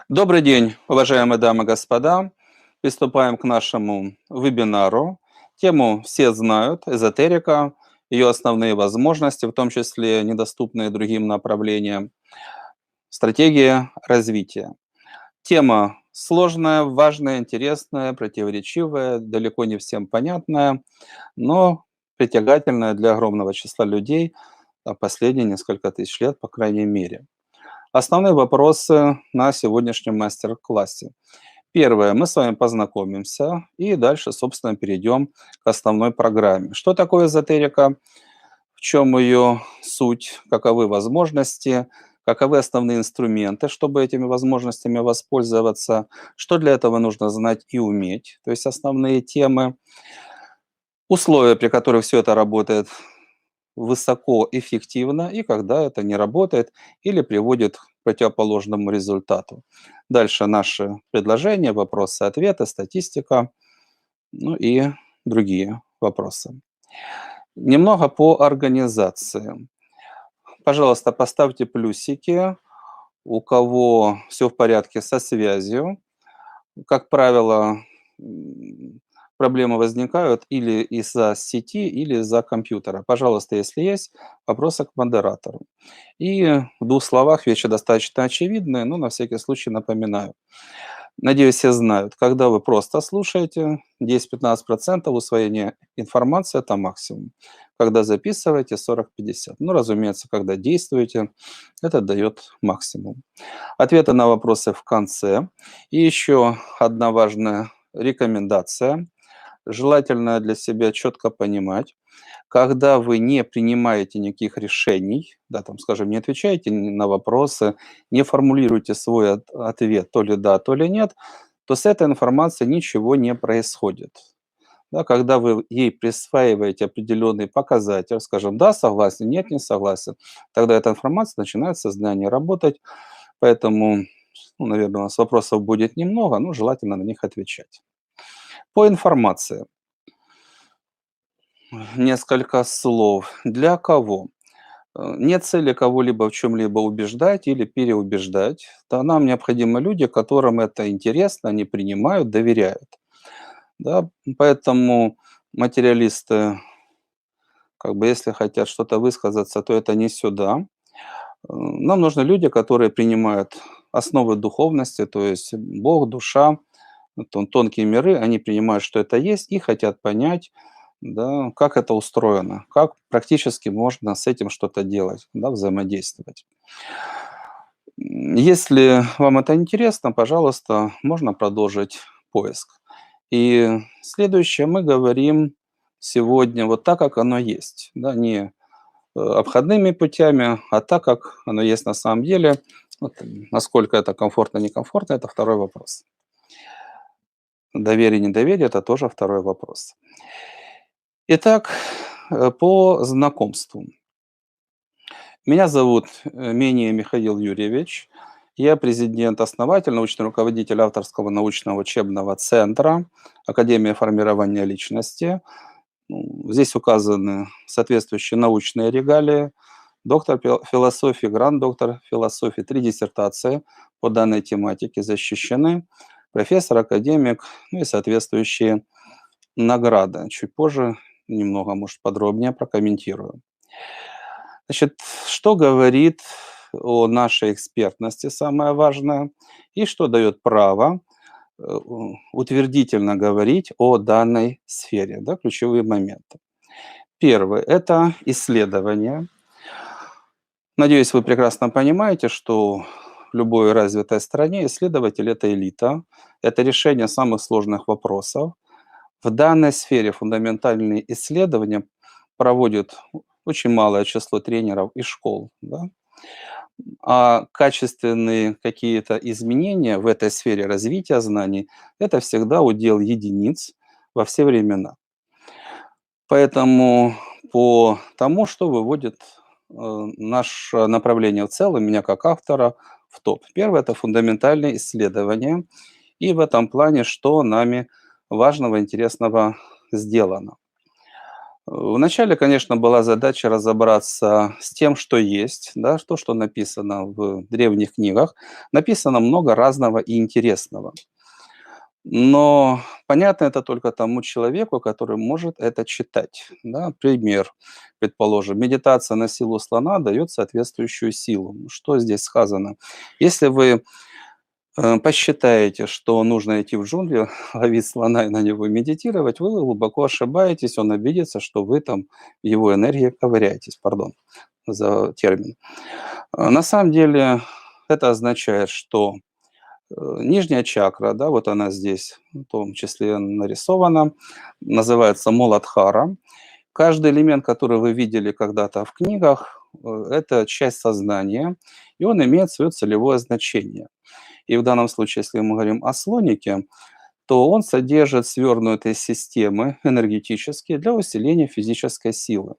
Добрый день, уважаемые дамы и господа. Приступаем к нашему вебинару. Тему все знают, эзотерика, ее основные возможности, в том числе недоступные другим направлениям, стратегия развития. Тема сложная, важная, интересная, противоречивая, далеко не всем понятная, но притягательная для огромного числа людей последние несколько тысяч лет, по крайней мере. Основные вопросы на сегодняшнем мастер-классе. Первое. Мы с вами познакомимся и дальше, собственно, перейдем к основной программе. Что такое эзотерика? В чем ее суть? Каковы возможности? Каковы основные инструменты, чтобы этими возможностями воспользоваться? Что для этого нужно знать и уметь? То есть основные темы. Условия, при которых все это работает высокоэффективно и когда это не работает или приводит к противоположному результату. Дальше наши предложения, вопросы, ответы, статистика, ну и другие вопросы. Немного по организации. Пожалуйста, поставьте плюсики, у кого все в порядке со связью. Как правило, проблемы возникают или из-за сети, или из-за компьютера. Пожалуйста, если есть, вопросы к модератору. И в двух словах вещи достаточно очевидные, но на всякий случай напоминаю. Надеюсь, все знают, когда вы просто слушаете, 10-15% усвоения информации– это максимум. Когда записываете– 40-50. Ну, разумеется, когда действуете, это дает максимум. Ответы на вопросы в конце. И еще одна важная рекомендация. Желательно для себя четко понимать, когда вы не принимаете никаких решений, да, там, скажем, не отвечаете на вопросы, не формулируете свой ответ то ли да, то ли нет, то с этой информацией ничего не происходит. Да, когда вы ей присваиваете определенный показатель, скажем, да, согласен, нет, не согласен, тогда эта информация начинает в сознании работать, поэтому, ну, наверное, у нас вопросов будет немного, но желательно на них отвечать. По информации. Несколько слов. Для кого? Нет цели кого-либо в чем-либо убеждать или переубеждать. Да, нам необходимы люди, которым это интересно, они принимают, доверяют. Да? Поэтому материалисты, как бы если хотят что-то высказаться, то это не сюда. Нам нужны люди, которые принимают основы духовности, то есть Бог, душа, тонкие миры, они принимают, что это есть, и хотят понять, да, как это устроено, как практически можно с этим что-то делать, да, взаимодействовать. Если вам это интересно, пожалуйста, можно продолжить поиск. И следующее мы говорим сегодня вот так, как оно есть, да, не обходными путями, а так, как оно есть на самом деле. Вот, насколько это комфортно, некомфортно, это второй вопрос. Доверие, недоверие– это тоже второй вопрос. Итак, по знакомству. Меня зовут Мения Михаил Юрьевич. Я президент-основатель, научный руководитель авторского научного учебного центра Академия формирования личности. Здесь указаны соответствующие научные регалии. Доктор философии, гранд-доктор философии, 3 диссертации по данной тематике защищены. Профессор, академик, ну и соответствующие награды. Чуть позже немного, может, подробнее прокомментирую. Значит, что говорит о нашей экспертности, самое важное, и что дает право утвердительно говорить о данной сфере, да, ключевые моменты. Первое– это исследование. Надеюсь, вы прекрасно понимаете, что в любой развитой стране исследователь– это элита, это решение самых сложных вопросов. В данной сфере фундаментальные исследования проводит очень малое число тренеров и школ. Да? А качественные какие-то изменения в этой сфере развития знаний– это всегда удел единиц во все времена. Поэтому по тому, что выводит наше направление в целом, меня как автора, в топ. Первое– это фундаментальные исследования. И в этом плане, что нами важного, интересного сделано. Вначале, конечно, была задача разобраться с тем, что есть, да, то, что написано в древних книгах. Написано много разного и интересного. Но понятно это только тому человеку, который может это читать. Да. Пример, предположим, медитация на силу слона дает соответствующую силу. Что здесь сказано? Если вы посчитаете, что нужно идти в джунгли, ловить слона и на него медитировать, вы глубоко ошибаетесь, он обидится, что вы там в его энергии ковыряетесь, пардон за термин. На самом деле это означает, что нижняя чакра, да, вот она здесь в том числе нарисована, называется Муладхара. Каждый элемент, который вы видели когда-то в книгах, это часть сознания, и он имеет свое целевое значение. И в данном случае, если мы говорим о слонике, то он содержит свернутые системы энергетические для усиления физической силы.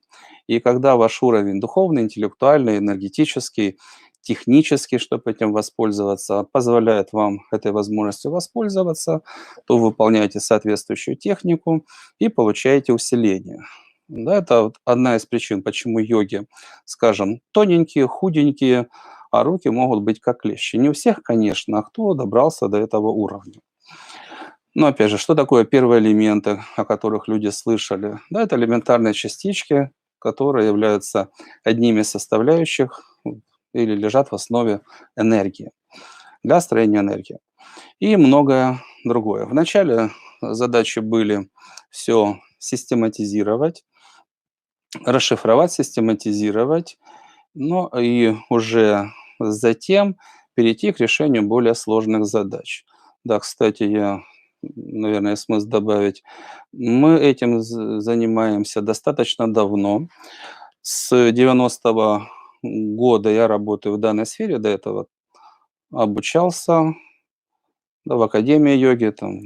И когда ваш уровень духовный, интеллектуальный, энергетический, технический, чтобы этим воспользоваться, позволяет вам этой возможностью воспользоваться, то вы выполняете соответствующую технику и получаете усиление. Да, это вот одна из причин, почему йоги, скажем, тоненькие, худенькие, а руки могут быть как клещи. Не у всех, конечно, а кто добрался до этого уровня. Но опять же, что такое первые элементы, о которых люди слышали? Да, это элементарные частички, которые являются одними из составляющих или лежат в основе энергии, для строения энергии. И многое другое. Вначале задачи были все систематизировать, расшифровать, систематизировать, но и уже затем перейти к решению более сложных задач. Да, кстати, наверное, смысл добавить. Мы этим занимаемся достаточно давно. С 90-го года я работаю в данной сфере, до этого обучался, да, в Академии йоги, там,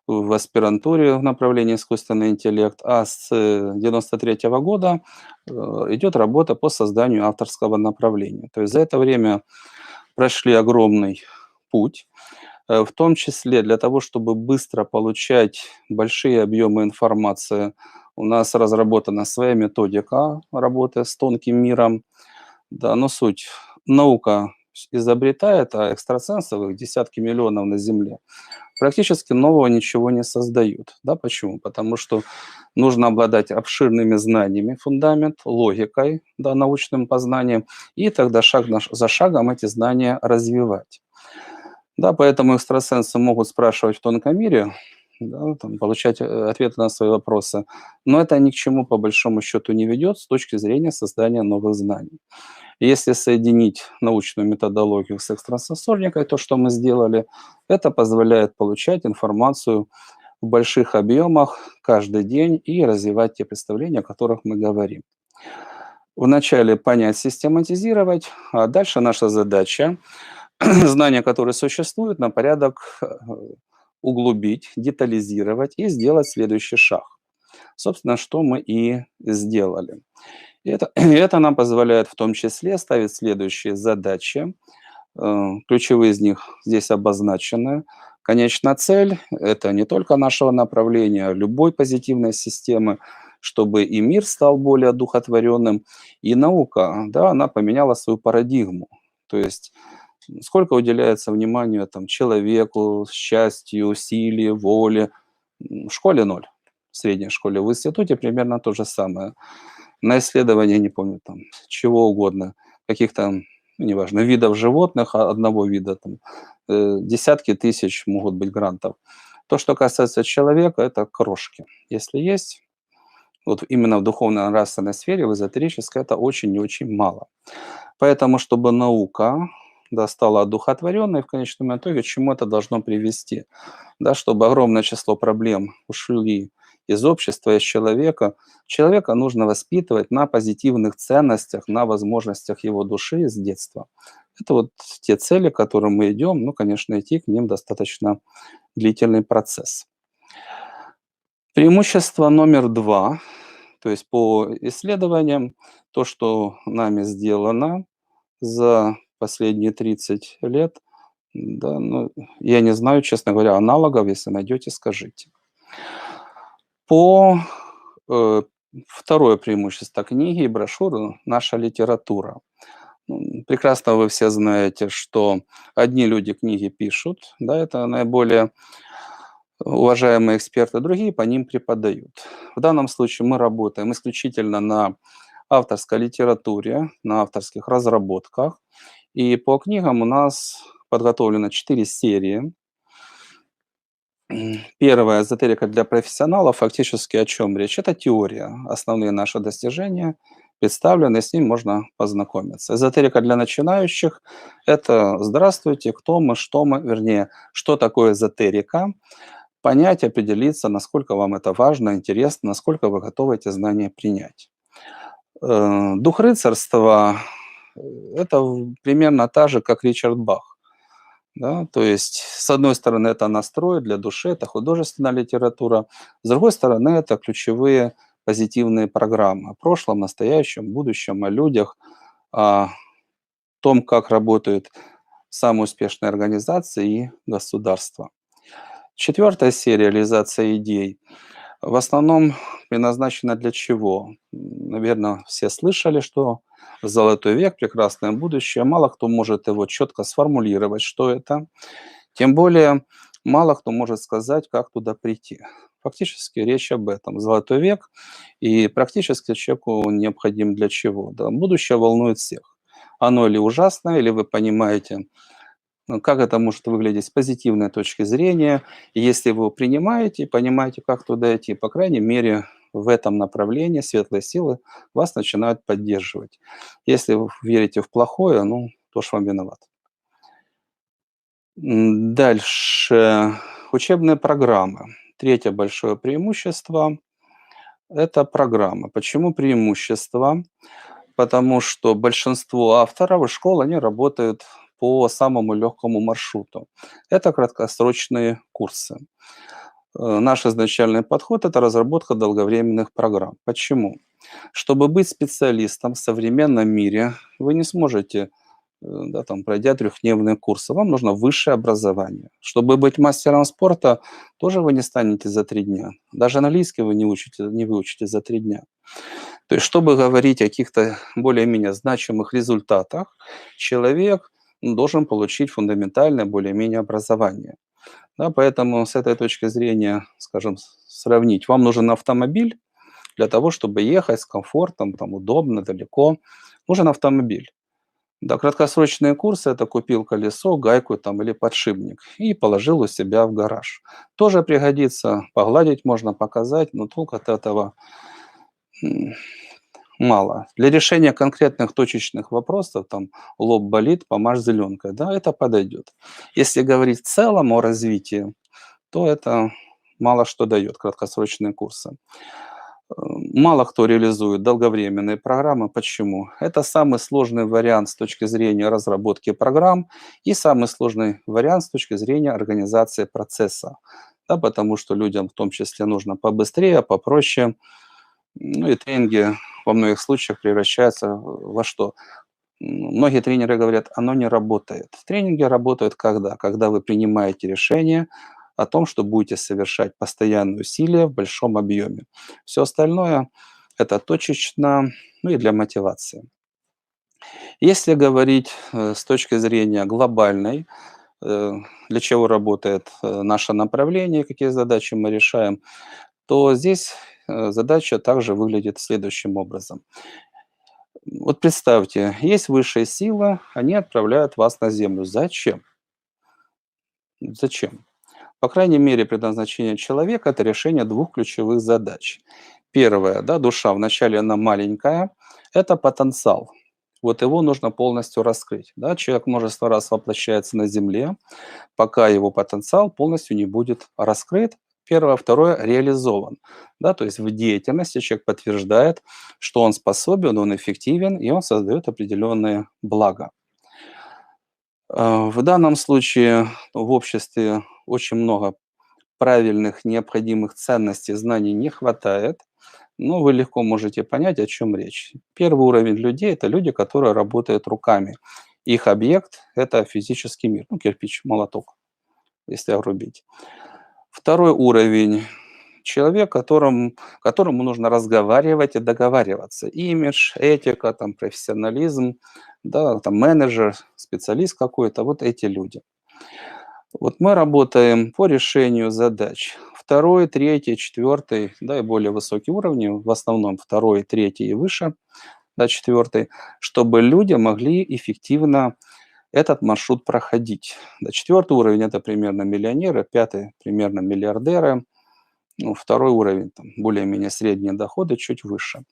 в аспирантуре в направлении искусственный интеллект, а с 93-го года идет работа по созданию авторского направления. То есть за это время прошли огромный путь, в том числе для того, чтобы быстро получать большие объемы информации. У нас разработана своя методика работы с тонким миром. Да, но суть. Наука изобретает, а экстрасенсов десятки миллионов на Земле. Практически нового ничего не создают. Да, почему? Потому что нужно обладать обширными знаниями, фундамент, логикой, да, научным познанием, и тогда шаг за шагом эти знания развивать. Да, поэтому экстрасенсы могут спрашивать в тонком мире, да, там, получать ответы на свои вопросы, но это ни к чему по большому счету не ведет с точки зрения создания новых знаний. Если соединить научную методологию с экстрасенсорникой, то, что мы сделали, это позволяет получать информацию в больших объемах каждый день и развивать те представления, о которых мы говорим. Вначале понять, систематизировать, а дальше наша задача знания, которые существуют, на порядок углубить, детализировать и сделать следующий шаг. Собственно, что мы и сделали. И это нам позволяет в том числе ставить следующие задачи. Ключевые из них здесь обозначены. Конечная цель — это не только нашего направления, а любой позитивной системы, чтобы и мир стал более одухотворенным, и наука, да, она поменяла свою парадигму. То есть сколько уделяется внимания там, человеку, счастью, силе, воле. В школе ноль, в средней школе. В институте примерно то же самое. На исследование, не помню, там, чего угодно, каких-то, ну, неважно, видов животных, одного вида, там, десятки тысяч могут быть грантов. То, что касается человека, это крошки. Если есть, вот именно в духовно-нравственной сфере, в эзотерической, это очень и очень мало. Поэтому, чтобы наука, да, стала одухотворенной, в конечном итоге к чему это должно привести? Да, чтобы огромное число проблем ушли из общества, из человека. Человека нужно воспитывать на позитивных ценностях, на возможностях его души с детства. Это вот те цели, к которым мы идем, ну, конечно, идти к ним достаточно длительный процесс. Преимущество номер два, то есть по исследованиям, то, что нами сделано за последние 30 лет, да, ну, я не знаю, честно говоря, аналогов, если найдете, скажите. По Второе преимущество книги и брошюры — наша литература. Прекрасно вы все знаете, что одни люди книги пишут, да, это наиболее уважаемые эксперты, другие по ним преподают. В данном случае мы работаем исключительно на авторской литературе, на авторских разработках. И по книгам у нас подготовлено 4 серии. Первая «Эзотерика для профессионалов». Фактически о чем речь? Это теория. Основные наши достижения представлены, с ним можно познакомиться. Эзотерика для начинающих — это «Здравствуйте, кто мы, что мы», вернее, что такое эзотерика, понять, определиться, насколько вам это важно, интересно, насколько вы готовы эти знания принять. Дух рыцарства — это примерно та же, как Ричард Бах. Да, то есть, с одной стороны, это настрой для души, это художественная литература, с другой стороны, это ключевые позитивные программы о прошлом, настоящем, будущем, о людях, о том, как работают самые успешные организации и государства. Четвертая серия — реализация идей. В основном предназначена для чего? Наверное, все слышали, что золотой век, прекрасное будущее. Мало кто может его четко сформулировать, что это. Тем более мало кто может сказать, как туда прийти. Фактически речь об этом. Золотой век, и практически человеку необходим для чего? Да, будущее волнует всех. Оно или ужасное, или вы понимаете, как это может выглядеть с позитивной точки зрения. И если вы его принимаете, понимаете, как туда идти, по крайней мере, в этом направлении светлые силы вас начинают поддерживать. Если вы верите в плохое, ну, то ж вам виноват. Дальше. Учебные программы. Третье большое преимущество — это программы. Почему преимущество? Потому что большинство авторов и школ, они работают по самому легкому маршруту. Это краткосрочные курсы. Наш изначальный подход — это разработка долговременных программ. Почему? Чтобы быть специалистом в современном мире, вы не сможете, да, там, пройдя трехдневные курсы. Вам нужно высшее образование. Чтобы быть мастером спорта, тоже вы не станете за 3 дня. Даже английский вы не выучите за 3 дня. То есть, чтобы говорить о каких-то более-менее значимых результатах, человек должен получить фундаментальное более-менее образование. Да, поэтому с этой точки зрения, скажем, сравнить, вам нужен автомобиль для того, чтобы ехать с комфортом, там, удобно, далеко. Нужен автомобиль. Да, краткосрочные курсы — это купил колесо, гайку там или подшипник и положил у себя в гараж. Тоже пригодится, погладить можно, показать, но толку от этого м, мало. Для решения конкретных точечных вопросов, там лоб болит, помажь зеленкой, да, это подойдет. Если говорить в целом о развитии, то это мало что дает, краткосрочные курсы. Мало кто реализует долговременные программы. Почему? Это самый сложный вариант с точки зрения разработки программ и самый сложный вариант с точки зрения организации процесса. Да, потому что людям в том числе нужно побыстрее, попроще. Ну и тренинги во многих случаях превращаются во что? Многие тренеры говорят, оно не работает. Тренинги работают когда? Когда вы принимаете решение о том, что будете совершать постоянные усилия в большом объеме. Все остальное — это точечно, ну и для мотивации. Если говорить с точки зрения глобальной, э, для чего работает наше направление, какие задачи мы решаем, то здесь задача также выглядит следующим образом. Вот представьте, есть высшая сила, они отправляют вас на Землю. Зачем? Зачем? По крайней мере, предназначение человека — это решение двух ключевых задач. Первое, да, душа вначале она маленькая, это потенциал. Вот его нужно полностью раскрыть. Да. Человек множество раз воплощается на Земле, пока его потенциал полностью не будет раскрыт. Первое. Второе — реализован. Да, то есть в деятельности человек подтверждает, что он способен, он эффективен, и он создает определенные блага. В данном случае в обществе очень много правильных, необходимых ценностей, знаний не хватает, но вы легко можете понять, о чем речь. Первый уровень людей — это люди, которые работают руками. Их объект — это физический мир, ну, кирпич, молоток, если огрубить. Второй уровень человек, которому нужно разговаривать и договариваться. Имидж, этика, там, профессионализм, да, там, менеджер, специалист какой-то, вот эти люди. Вот мы работаем по решению задач. Второй, третий, четвертый, да, и более высокие уровни, в основном второй, третий и выше, да, четвертый, чтобы люди могли эффективно этот маршрут проходить. Да, четвертый уровень – это примерно миллионеры, пятый – примерно миллиардеры, ну, второй уровень, там, более-менее средние доходы, чуть выше.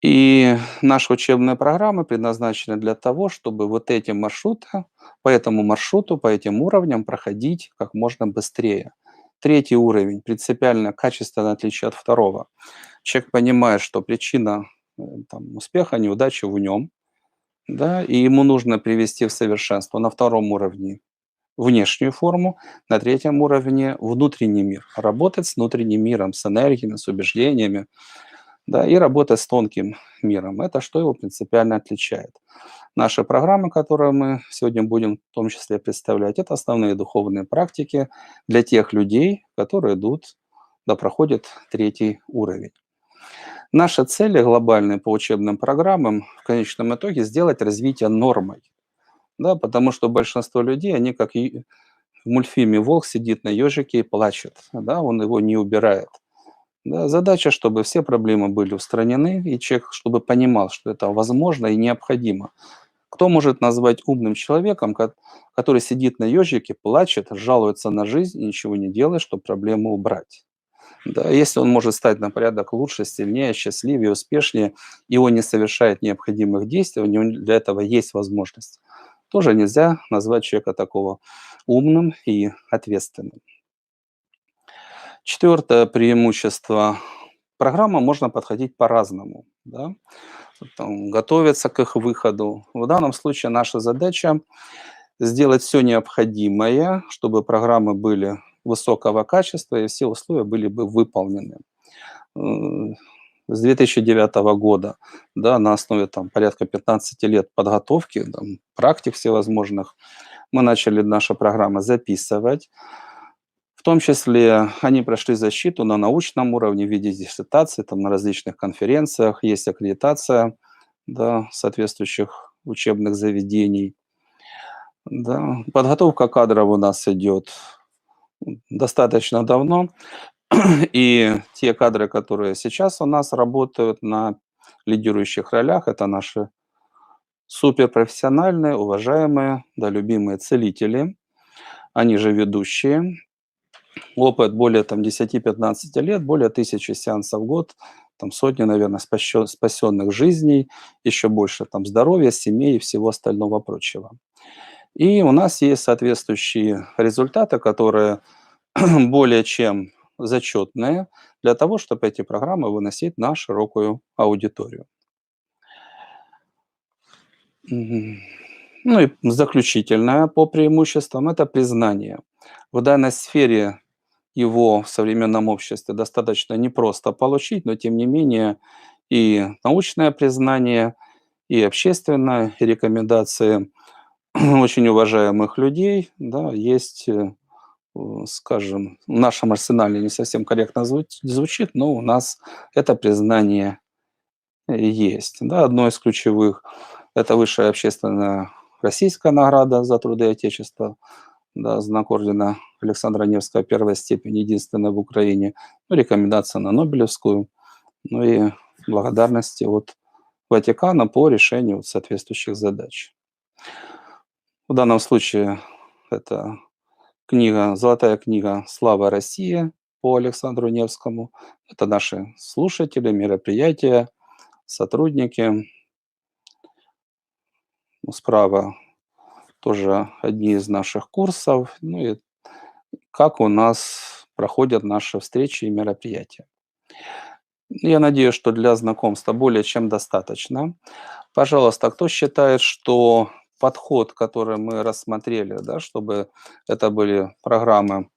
И наши учебные программы предназначены для того, чтобы вот эти маршруты, по этому маршруту, по этим уровням проходить как можно быстрее. Третий уровень принципиально качественно отличие от второго. Человек понимает, что причина там, успеха, неудачи в нем, да, и ему нужно привести в совершенство на втором уровне внешнюю форму, на третьем уровне внутренний мир. Работать с внутренним миром, с энергиями, с убеждениями, да, и работать с тонким миром. Это что его принципиально отличает. Наши программы, которые мы сегодня будем в том числе представлять, это основные духовные практики для тех людей, которые идут, да, проходят третий уровень. Наши цели глобальные по учебным программам в конечном итоге сделать развитие нормой. Да, потому что большинство людей, они как в мультфильме «Волк сидит на ежике и плачет», да, он его не убирает. Да, задача, чтобы все проблемы были устранены, и человек, чтобы понимал, что это возможно и необходимо. Кто может назвать умным человеком, который сидит на ежике, плачет, жалуется на жизнь и ничего не делает, чтобы проблему убрать? Да, если он может стать на порядок лучше, сильнее, счастливее, успешнее, и он не совершает необходимых действий, у него для этого есть возможность, тоже нельзя назвать человека такого умным и ответственным. Четвертое преимущество. Программа можно подходить по-разному. Да? Там, готовиться к их выходу. В данном случае наша задача сделать все необходимое, чтобы программы были высокого качества и все условия были бы выполнены. С 2009 года, да, на основе там, порядка 15 лет подготовки, там, практик всевозможных, мы начали наши программы записывать. В том числе они прошли защиту на научном уровне в виде диссертаций, там, на различных конференциях, есть аккредитация, да, соответствующих учебных заведений. Да. Подготовка кадров у нас идет достаточно давно, и те кадры, которые сейчас у нас работают на лидирующих ролях, это наши суперпрофессиональные, уважаемые, да, любимые целители, они же ведущие. Опыт более там 10-15 лет, более 1000 сеансов в год, там сотни, наверное, спасенных жизней, еще больше там здоровья, семей и всего остального прочего. И у нас есть соответствующие результаты, которые более чем зачетные для того, чтобы эти программы выносить на широкую аудиторию. Мгм. Ну и заключительное по преимуществам – это признание. В данной сфере его в современном обществе достаточно непросто получить, но тем не менее и научное признание, и общественные рекомендации очень уважаемых людей, да, есть, скажем, в нашем арсенале не совсем корректно звучит, но у нас это признание есть. Да, одно из ключевых – это высшая общественная российская награда за труды Отечества, да, знак ордена Александра Невского первой степени, единственная в Украине, ну, рекомендация на Нобелевскую, ну и благодарности от Ватикана по решению вот соответствующих задач. В данном случае это книга, золотая книга «Слава России» по Александру Невскому. Это наши слушатели, мероприятия, сотрудники. Ну, справа тоже одни из наших курсов. Ну и как у нас проходят наши встречи и мероприятия. Я надеюсь, что для знакомства более чем достаточно. Пожалуйста, кто считает, что подход, который мы рассмотрели, да, чтобы это были программы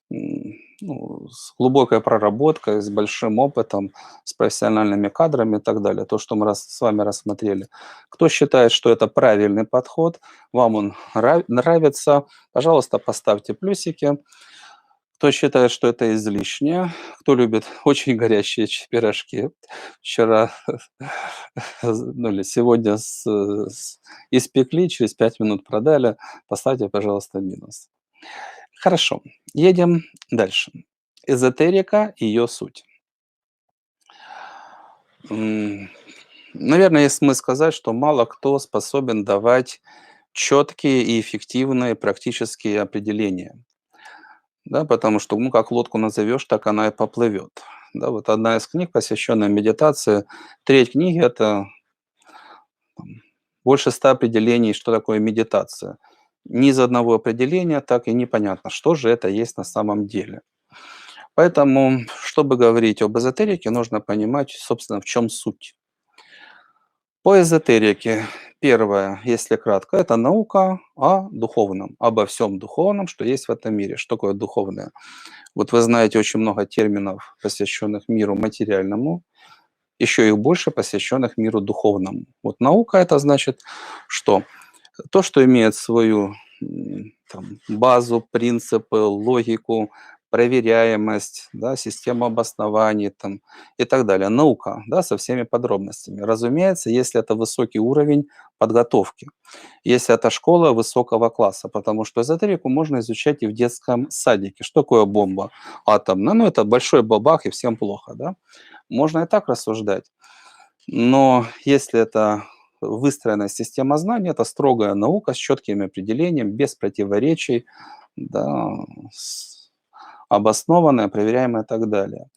ну, с глубокой проработкой, с большим опытом, с профессиональными кадрами и так далее, то, что мы с вами рассмотрели. Кто считает, что это правильный подход, вам он нравится, пожалуйста, поставьте плюсики. Кто считает, что это излишнее, кто любит очень горячие пирожки. Вчера, ну или сегодня испекли, через 5 минут продали, поставьте, пожалуйста, минус. Хорошо, едем дальше. Эзотерика и ее суть. М, Наверное, есть смысл сказать, что мало кто способен давать четкие и эффективные практические определения. Да, потому что, ну, как лодку назовешь, так она и поплывет. Да, вот одна из книг, посвященная медитации, треть книги — это там больше 100 определений, что такое медитация. Ни из одного определения так и непонятно, что же это есть на самом деле. Поэтому, чтобы говорить об эзотерике, нужно понимать, собственно, в чем суть. По эзотерике, первое, если кратко, это наука о духовном, обо всем духовном, что есть в этом мире. Что такое духовное? Вот вы знаете очень много терминов, посвященных миру материальному, еще их больше, посвященных миру духовному. Вот наука — это значит, что то, что имеет свою там, базу, принципы, логику, проверяемость, да, систему обоснований там, и так далее. Наука, да, со всеми подробностями. Разумеется, если это высокий уровень подготовки, если это школа высокого класса, потому что эзотерику можно изучать и в детском садике. Что такое бомба атомная? Ну, это большой бабах, и всем плохо, да? Можно и так рассуждать. Но если это выстроенная система знаний, это строгая наука с четкими определениями, без противоречий, да, обоснованная, проверяемая и так далее.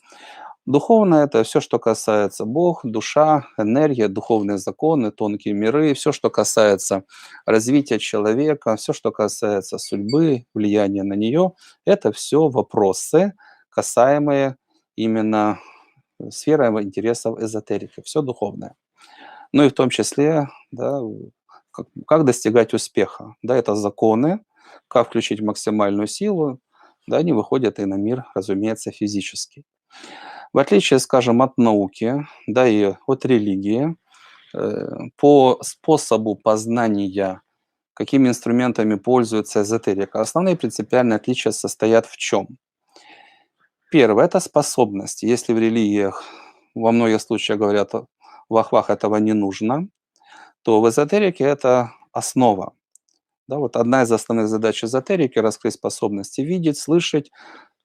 Духовное — это все, что касается Бог, душа, энергия, духовные законы, тонкие миры, все, что касается развития человека, все, что касается судьбы, влияния на нее, это все вопросы, касаемые именно сферы интересов эзотерики, все духовное. Ну и в том числе, да, как достигать успеха. Да, это законы, как включить максимальную силу, да, они выходят и на мир, разумеется, физический. В отличие, скажем, от науки, да, и от религии, по способу познания, какими инструментами пользуется эзотерика, основные принципиальные отличия состоят в чем? Первое — это способности. Если в религиях во многих случаях говорят, в ахвах этого не нужно, то в эзотерике это основа. Да, вот одна из основных задач эзотерики — раскрыть способности видеть, слышать,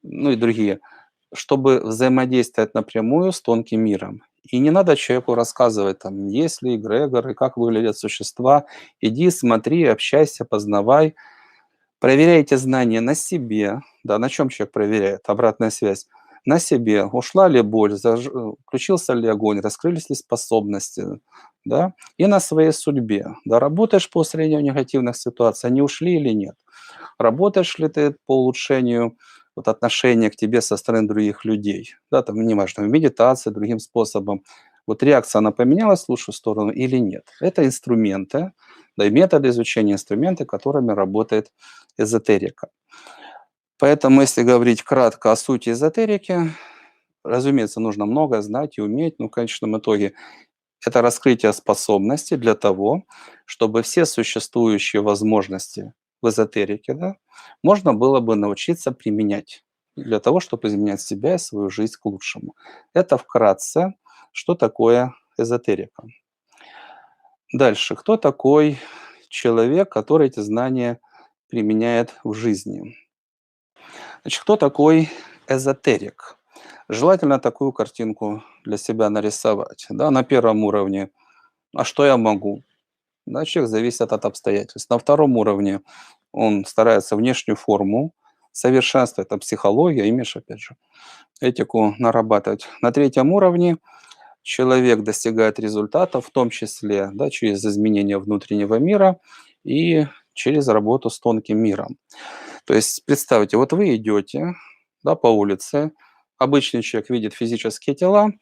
ну и другие, чтобы взаимодействовать напрямую с тонким миром. И не надо человеку рассказывать, там, есть ли эгрегоры, как выглядят существа. Иди, смотри, общайся, познавай. Проверяй эти знания на себе. Да, на чем человек проверяет? Обратная связь. На себе. Ушла ли боль, включился ли огонь, раскрылись ли способности. Да? И на своей судьбе. Да, работаешь по устранению негативных ситуаций, они ушли или нет. Работаешь ли ты по улучшению вот, отношения к тебе со стороны других людей? Да, там, неважно, в медитации, другим способом. Вот реакция, она поменялась в лучшую сторону или нет? Это инструменты, да, и методы изучения, инструменты, которыми работает эзотерика. Поэтому, если говорить кратко о сути эзотерики, разумеется, нужно много знать и уметь, но в конечном итоге это раскрытие способностей для того, чтобы все существующие возможности в эзотерике, да, можно было бы научиться применять для того, чтобы изменять себя и свою жизнь к лучшему. Это вкратце, что такое эзотерика. Дальше. Кто такой человек, который эти знания применяет в жизни? Значит, кто такой эзотерик? Желательно такую картинку для себя нарисовать. Да, на первом уровне. А что я могу? Да, человек зависит от обстоятельств. На втором уровне он старается внешнюю форму совершенствовать, это психология, имидж, опять же, этику нарабатывать. На третьем уровне человек достигает результатов, в том числе, да, через изменение внутреннего мира и через работу с тонким миром. То есть представьте, вот вы идете, да, по улице, обычный человек видит физические тела,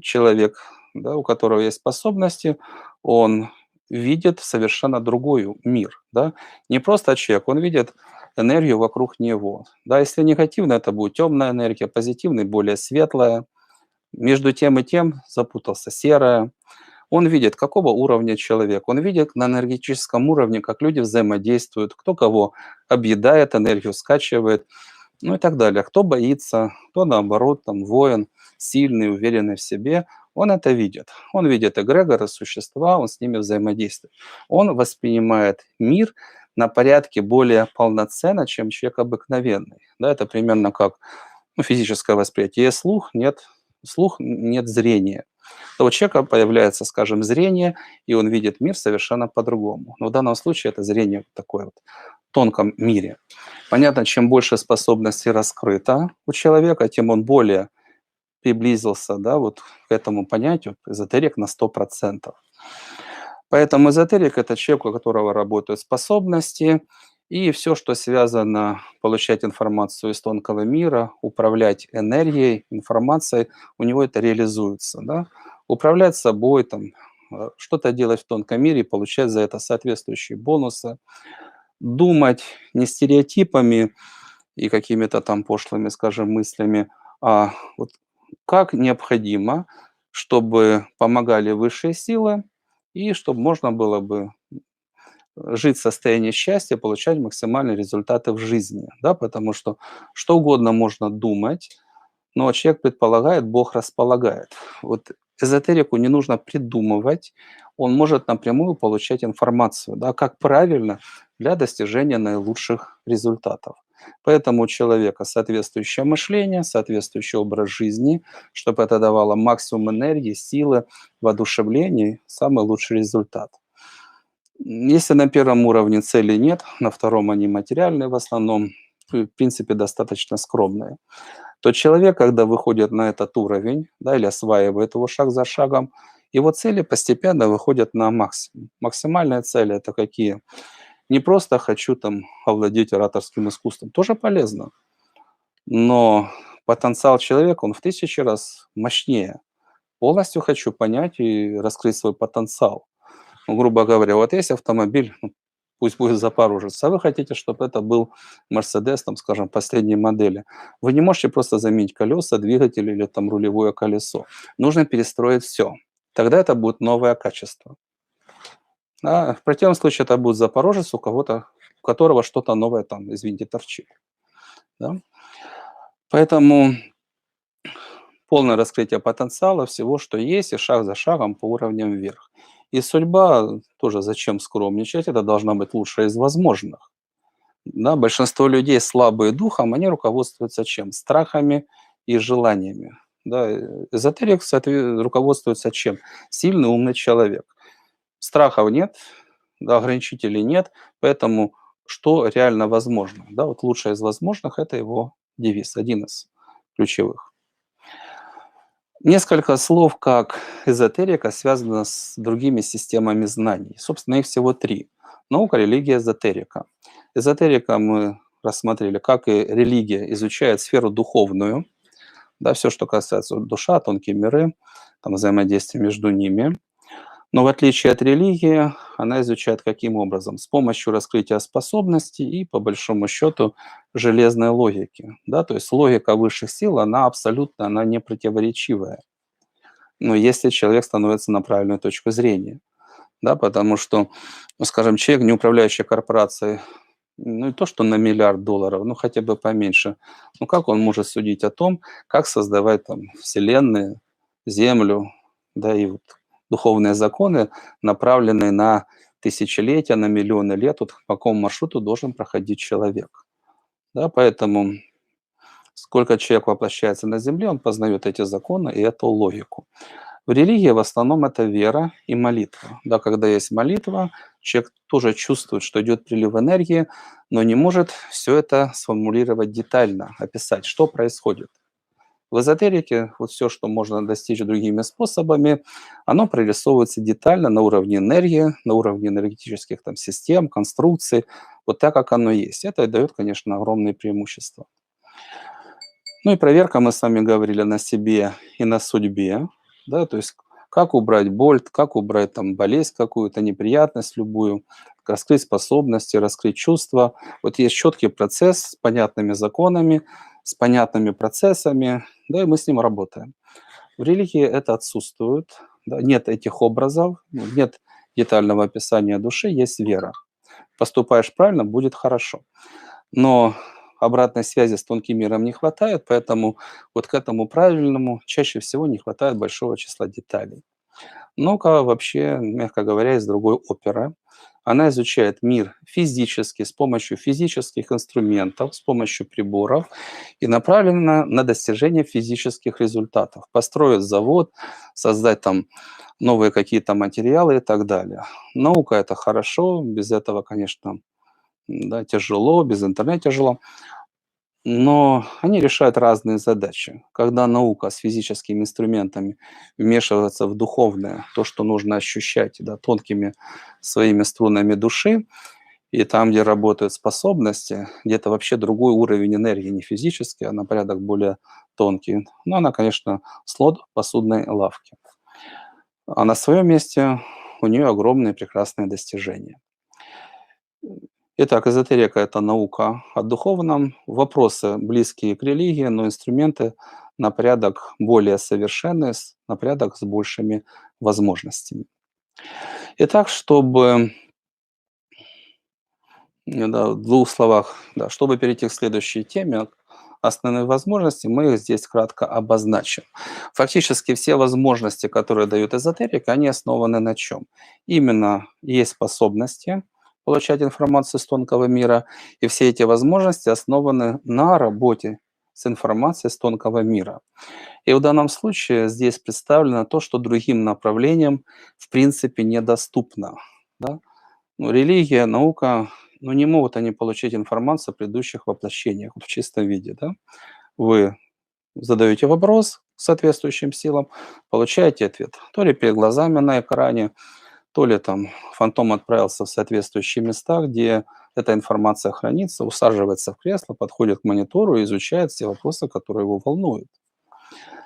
человек, да, у которого есть способности, он видит совершенно другой мир, да. Не просто человек, он видит энергию вокруг него. Да, если негативно, это будет темная энергия, позитивный, более светлая. Между тем и тем запутался серая. Он видит, какого уровня человек. Он видит на энергетическом уровне, как люди взаимодействуют, кто кого объедает энергию, скачивает. ну и так далее. Кто боится, кто наоборот, там, воин, сильный, уверенный в себе, он это видит. Он видит эгрегоры, существа, он с ними взаимодействует. Он воспринимает мир на порядке более полноценно, чем человек обыкновенный. Да, это примерно как ну, физическое восприятие. Есть слух, нет зрения. То у человека появляется, скажем, зрение, и он видит мир совершенно по-другому. Но в данном случае это зрение в такой вот тонком мире. Понятно, чем больше способностей раскрыто у человека, тем он более приблизился, да, вот к этому понятию, эзотерик на 100%. Поэтому эзотерик – это человек, у которого работают способности, и все, что связано получать информацию из тонкого мира, управлять энергией, информацией, у него это реализуется. Да? Управлять собой, там, что-то делать в тонком мире и получать за это соответствующие бонусы. Думать не стереотипами и какими-то там пошлыми, скажем, мыслями, а вот как необходимо, чтобы помогали высшие силы и чтобы можно было бы жить в состоянии счастья, получать максимальные результаты в жизни, да, потому что угодно можно думать, но человек предполагает, Бог располагает. Вот эзотерику не нужно придумывать, он может напрямую получать информацию, да, как правильно для достижения наилучших результатов. Поэтому у человека соответствующее мышление, соответствующий образ жизни, чтобы это давало максимум энергии, силы, воодушевления, самый лучший результат. Если на первом уровне целей нет, на втором они материальные в основном, в принципе, достаточно скромные, то человек, когда выходит на этот уровень, да, или осваивает его шаг за шагом, его цели постепенно выходят на максимум. Максимальные цели – это какие? Не просто хочу там овладеть ораторским искусством, тоже полезно, но потенциал человека, он в 1000 раз мощнее. Полностью хочу понять и раскрыть свой потенциал. Ну, грубо говоря, вот есть автомобиль, ну, пусть будет Запорожец, а вы хотите, чтобы это был Мерседес, там, скажем, последней модели. Вы не можете просто заменить колеса, двигатель или там рулевое колесо. Нужно перестроить все. Тогда это будет новое качество. А в противном случае это будет Запорожец, у которого что-то новое там, извините, торчит. Да? Поэтому полное раскрытие потенциала всего, что есть, и шаг за шагом по уровням вверх. И судьба тоже зачем скромничать, это должна быть лучшая из возможных. Да, большинство людей слабые духом, они руководствуются чем? Страхами и желаниями. Да, эзотерик руководствуется чем? Сильный, умный человек. Страхов нет, да, ограничителей нет, поэтому что реально возможно? Да, вот лучшее из возможных – это его девиз, один из ключевых. Несколько слов, как эзотерика связана с другими системами знаний. Собственно, их всего три. Наука, религия, эзотерика. Эзотерика мы рассмотрели, как и религия изучает сферу духовную, да, все, что касается душа, тонкие миры, там, взаимодействия между ними. Но в отличие от религии, она изучает каким образом? С помощью раскрытия способностей и, по большому счету, железной логики. Да? То есть логика высших сил, она абсолютно она не противоречивая. Но если человек становится на правильную точку зрения. Да? Потому что, ну, скажем, человек, не управляющий корпорацией, ну и то, что на миллиард долларов, ну хотя бы поменьше, ну как он может судить о том, как создавать там вселенные, Землю, да, и вот духовные законы, направленные на тысячелетия, на миллионы лет, вот по какому маршруту должен проходить человек. Да, поэтому сколько человек воплощается на Земле, он познает эти законы и эту логику. В религии в основном это вера и молитва. Да, когда есть молитва, человек тоже чувствует, что идет прилив энергии, но не может все это сформулировать детально, описать, что происходит. В эзотерике вот все, что можно достичь другими способами, оно прорисовывается детально на уровне энергии, на уровне энергетических там, систем, конструкций, вот так, как оно есть. Это дает, конечно, огромные преимущества. Ну и проверка, мы с вами говорили, на себе и на судьбе, да, то есть как убрать боль, как убрать там болезнь какую-то, неприятность любую, раскрыть способности, раскрыть чувства. Вот есть четкий процесс с понятными законами, с понятными процессами, да, и мы с ним работаем. В религии это отсутствует, да, нет этих образов, нет детального описания души, есть вера. Поступаешь правильно, будет хорошо. Но обратной связи с тонким миром не хватает, поэтому вот к этому правильному чаще всего не хватает большого числа деталей. Наука вообще, мягко говоря, из другой оперы. Она изучает мир физически, с помощью физических инструментов, с помощью приборов и направлена на достижение физических результатов. Построить завод, создать там новые какие-то материалы и так далее. Наука – это хорошо, без этого, конечно, да, тяжело, без интернета тяжело. Но они решают разные задачи. Когда наука с физическими инструментами вмешивается в духовное, то, что нужно ощущать, да, тонкими своими струнами души, и там, где работают способности, где-то вообще другой уровень энергии, не физический, а на порядок более тонкий. Но она, конечно, слот посудной лавки. А на своем месте у нее огромные прекрасные достижения. Итак, эзотерика – это наука о духовном, вопросы близкие к религии, но инструменты на порядок более совершенные, на порядок с большими возможностями. Итак, чтобы, да, в двух словах, да, чтобы перейти к следующей теме, основные возможности, мы их здесь кратко обозначим. Фактически все возможности, которые дает эзотерика, они основаны на чем? Именно есть способности получать информацию с тонкого мира, и все эти возможности основаны на работе с информацией с тонкого мира. И в данном случае здесь представлено то, что другим направлениям в принципе недоступно. Да? Ну, религия, наука, ну, не могут они получить информацию о предыдущих воплощениях вот в чистом виде. Да? Вы задаете вопрос соответствующим силам, получаете ответ. То ли перед глазами на экране, то ли там фантом отправился в соответствующие места, где эта информация хранится, усаживается в кресло, подходит к монитору и изучает все вопросы, которые его волнуют.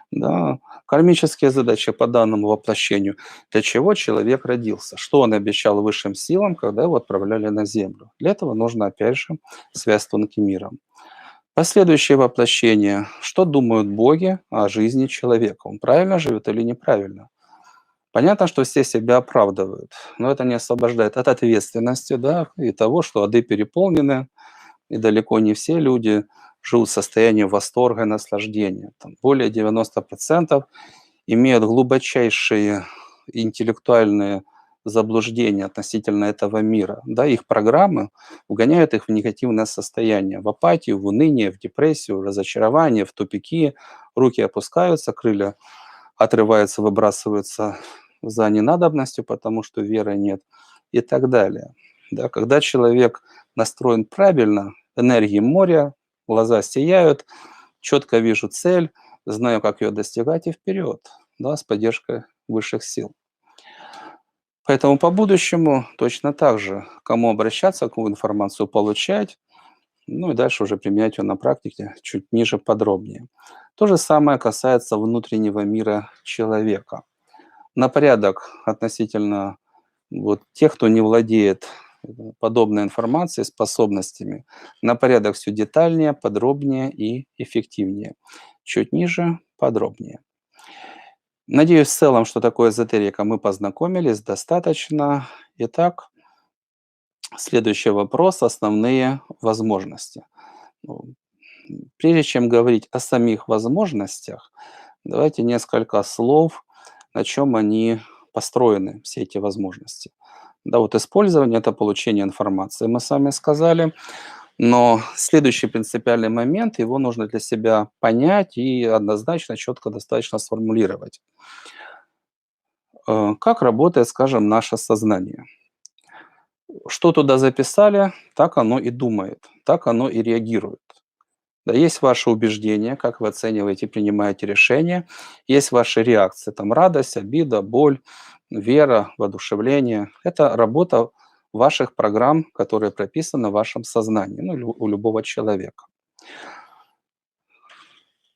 Да, кармические задачи по данному воплощению. Для чего человек родился? Что он обещал высшим силам, когда его отправляли на Землю? Для этого нужно, опять же, связь с тонким миром. Последующее воплощение. Что думают боги о жизни человека? Он правильно живет или неправильно? Понятно, что все себя оправдывают, но это не освобождает от ответственности, да, и того, что ады переполнены, и далеко не все люди живут в состоянии восторга и наслаждения. Там более 90% имеют глубочайшие интеллектуальные заблуждения относительно этого мира. Да, их программы вгоняют их в негативное состояние, в апатию, в уныние, в депрессию, в разочарование, в тупики. Руки опускаются, крылья отрываются, выбрасываются за ненадобностью, потому что веры нет и так далее. Да, когда человек настроен правильно, энергии моря, глаза сияют, четко вижу цель, знаю, как ее достигать и вперед, да, с поддержкой высших сил. Поэтому по будущему точно так же, к кому обращаться, какую информацию получать, ну и дальше уже применять ее на практике чуть ниже, подробнее. То же самое касается внутреннего мира человека. На порядок относительно вот тех, кто не владеет подобной информацией, способностями, на порядок все детальнее, подробнее и эффективнее. Чуть ниже, подробнее. Надеюсь, в целом, что такое эзотерика, мы познакомились достаточно. Итак, следующий вопрос – основные возможности. Ну, прежде чем говорить о самих возможностях, давайте несколько слов, на чем они построены, все эти возможности. Да, вот использование – это получение информации, мы с вами сказали. Но следующий принципиальный момент, его нужно для себя понять и однозначно, четко, достаточно сформулировать. Как работает, скажем, наше сознание? Что туда записали, так оно и думает, так оно и реагирует. Да, есть ваши убеждения, как вы оцениваете, принимаете решения, есть ваши реакции, там радость, обида, боль, вера, воодушевление. Это работа ваших программ, которые прописаны в вашем сознании, ну, или у любого человека.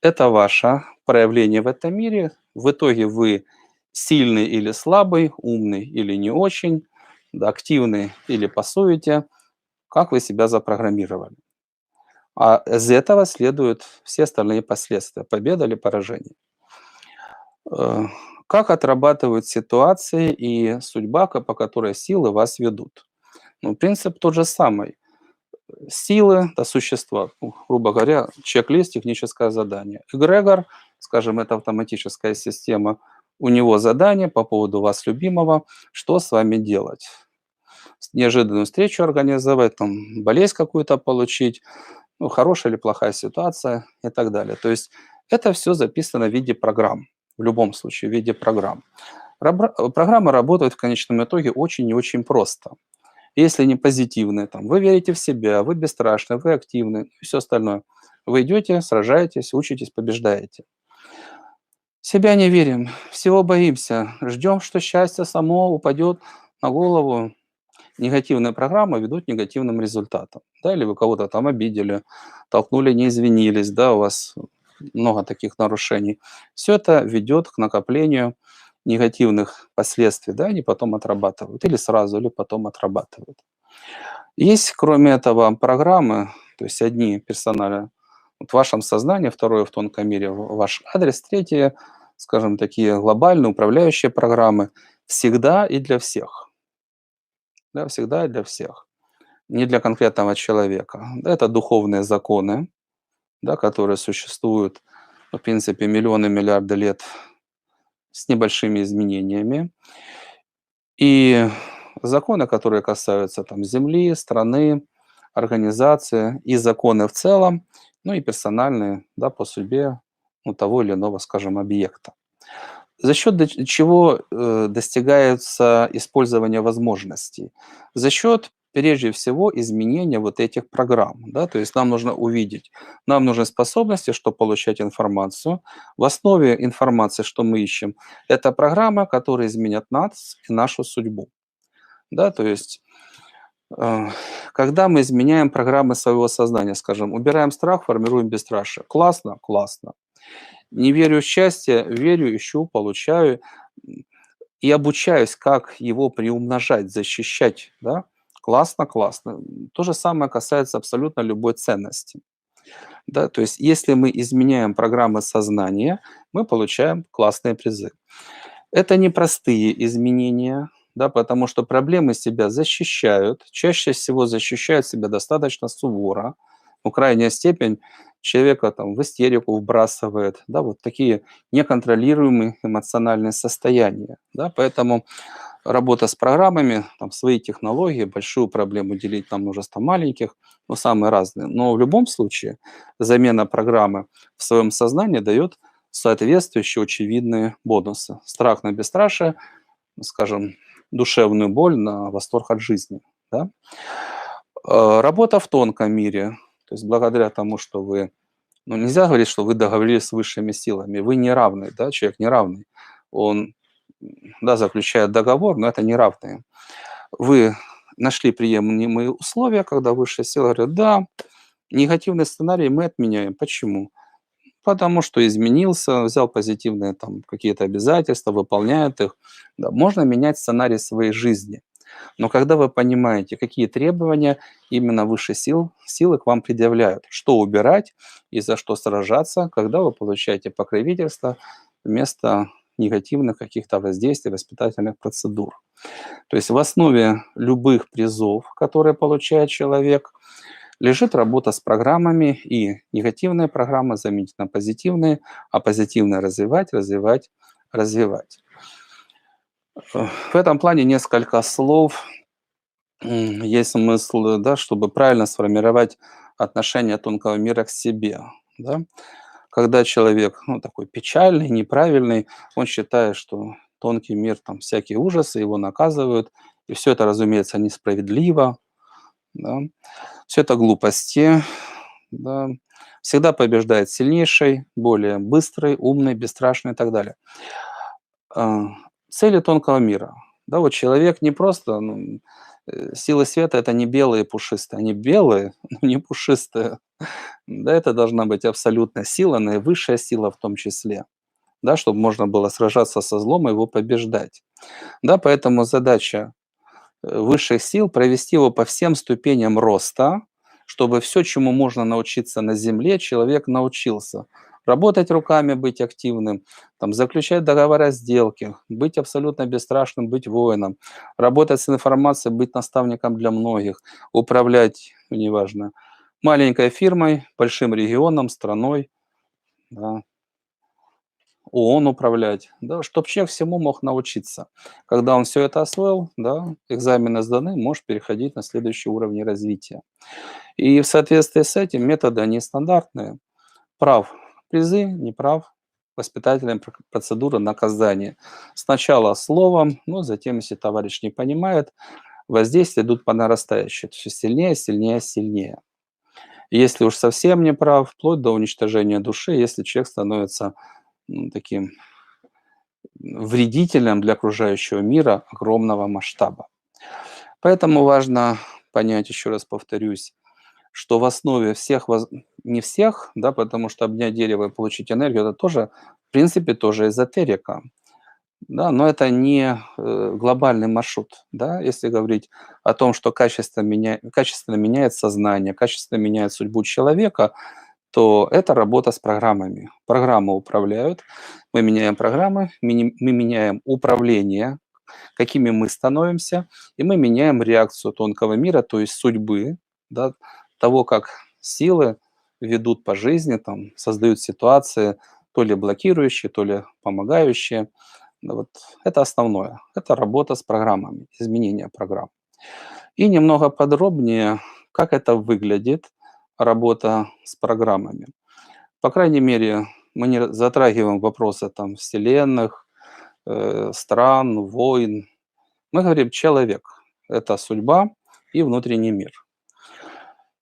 Это ваше проявление в этом мире. В итоге вы сильный или слабый, умный или не очень, да, активный или пасуете, как вы себя запрограммировали. А из этого следуют все остальные последствия, победа или поражение. Э, Как отрабатывают ситуации и судьба, по которой силы вас ведут? Ну, принцип тот же самый. Силы — это существа, ну, грубо говоря, чек-лист, техническое задание. Эгрегор, скажем, это автоматическая система, у него задание по поводу вас любимого, что с вами делать. Неожиданную встречу организовать, там, болезнь какую-то получить, ну, хорошая или плохая ситуация и так далее. То есть это все записано в виде программ, в любом случае в виде программ. Программы работают в конечном итоге очень и очень просто. Если они позитивные, там, вы верите в себя, вы бесстрашны, вы активны и все остальное. Вы идете, сражаетесь, учитесь, побеждаете. В себя не верим, всего боимся, ждем, что счастье само упадет на голову. Негативные программы ведут к негативным результатам. Да, или вы кого-то там обидели, толкнули, не извинились, да, у вас много таких нарушений. Все это ведет к накоплению негативных последствий, да, они потом отрабатывают. Или сразу, или потом отрабатывают. Есть, кроме этого, программы, то есть одни персонально вот в вашем сознании, второе в тонком мире ваш адрес, третье, скажем, такие глобальные управляющие программы всегда и для всех. Да, всегда и для всех. Не для конкретного человека. Да, это духовные законы, да, которые существуют, в принципе, миллионы, миллиарды лет с небольшими изменениями. И законы, которые касаются там земли, страны, организации и законы в целом, ну и персональные, да, по судьбе, ну, того или иного, скажем, объекта. За счет чего достигается использование возможностей? За счет, прежде всего, изменения вот этих программ. Да? То есть нам нужно увидеть, нам нужны способности, чтобы получать информацию. В основе информации, что мы ищем, это программа, которая изменят нас и нашу судьбу. Да? То есть э, когда мы изменяем программы своего сознания, скажем, убираем страх, формируем бесстрашие. Классно? Классно. Не верю в счастье, верю, ищу, получаю, и обучаюсь, как его приумножать, защищать, да. Классно, классно. То же самое касается абсолютно любой ценности, да. То есть если мы изменяем программы сознания, мы получаем классные призы. Это непростые изменения, да, потому что проблемы себя защищают. Чаще всего защищают себя достаточно суворо. Ну, крайняя степень человека там в истерику вбрасывает, да, вот такие неконтролируемые эмоциональные состояния, да, поэтому работа с программами, там свои технологии, большую проблему делить на множество маленьких, но самые разные. Но в любом случае замена программы в своем сознании дает соответствующие очевидные бонусы. Страх на бесстрашие, скажем, душевную боль на восторг от жизни. Да? Работа в тонком мире, то есть благодаря тому, что вы, ну нельзя говорить, что вы договорились с высшими силами, вы не равны, да, человек не равный. Он, да, заключает договор, но это не равные. Вы нашли приемлемые условия, когда высшая сила говорит, да, негативный сценарий мы отменяем. Почему? Потому что изменился, взял позитивные там какие-то обязательства, выполняет их. Да, можно менять сценарий своей жизни. Но когда вы понимаете, какие требования именно высшие силы к вам предъявляют, что убирать и за что сражаться, когда вы получаете покровительство вместо негативных каких-то воздействий, воспитательных процедур. То есть в основе любых призов, которые получает человек, лежит работа с программами, и негативные программы заменить на позитивные, а позитивные развивать, развивать, развивать. В этом плане несколько слов. Есть смысл, да, чтобы правильно сформировать отношение тонкого мира к себе. Да? Когда человек, ну, такой печальный, неправильный, он считает, что тонкий мир, там всякие ужасы, его наказывают, и все это, разумеется, несправедливо, да. Всё это глупости, да. Всегда побеждает сильнейший, более быстрый, умный, бесстрашный и так далее. А, Цели тонкого мира. Да, вот человек не просто, ну, силы света — это не белые пушистые, они белые, но не пушистые. Да, это должна быть абсолютная сила, наивысшая сила в том числе, да, чтобы можно было сражаться со злом и его побеждать. Да, поэтому задача высших сил провести его по всем ступеням роста, чтобы все, чему можно научиться на Земле, человек научился. Работать руками, быть активным, там, заключать договора, сделки, быть абсолютно бесстрашным, быть воином, работать с информацией, быть наставником для многих, управлять, ну, неважно, маленькой фирмой, большим регионом, страной, да, ООН управлять, да, чтобы человек всему мог научиться. Когда он все это освоил, да, экзамены сданы, можешь переходить на следующий уровень развития. И в соответствии с этим методы, они стандартные. Прав — призы, не прав — воспитательная процедура наказания. Сначала словом, но затем, если товарищ не понимает, воздействия идут по нарастающей. Все сильнее, сильнее, сильнее. Если уж совсем не прав, вплоть до уничтожения души, если человек становится таким вредителем для окружающего мира огромного масштаба. Поэтому важно понять, еще раз повторюсь, что в основе всех, не всех, да, потому что обнять дерево и получить энергию — это тоже, в принципе, тоже эзотерика, да, но это не глобальный маршрут, да, если говорить о том, что качественно меняет сознание, качественно меняет судьбу человека, то это работа с программами. Программы управляют, мы меняем программы, мы меняем управление, какими мы становимся, и мы меняем реакцию тонкого мира, то есть судьбы, да, того, как силы ведут по жизни, там, создают ситуации, то ли блокирующие, то ли помогающие. Да, вот это основное. Это работа с программами, изменение программ. И немного подробнее, как это выглядит, работа с программами. По крайней мере, мы не затрагиваем вопросы там вселенных, стран, войн. Мы говорим человек — это судьба и внутренний мир.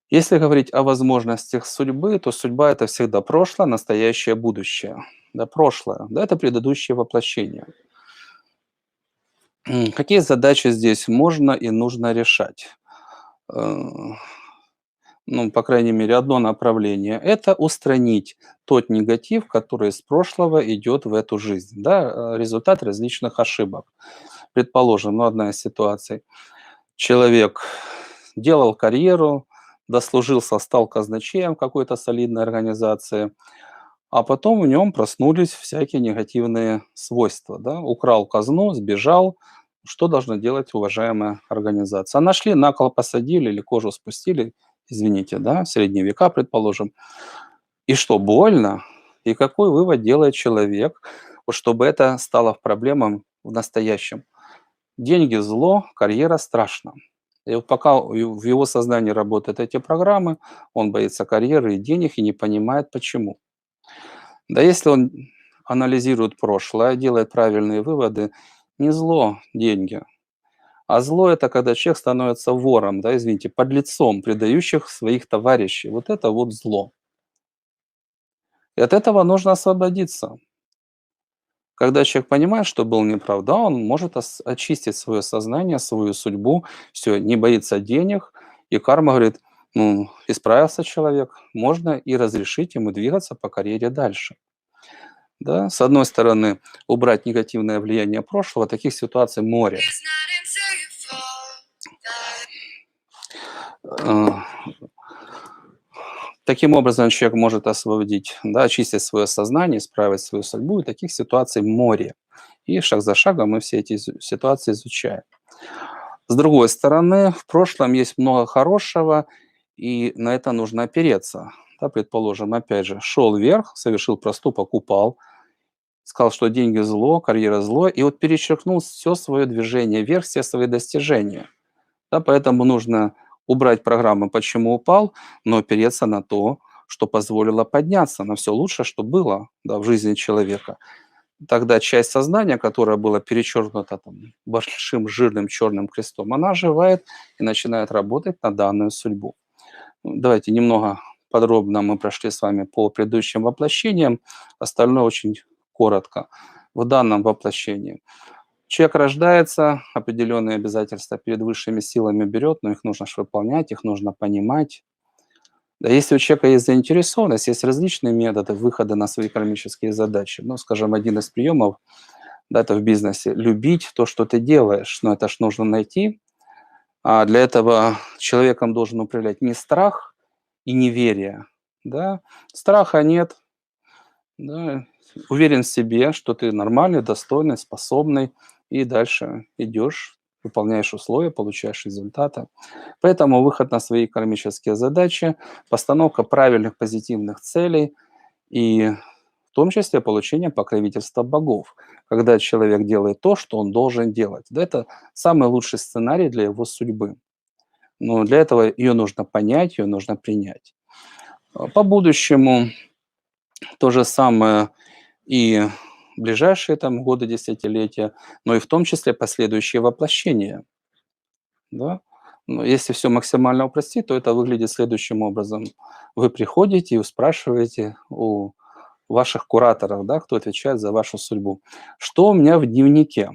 Если говорить о возможностях судьбы, то судьба — это всегда прошлое, настоящее, будущее. Да, прошлое, да, это предыдущее воплощение. Какие задачи здесь можно и нужно решать? Э, Ну, по крайней мере, одно направление — это устранить тот негатив, который из прошлого идет в эту жизнь, да, результат различных ошибок. Предположим, ну, одна из ситуаций. Человек делал карьеру, дослужился, стал казначеем какой-то солидной организации, а потом в нем проснулись всякие негативные свойства. Да? Украл казну, сбежал. Что должна делать уважаемая организация? А нашли, на кол посадили или кожу спустили, извините, да, в средние века, предположим. И что, больно? И какой вывод делает человек, вот чтобы это стало проблемой в настоящем? Деньги — зло, карьера — страшно. И вот пока в его сознании работают эти программы, он боится карьеры и денег и не понимает, почему. Да если он анализирует прошлое, делает правильные выводы, не зло деньги, а зло — это когда человек становится вором, да, извините, подлецом, предающих своих товарищей. Вот это вот зло. И от этого нужно освободиться. Когда человек понимает, что был неправ, да, он может очистить свое сознание, свою судьбу, все, не боится денег, и карма говорит, ну, исправился человек, можно и разрешить ему двигаться по карьере дальше. Да? С одной стороны, убрать негативное влияние прошлого, таких ситуаций море. Э, Таким образом, человек может освободить, да, очистить свое сознание, исправить свою судьбу, и таких ситуаций море. И шаг за шагом мы все эти ситуации изучаем. С другой стороны, в прошлом есть много хорошего, и на это нужно опереться. Да, предположим, опять же, шел вверх, совершил проступок, упал, сказал, что деньги — зло, карьера — зло, и вот перечеркнул все свое движение вверх, все свои достижения. Да, поэтому нужно убрать программу «почему упал», но опереться на то, что позволило подняться, на все лучшее, что было, да, в жизни человека. Тогда часть сознания, которая была перечеркнута там большим жирным черным крестом, она оживает и начинает работать на данную судьбу. Давайте немного подробно мы прошли с вами по предыдущим воплощениям, остальное очень коротко. В данном воплощении человек рождается, определенные обязательства перед высшими силами берет, но их нужно ж выполнять, их нужно понимать. Да, если у человека есть заинтересованность, есть различные методы выхода на свои кармические задачи. Ну, скажем, один из приемов, да, это в бизнесе — любить то, что ты делаешь, но это ж нужно найти. А для этого человеком должен управлять не страх и неверие, да. Страха нет, да, уверен в себе, что ты нормальный, достойный, способный, и дальше идешь, выполняешь условия, получаешь результаты. Поэтому выход на свои кармические задачи, постановка правильных позитивных целей и в том числе получение покровительства богов, когда человек делает то, что он должен делать. Да, это самый лучший сценарий для его судьбы. Но для этого ее нужно понять, ее нужно принять. По будущему то же самое и ближайшие там годы, десятилетия, но и в том числе последующие воплощения. Да? Но если все максимально упростить, то это выглядит следующим образом. Вы приходите и спрашиваете у ваших кураторов, да, кто отвечает за вашу судьбу. Что у меня в дневнике?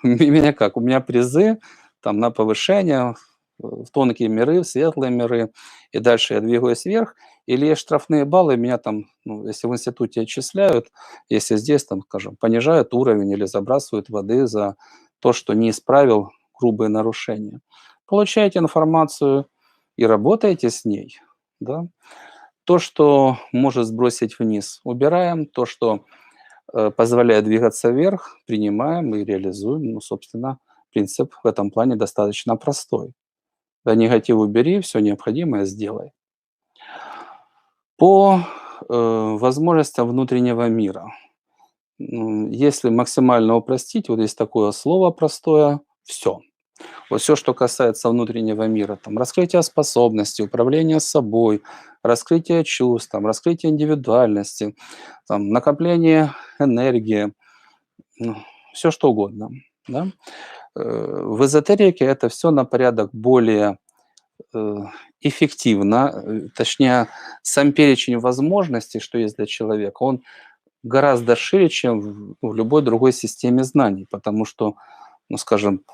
У меня как? У меня призы там на повышение в тонкие миры, в светлые миры, и дальше я двигаюсь вверх, или есть штрафные баллы, меня там, ну, если в институте отчисляют, если здесь, там, скажем, понижают уровень или забрасывают воды за то, что не исправил грубые нарушения. Получаете информацию и работаете с ней. Да? То, что может сбросить вниз, убираем. То, что позволяет двигаться вверх, принимаем и реализуем. Ну, собственно, принцип в этом плане достаточно простой. Да, негатив убери, все необходимое сделай. По возможностям внутреннего мира. Если максимально упростить, вот есть такое слово простое — все. Вот все, что касается внутреннего мира, там, раскрытие способностей, управление собой, раскрытие чувств, там, раскрытие индивидуальности, там, накопление энергии, ну, всё что угодно, да. В эзотерике это все на порядок более, э, эффективно, точнее, сам перечень возможностей, что есть для человека, он гораздо шире, чем в любой другой системе знаний, потому что, ну, скажем,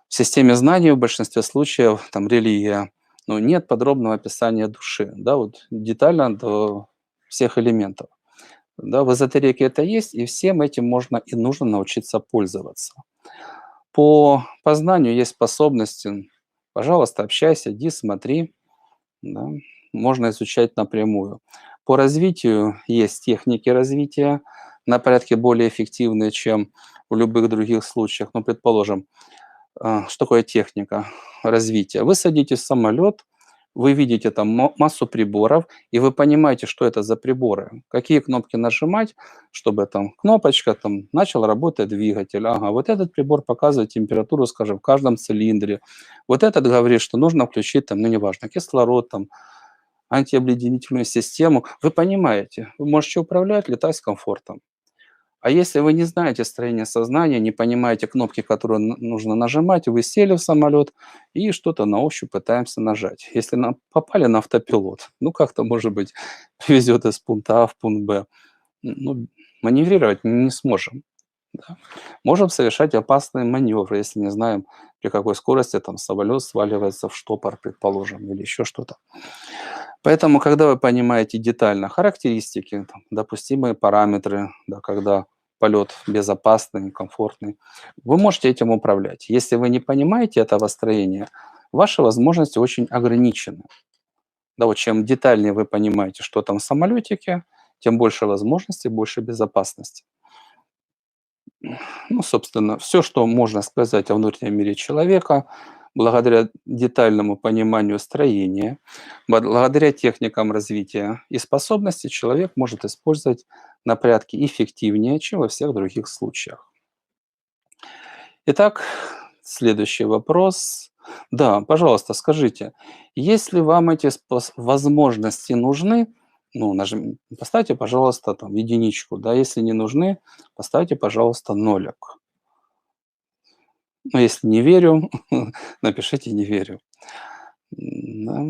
в системе знаний в большинстве случаев, там, религия, ну, нет подробного описания души, да, вот детально до всех элементов. Да, в эзотерике это есть, и всем этим можно и нужно научиться пользоваться. По познанию есть способности. Пожалуйста, общайся, иди, смотри, да, можно изучать напрямую. По развитию есть техники развития, на порядке более эффективные, чем в любых других случаях. Ну, предположим, что такое техника развития? Вы садитесь в самолет, вы видите там массу приборов, и вы понимаете, что это за приборы. Какие кнопки нажимать, чтобы там кнопочка, там начал работать двигатель. Ага, вот этот прибор показывает температуру, скажем, в каждом цилиндре. Вот этот говорит, что нужно включить там, ну неважно, кислород, там, антиобледенительную систему. Вы понимаете, вы можете управлять, летать с комфортом. А если вы не знаете строение сознания, не понимаете кнопки, которые нужно нажимать, вы сели в самолет и что-то на ощупь пытаемся нажать. Если попали на автопилот, ну как-то, может быть, везет из пункта А в пункт Б. Ну, маневрировать не сможем. Да. Можем совершать опасные маневры, если не знаем, при какой скорости там самолет сваливается в штопор, предположим, или еще что-то. Поэтому, когда вы понимаете детально характеристики, там, допустимые параметры, да, когда полет безопасный, комфортный, вы можете этим управлять. Если вы не понимаете этого строения, ваши возможности очень ограничены. Да, вот чем детальнее вы понимаете, что там в самолетике, тем больше возможностей, больше безопасности. Ну, собственно, все, что можно сказать о внутреннем мире человека, благодаря детальному пониманию строения, благодаря техникам развития и способностей, человек может использовать на порядке эффективнее, чем во всех других случаях. Итак, следующий вопрос. Да, пожалуйста, скажите, если вам эти возможности нужны, ну, поставьте, пожалуйста, там единичку, да, если не нужны, поставьте, пожалуйста, нолик. Ну, если не верю, напишите "не верю". Да.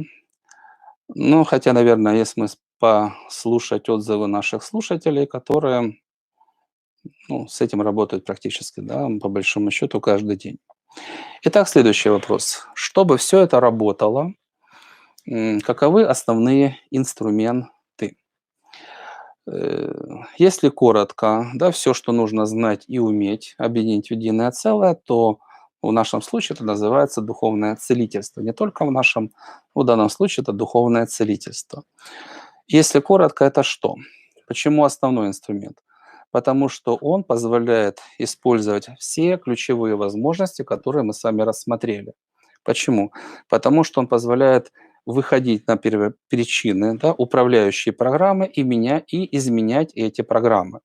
Ну, хотя, наверное, если послушать отзывы наших слушателей, которые, ну, с этим работают практически, да, по большому счету каждый день. Итак, следующий вопрос. Чтобы все это работало, каковы основные инструменты? Если коротко, да, все, что нужно знать и уметь, объединить в единое целое, то в нашем случае это называется духовное целительство. Не только в нашем, в данном случае это духовное целительство. Если коротко, это что? Почему основной инструмент? Потому что он позволяет использовать все ключевые возможности, которые мы с вами рассмотрели. Почему? Потому что он позволяет выходить на первопричины, да, управляющие программы и изменять эти программы.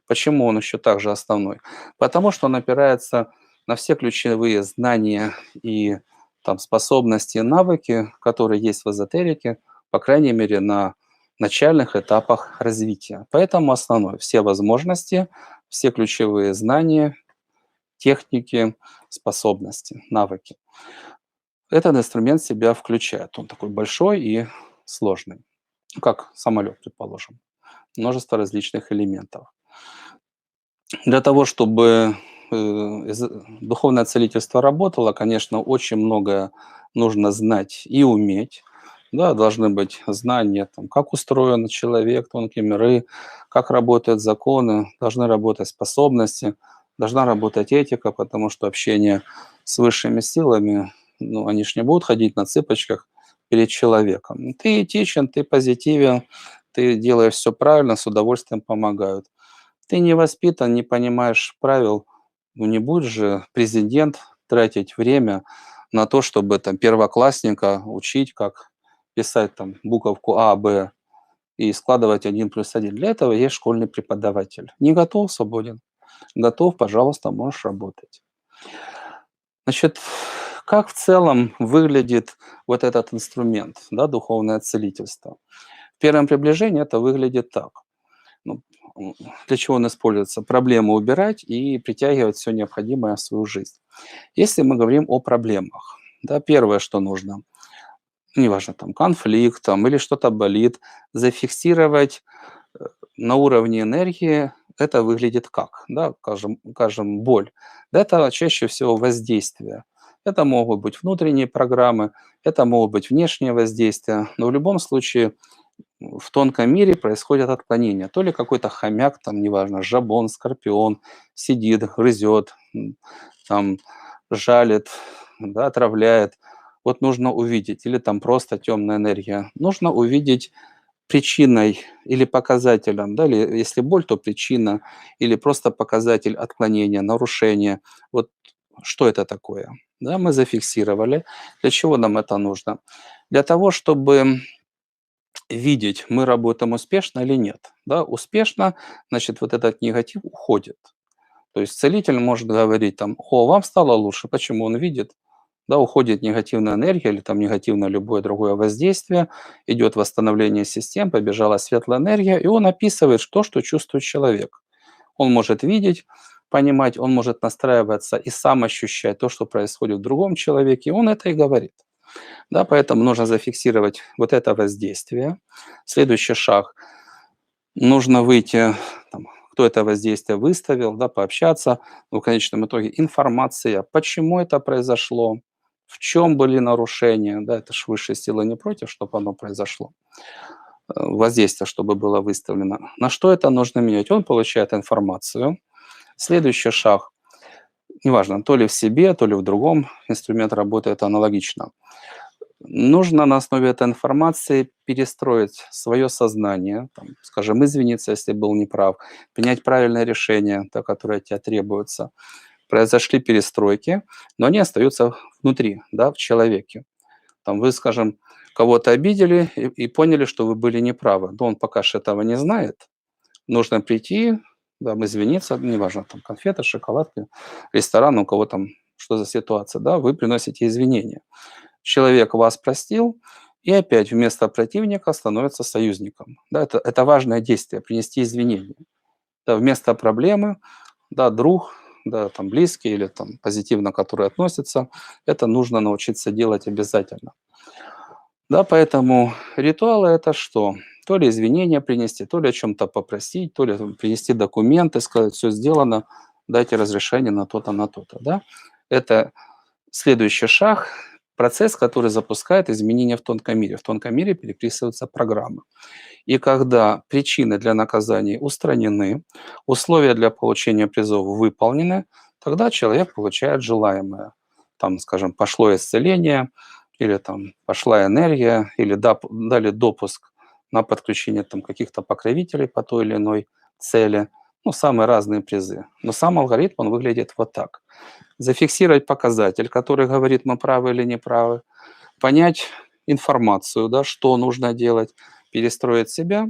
Почему он еще также основной? Потому что он опирается на все ключевые знания и там, способности, навыки, которые есть в эзотерике, по крайней мере, на начальных этапах развития. Поэтому основной. Все возможности, все ключевые знания, техники, способности, навыки. Этот инструмент в себя включает. Он такой большой и сложный. Ну, как самолет, предположим. Множество различных элементов. Для того, чтобы духовное целительство работало, конечно, очень многое нужно знать и уметь. Да, должны быть знания, там, как устроен человек, тонкие миры, как работают законы, должны работать способности, должна работать этика, потому что общение с высшими силами, ну, они ж не будут ходить на цыпочках перед человеком. Ты этичен, ты позитивен, ты делаешь все правильно, с удовольствием помогают. Ты не воспитан, не понимаешь правил, ну не будет же президент тратить время на то, чтобы там первоклассника учить, как писать там буковку А, Б и складывать 1+1. Для этого есть школьный преподаватель. Не готов, свободен. Готов, пожалуйста, можешь работать. Значит, как в целом выглядит вот этот инструмент, да, духовное целительство? В первом приближении это выглядит так. Ну, для чего он используется? Проблемы убирать и притягивать все необходимое в свою жизнь. Если мы говорим о проблемах, да, первое, что нужно, неважно, там конфликт там, или что-то болит, зафиксировать на уровне энергии. Это выглядит как? Да, скажем, боль. Да, это чаще всего воздействие. Это могут быть внутренние программы, это могут быть внешние воздействия, но в любом случае в тонком мире происходят отклонения. То ли какой-то хомяк, там, неважно, жабон, скорпион, сидит, грызет, там, жалит, да, отравляет. Вот нужно увидеть, или там просто темная энергия. Нужно увидеть причиной или показателем, да, или если боль, то причина, или просто показатель отклонения, нарушения. Вот что это такое? Да, мы зафиксировали. Для чего нам это нужно? Для того, чтобы видеть, мы работаем успешно или нет. Да, успешно, значит, вот этот негатив уходит. То есть целитель может говорить там: о, вам стало лучше. Почему? Он видит, да, уходит негативная энергия или там негативное любое другое воздействие, идет восстановление систем, побежала светлая энергия, и он описывает то, что чувствует человек. Он может видеть, понимать, он может настраиваться и сам ощущать то, что происходит в другом человеке, и он это и говорит. Да, поэтому нужно зафиксировать вот это воздействие. Следующий шаг. Нужно выйти, там, кто это воздействие выставил, да, пообщаться. Но в конечном итоге информация, почему это произошло, в чем были нарушения. Да, это ж высшая сила не против, чтобы оно произошло. Воздействие, чтобы было выставлено. На что это нужно менять? Он получает информацию. Следующий шаг. Неважно, то ли в себе, то ли в другом, инструмент работает аналогично. Нужно на основе этой информации перестроить свое сознание, там, скажем, извиниться, если был неправ, принять правильное решение, то, которое от тебя требуется. Произошли перестройки, но они остаются внутри, да, в человеке. Там вы, скажем, кого-то обидели и поняли, что вы были неправы, но он пока что этого не знает. Нужно прийти, там, извиниться, неважно, там, конфеты, шоколадки, ресторан, у кого там, что за ситуация, да, вы приносите извинения. Человек вас простил, и опять вместо противника становится союзником. Да, это важное действие, принести извинения. Да, вместо проблемы, да, друг, да, там, близкий или там, позитивно, который относится, это нужно научиться делать обязательно. Да, поэтому ритуалы это что? То ли извинения принести, то ли о чем-то попросить, то ли там принести документы, сказать, все сделано, дайте разрешение на то-то, на то-то. Да? Это следующий шаг, процесс, который запускает изменения в тонком мире. В тонком мире переписываются программы. И когда причины для наказаний устранены, условия для получения призов выполнены, тогда человек получает желаемое. Там, скажем, пошло исцеление, или там пошла энергия, или дали допуск на подключение там каких-то покровителей по той или иной цели. Ну, самые разные призы. Но сам алгоритм, он выглядит вот так. Зафиксировать показатель, который говорит, мы правы или не правы. Понять информацию, да, что нужно делать, перестроить себя,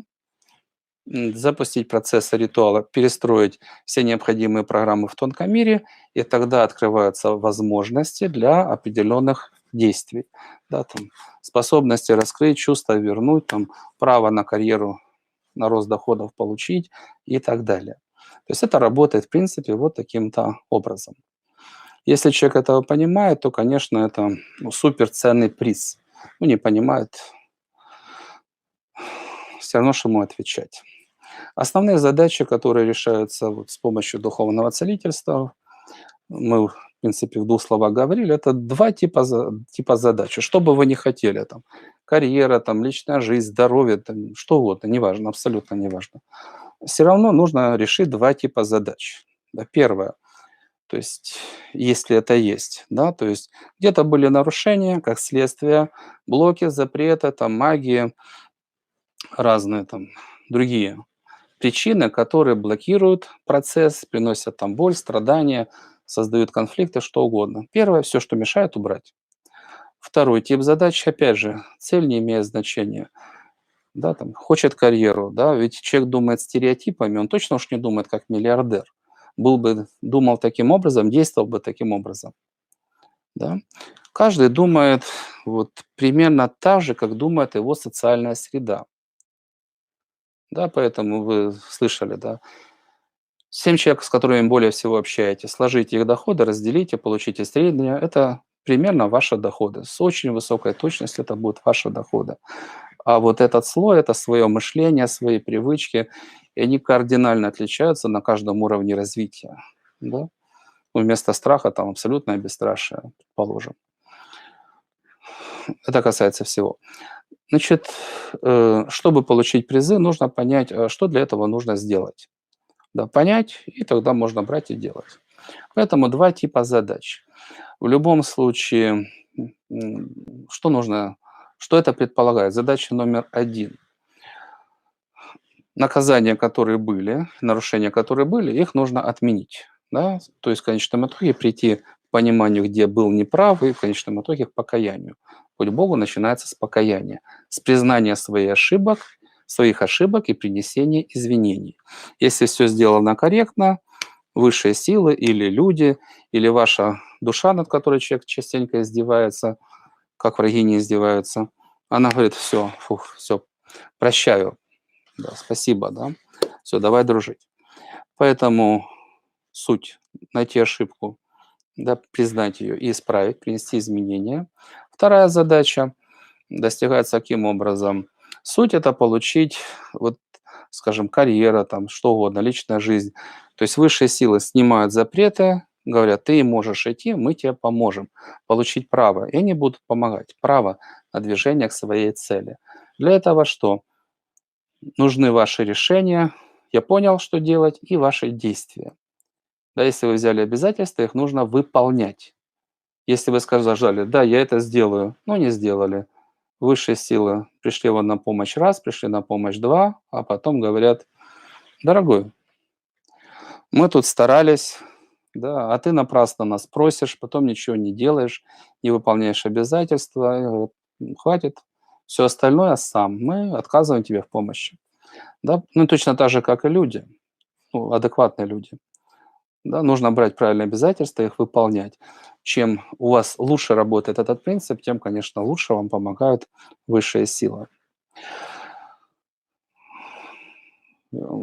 запустить процесс ритуала, перестроить все необходимые программы в тонком мире, и тогда открываются возможности для определенных действий. Да, там, способности раскрыть, чувства вернуть, там, право на карьеру, на рост доходов получить и так далее. То есть это работает, в принципе, вот таким-то образом. Если человек этого понимает, то, конечно, это суперценный приз. Ну, не понимает, все равно, что ему отвечать. Основные задачи, которые решаются вот с помощью духовного целительства, мы, в принципе, в двух словах говорили, это два типа задач. Что бы вы ни хотели, там, карьера, там, личная жизнь, здоровье, там, что угодно, неважно, абсолютно неважно. Все равно нужно решить два типа задач. Да, первое, то есть, если это есть, да, то есть где-то были нарушения, как следствие, блоки, запреты, там, магии, разные там другие причины, которые блокируют процесс, приносят там боль, страдания, создают конфликты, что угодно. Первое, все, что мешает, убрать. Второй тип задач, опять же, цель не имеет значения. Да, там, хочет карьеру, да, ведь человек думает стереотипами, он точно уж не думает как миллиардер. Был бы, думал таким образом, действовал бы таким образом. Да? Каждый думает вот примерно так же, как думает его социальная среда. Да, поэтому вы слышали, да, 7 человек, с которыми более всего общаетесь, сложите их доходы, разделите, получите среднее. Это примерно ваши доходы. С очень высокой точностью это будут ваши доходы. А вот этот слой– это свое мышление, свои привычки, и они кардинально отличаются на каждом уровне развития. Да? Ну, вместо страха там абсолютное бесстрашие, предположим. Это касается всего. Значит, чтобы получить призы, нужно понять, что для этого нужно сделать. Да, понять, и тогда можно брать и делать. Поэтому два типа задач. В любом случае, что нужно, что это предполагает? Задача номер один. Наказания, которые были, нарушения, которые были, их нужно отменить. Да? То есть в конечном итоге прийти к пониманию, где был неправ, и в конечном итоге к покаянию. Путь к Богу начинается с покаяния, с признания своих ошибок и принесения извинений. Если все сделано корректно, высшие силы или люди, или ваша душа, над которой человек частенько издевается, как враги не издеваются, она говорит, все, все, прощаю, да, спасибо, да, все, давай дружить. Поэтому суть– найти ошибку, да, признать ее и исправить, принести изменения. Вторая задача достигается каким образом? Суть– это получить, вот, скажем, карьера, там, что угодно, личная жизнь. То есть высшие силы снимают запреты, говорят, ты можешь идти, мы тебе поможем получить право. И они будут помогать. Право на движение к своей цели. Для этого что? Нужны ваши решения, я понял, что делать, и ваши действия. Да, если вы взяли обязательства, их нужно выполнять. Если вы сказали, да, я это сделаю, но не сделали, высшие силы пришли вам на помощь раз, пришли на помощь два, а потом говорят, дорогой, мы тут старались, да, а ты напрасно нас просишь, потом ничего не делаешь, не выполняешь обязательства, и говорят, хватит, все остальное сам, мы отказываем тебе в помощи. Да? Ну, точно так же, как и люди, ну, адекватные люди. Да? Нужно брать правильные обязательства, их выполнять. Чем у вас лучше работает этот принцип, тем, конечно, лучше вам помогают высшие силы.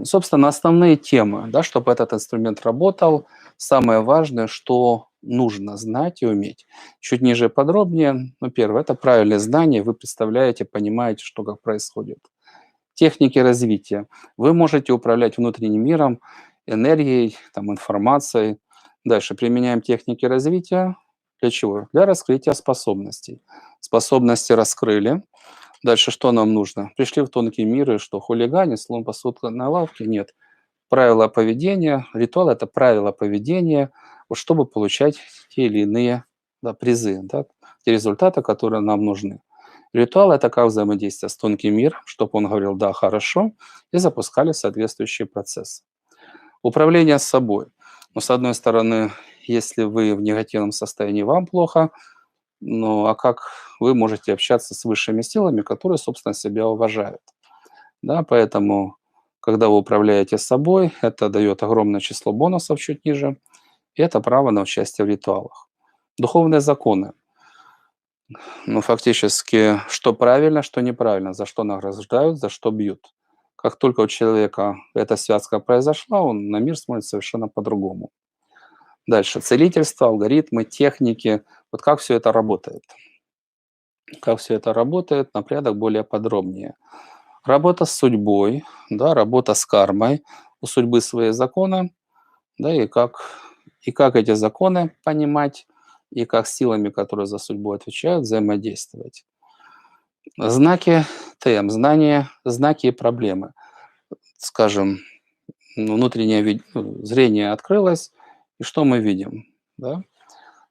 Собственно, основные темы, да, чтобы этот инструмент работал, самое важное, что нужно знать и уметь. Чуть ниже подробнее. Ну, первое– это правильное знание, вы представляете, понимаете, что как происходит. Техники развития. Вы можете управлять внутренним миром, энергией, там, информацией. Дальше применяем техники развития. Для чего? Для раскрытия способностей. Способности раскрыли. Дальше что нам нужно? Пришли в тонкий мир, и что, хулигане, слон посудка на лавке? Нет. Правила поведения, ритуал– это правила поведения, вот чтобы получать те или иные, да, призы, да, те результаты, которые нам нужны. Ритуал — это как взаимодействие с тонким миром, чтобы он говорил «да, хорошо», и запускали соответствующие процессы. Управление собой. Ну, с одной стороны, если вы в негативном состоянии, вам плохо, ну, а как вы можете общаться с высшими силами, которые, собственно, себя уважают? Да, поэтому, когда вы управляете собой, это дает огромное число бонусов чуть ниже, и это право на участие в ритуалах. Духовные законы. Ну, фактически, что правильно, что неправильно, за что награждают, за что бьют. Как только у человека эта связка произошла, он на мир смотрит совершенно по-другому. Дальше. Целительство, алгоритмы, техники. Вот как все это работает? Как все это работает, на порядок более подробнее. Работа с судьбой, да, работа с кармой. У судьбы свои законы, да, и как эти законы понимать, и как с силами, которые за судьбу отвечают, взаимодействовать. Знаки ТМ, знания, знаки и проблемы. Скажем, внутреннее зрение открылось, и что мы видим? Да?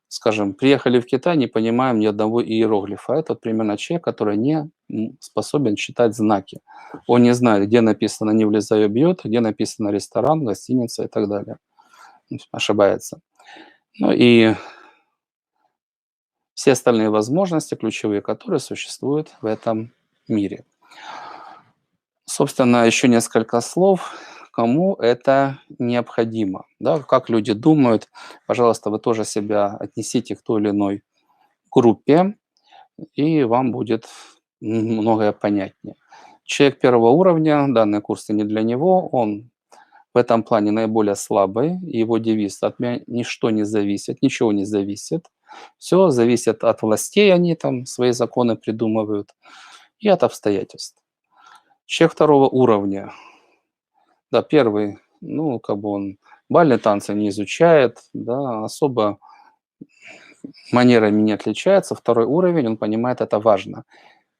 Скажем, приехали в Китай, не понимаем ни одного иероглифа. Это примерно человек, который не способен читать знаки. Он не знает, где написано «не влезай, бьет», где написано «ресторан», «гостиница» и так далее. Ошибается. Ну и все остальные возможности ключевые, которые существуют в этом мире. Собственно, еще несколько слов, кому это необходимо, да, как люди думают. Пожалуйста, вы тоже себя отнесите к той или иной группе, и вам будет многое понятнее. Человек первого уровня, данные курсы не для него, он в этом плане наиболее слабый, и его девиз «от меня ничто не зависит», ничего не зависит. Все зависит от властей, они там свои законы придумывают, и от обстоятельств. Человек второго уровня, да, первый, ну, как бы он бальные танцы не изучает, да, особо манерами не отличается. Второй уровень, он понимает, это важно.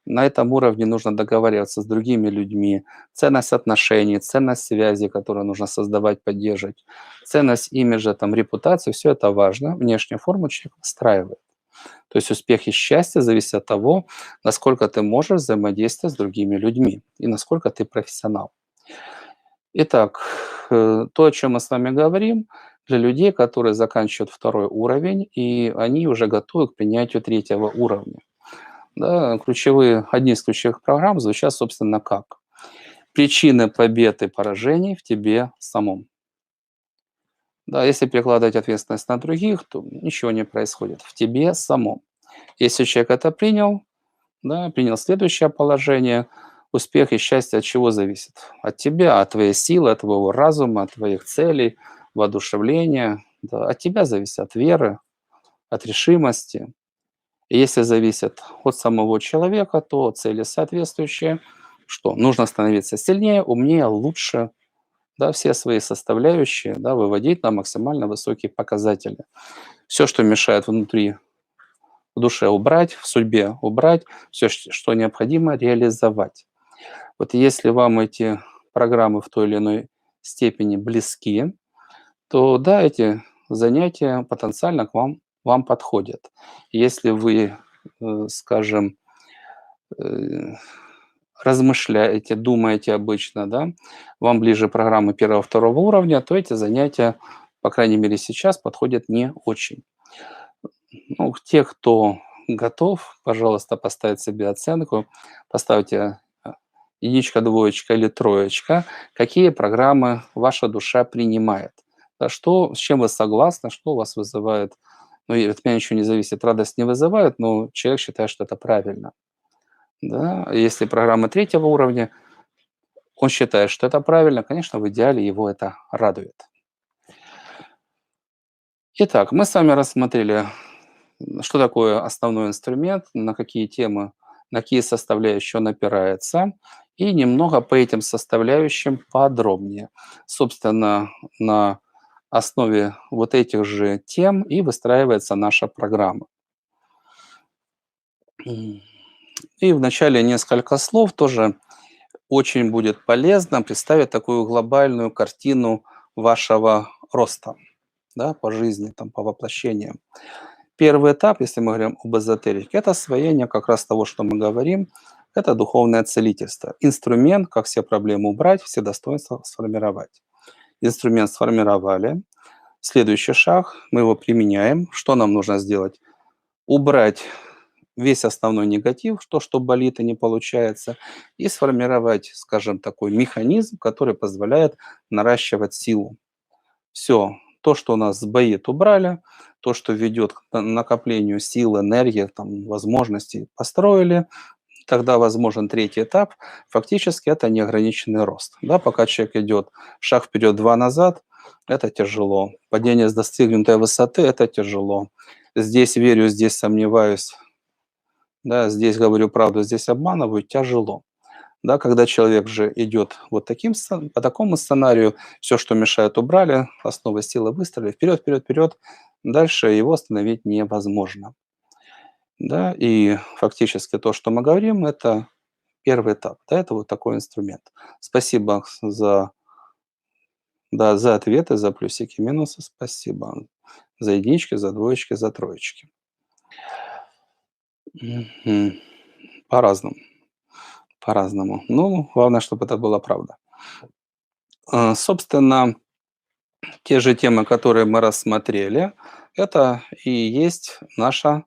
На этом уровне нужно договариваться с другими людьми, ценность отношений, ценность связи, которую нужно создавать, поддерживать, ценность имиджа, там, репутации, все это важно. Внешнюю форму человек выстраивает. То есть успех и счастье зависят от того, насколько ты можешь взаимодействовать с другими людьми и насколько ты профессионал. Итак, то, о чем мы с вами говорим, для людей, которые заканчивают второй уровень, и они уже готовы к принятию третьего уровня. Да, одни из ключевых программ звучат, собственно, как? Причины побед и поражений в тебе самом. Да, если перекладывать ответственность на других, то ничего не происходит. В тебе самом. Если человек это принял, да, принял следующее положение, успех и счастье от чего зависит? От тебя, от твоей силы, от твоего разума, от твоих целей, воодушевления. Да, от тебя зависит, от веры, от решимости. И если зависит от самого человека, то цели соответствующие, что нужно становиться сильнее, умнее, лучше, да, все свои составляющие, да, выводить на максимально высокие показатели. Все, что мешает внутри, в душе убрать, в судьбе убрать, все, что необходимо, реализовать. Вот если вам эти программы в той или иной степени близки, то да, эти занятия потенциально к вам подходят. Если вы, скажем, э, размышляете, думаете обычно, да, вам ближе программы первого-второго уровня, то эти занятия, по крайней мере сейчас, подходят не очень. Ну, те, кто готов, пожалуйста, поставить себе оценку, поставьте единичка, двоечка или троечка, какие программы ваша душа принимает. Да, с чем вы согласны, что у вас вызывает, ну, и от меня ничего не зависит, радость не вызывает, но человек считает, что это правильно. Да? Если программа третьего уровня, он считает, что это правильно, конечно, в идеале его это радует. Итак, мы с вами рассмотрели, что такое основной инструмент, на какие темы, на какие составляющие он опирается, и немного по этим составляющим подробнее. Собственно, на основе вот этих же тем и выстраивается наша программа. И вначале несколько слов тоже очень будет полезно представить такую глобальную картину вашего роста, да, по жизни, там, по воплощениям. Первый этап, если мы говорим об эзотерике, это освоение как раз того, что мы говорим, это духовное целительство. Инструмент, как все проблемы убрать, все достоинства сформировать. Инструмент сформировали. Следующий шаг, мы его применяем. Что нам нужно сделать? Убрать весь основной негатив, то, что болит и не получается, и сформировать, скажем, такой механизм, который позволяет наращивать силу. Все, то, что у нас сбоит, убрали, то, что ведет к накоплению сил, энергии, там, возможностей, построили. Тогда возможен третий этап. Фактически это неограниченный рост. Да, пока человек идет шаг вперед, два назад, это тяжело. Падение с достигнутой высоты – это тяжело. Здесь верю, здесь сомневаюсь, да, здесь говорю правду, здесь обманываю, тяжело. Да, когда человек же идет вот таким, по такому сценарию, все, что мешает, убрали, основы силы выстроили, вперед, вперед, вперед, дальше его остановить невозможно. Да, и фактически то, что мы говорим, это первый этап. Да, это вот такой инструмент. Спасибо за, да, за ответы, за плюсики, минусы. Спасибо. За единички, за двоечки, за троечки. Мгм. По-разному. По-разному. Ну, главное, чтобы это была правда. Собственно, те же темы, которые мы рассмотрели, это и есть наша,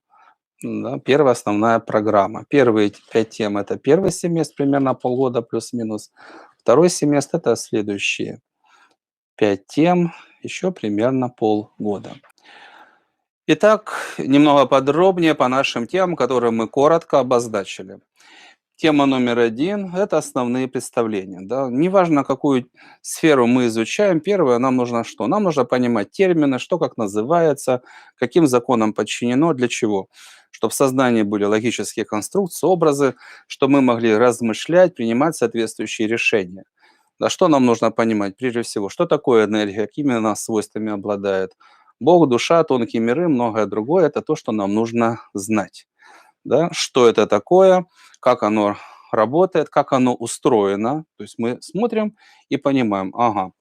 да, первая основная программа. Первые 5 тем – это первый семестр, примерно полгода плюс-минус. Второй семестр – это следующие 5 тем, еще примерно полгода. Итак, немного подробнее по нашим темам, которые мы коротко обозначили. Тема номер один – это основные представления. Да. Неважно, какую сферу мы изучаем, первое, нам нужно что? Нам нужно понимать термины, что как называется, каким законам подчинено, для чего. Чтобы в сознании были логические конструкции, образы, чтобы мы могли размышлять, принимать соответствующие решения. Да, что нам нужно понимать? Прежде всего, что такое энергия, какими она свойствами обладает. Бог, душа, тонкие миры, многое другое – это то, что нам нужно знать. Да? Что это такое, как оно работает, как оно устроено. То есть мы смотрим и понимаем, ага,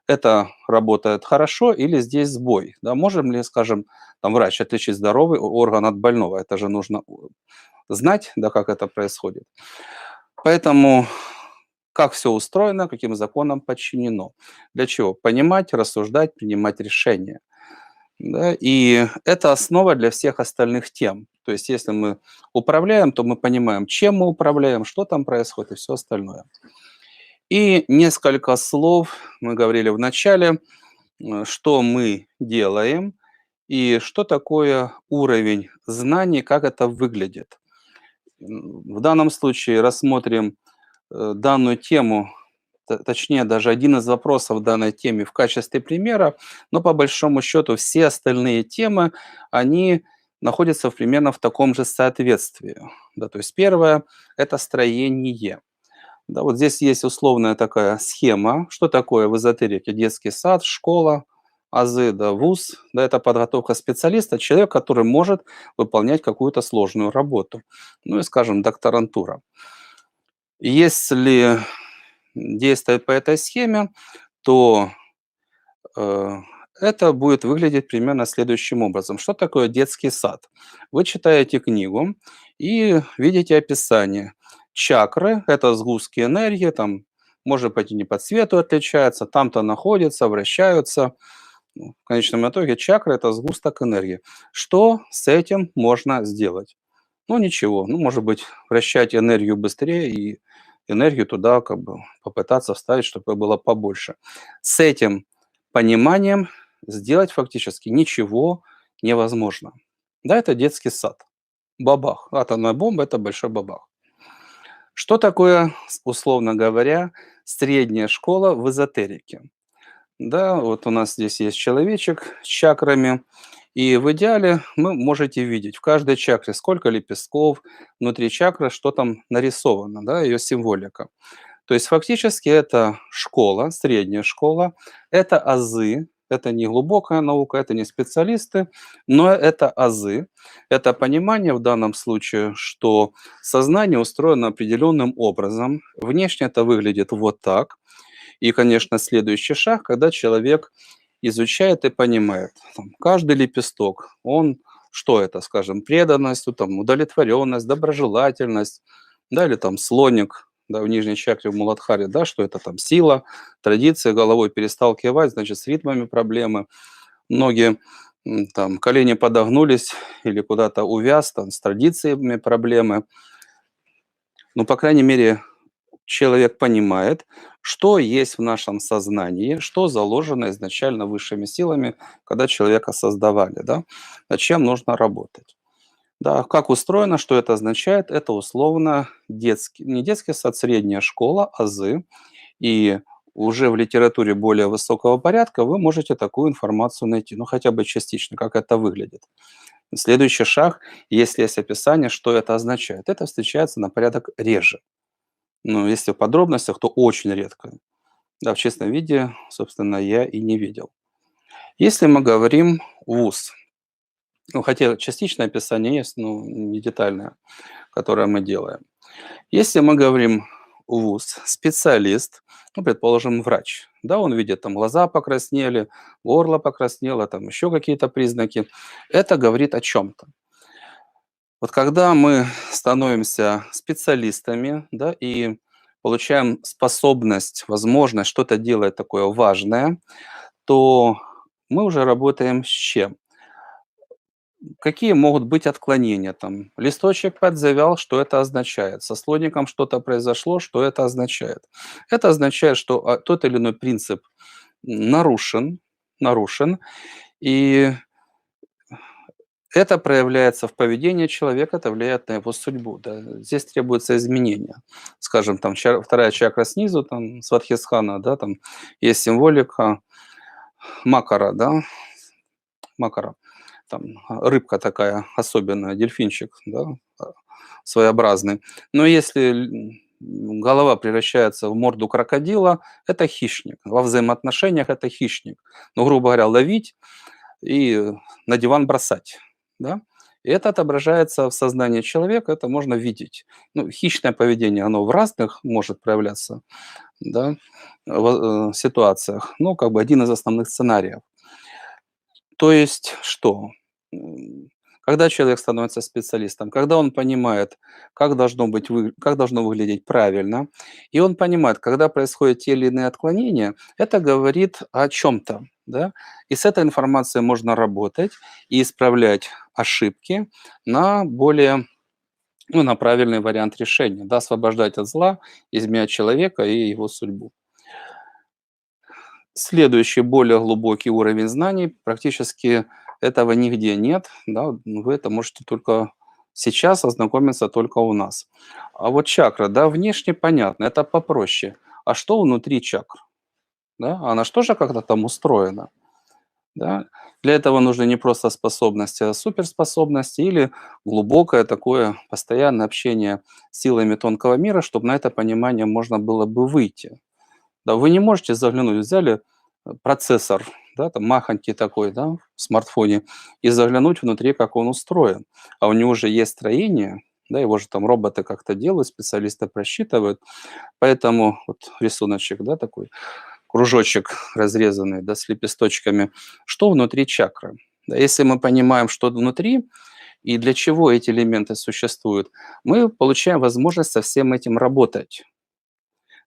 это работает хорошо или здесь сбой. Да? Можем ли, скажем, там врач отличить здоровый орган от больного? Это же нужно знать, да, как это происходит. Поэтому как все устроено, каким законам подчинено. Для чего? Понимать, рассуждать, принимать решения. Да, и это основа для всех остальных тем. То есть если мы управляем, то мы понимаем, чем мы управляем, что там происходит и все остальное. И несколько слов, мы говорили в начале, что мы делаем и что такое уровень знаний, как это выглядит. В данном случае рассмотрим данную тему, точнее даже один из вопросов в данной теме в качестве примера, но по большому счету все остальные темы, они находятся примерно в таком же соответствии. Да, то есть первое – это строение. Да, вот здесь есть условная такая схема, что такое в эзотерике детский сад, школа, азы, да, вуз, да, это подготовка специалиста, человек, который может выполнять какую-то сложную работу, ну и, скажем, докторантура. Если действовать по этой схеме, то э, это будет выглядеть примерно следующим образом. Что такое детский сад? Вы читаете книгу и видите описание. Чакры – это сгустки энергии, там, может быть, и не по цвету отличаются, там-то находятся, вращаются. Ну, в конечном итоге чакры – это сгусток энергии. Что с этим можно сделать? Ну, ничего. Ну, может быть, вращать энергию быстрее и энергию туда как бы попытаться вставить, чтобы было побольше. С этим пониманием сделать фактически ничего невозможно. Да, это детский сад. Бабах. Атомная бомба – это большой бабах. Что такое, условно говоря, средняя школа в эзотерике? Да, вот у нас здесь есть человечек с чакрами, и в идеале вы можете видеть в каждой чакре сколько лепестков, внутри чакры что там нарисовано, да, ее символика. То есть фактически это школа, средняя школа, это азы, это не глубокая наука, это не специалисты, но это азы, это понимание в данном случае, что сознание устроено определенным образом. Внешне это выглядит вот так, и, конечно, следующий шаг, когда человек изучает и понимает, там, каждый лепесток, он Что это, скажем, преданность, ну, там, удовлетворенность, доброжелательность, да, или там слоник, да, в нижней чакре в Муладхаре, да, что это там сила, традиция, головой перестал кивать, значит, с ритмами проблемы. Ноги, там, колени подогнулись или куда-то увяз, там, с традициями проблемы. Ну, по крайней мере, человек понимает, что есть в нашем сознании, что заложено изначально высшими силами, когда человека создавали, да, над чем нужно работать. Да, как устроено, что это означает? Это условно детский, не детский сад, средняя школа, азы. И уже в литературе более высокого порядка вы можете такую информацию найти, ну хотя бы частично, как это выглядит. Следующий шаг, если есть описание, что это означает. Это встречается на порядок реже. Но если в подробностях, то очень редко. Да, в чистом виде, собственно, я и не видел. Если мы говорим ВУЗ, ну, хотя частичное описание есть, но не детальное, которое мы делаем. Если мы говорим ВУЗ, специалист, ну, предположим, врач, да, он видит, там глаза покраснели, горло покраснело, там еще какие-то признаки, это говорит о чем-то. Вот когда мы становимся специалистами, да, и получаем способность, возможность что-то делать такое важное, то мы уже работаем с чем? Какие могут быть отклонения там? Листочек подзавял, что это означает? Со слоником что-то произошло, что это означает? Это означает, что тот или иной принцип нарушен, и это проявляется в поведении человека, это влияет на его судьбу. Да. Здесь требуется изменение. Скажем, там вторая чакра снизу, там Сватхисхана, да, там есть символика макара, да, макара. Там рыбка такая особенная, дельфинчик, да, своеобразный. Но если голова превращается в морду крокодила, это хищник. Во взаимоотношениях это хищник. Ну, грубо говоря, ловить и на диван бросать. Да? И это отображается в сознании человека, это можно видеть. Ну, хищное поведение, оно в разных может проявляться, да, ситуациях. Ну, как бы один из основных сценариев. То есть что? Когда человек становится специалистом, когда он понимает, как должно выглядеть правильно, и он понимает, когда происходят те или иные отклонения, это говорит о чем-то. Да? И с этой информацией можно работать и исправлять ошибки на более, ну, на правильный вариант решения, да, освобождать от зла, изменять человека и его судьбу. Следующий, более глубокий уровень знаний, практически этого нигде нет, да, вы это можете только сейчас ознакомиться только у нас. А вот чакра, да, внешне понятно, это попроще. А что внутри чакр? Да? Она что же как-то там устроена? Да? Для этого нужны не просто способности, а суперспособности или глубокое такое постоянное общение с силами тонкого мира, чтобы на это понимание можно было бы выйти. Да, вы не можете заглянуть, взяли процессор, да, там махонький такой, да, в смартфоне, и заглянуть внутри, как он устроен. А у него же есть строение, да, его же там роботы как-то делают, специалисты просчитывают. Поэтому вот рисуночек, да, такой, кружочек разрезанный, да, с лепесточками. Что внутри чакры? Да, если мы понимаем, что внутри и для чего эти элементы существуют, мы получаем возможность со всем этим работать.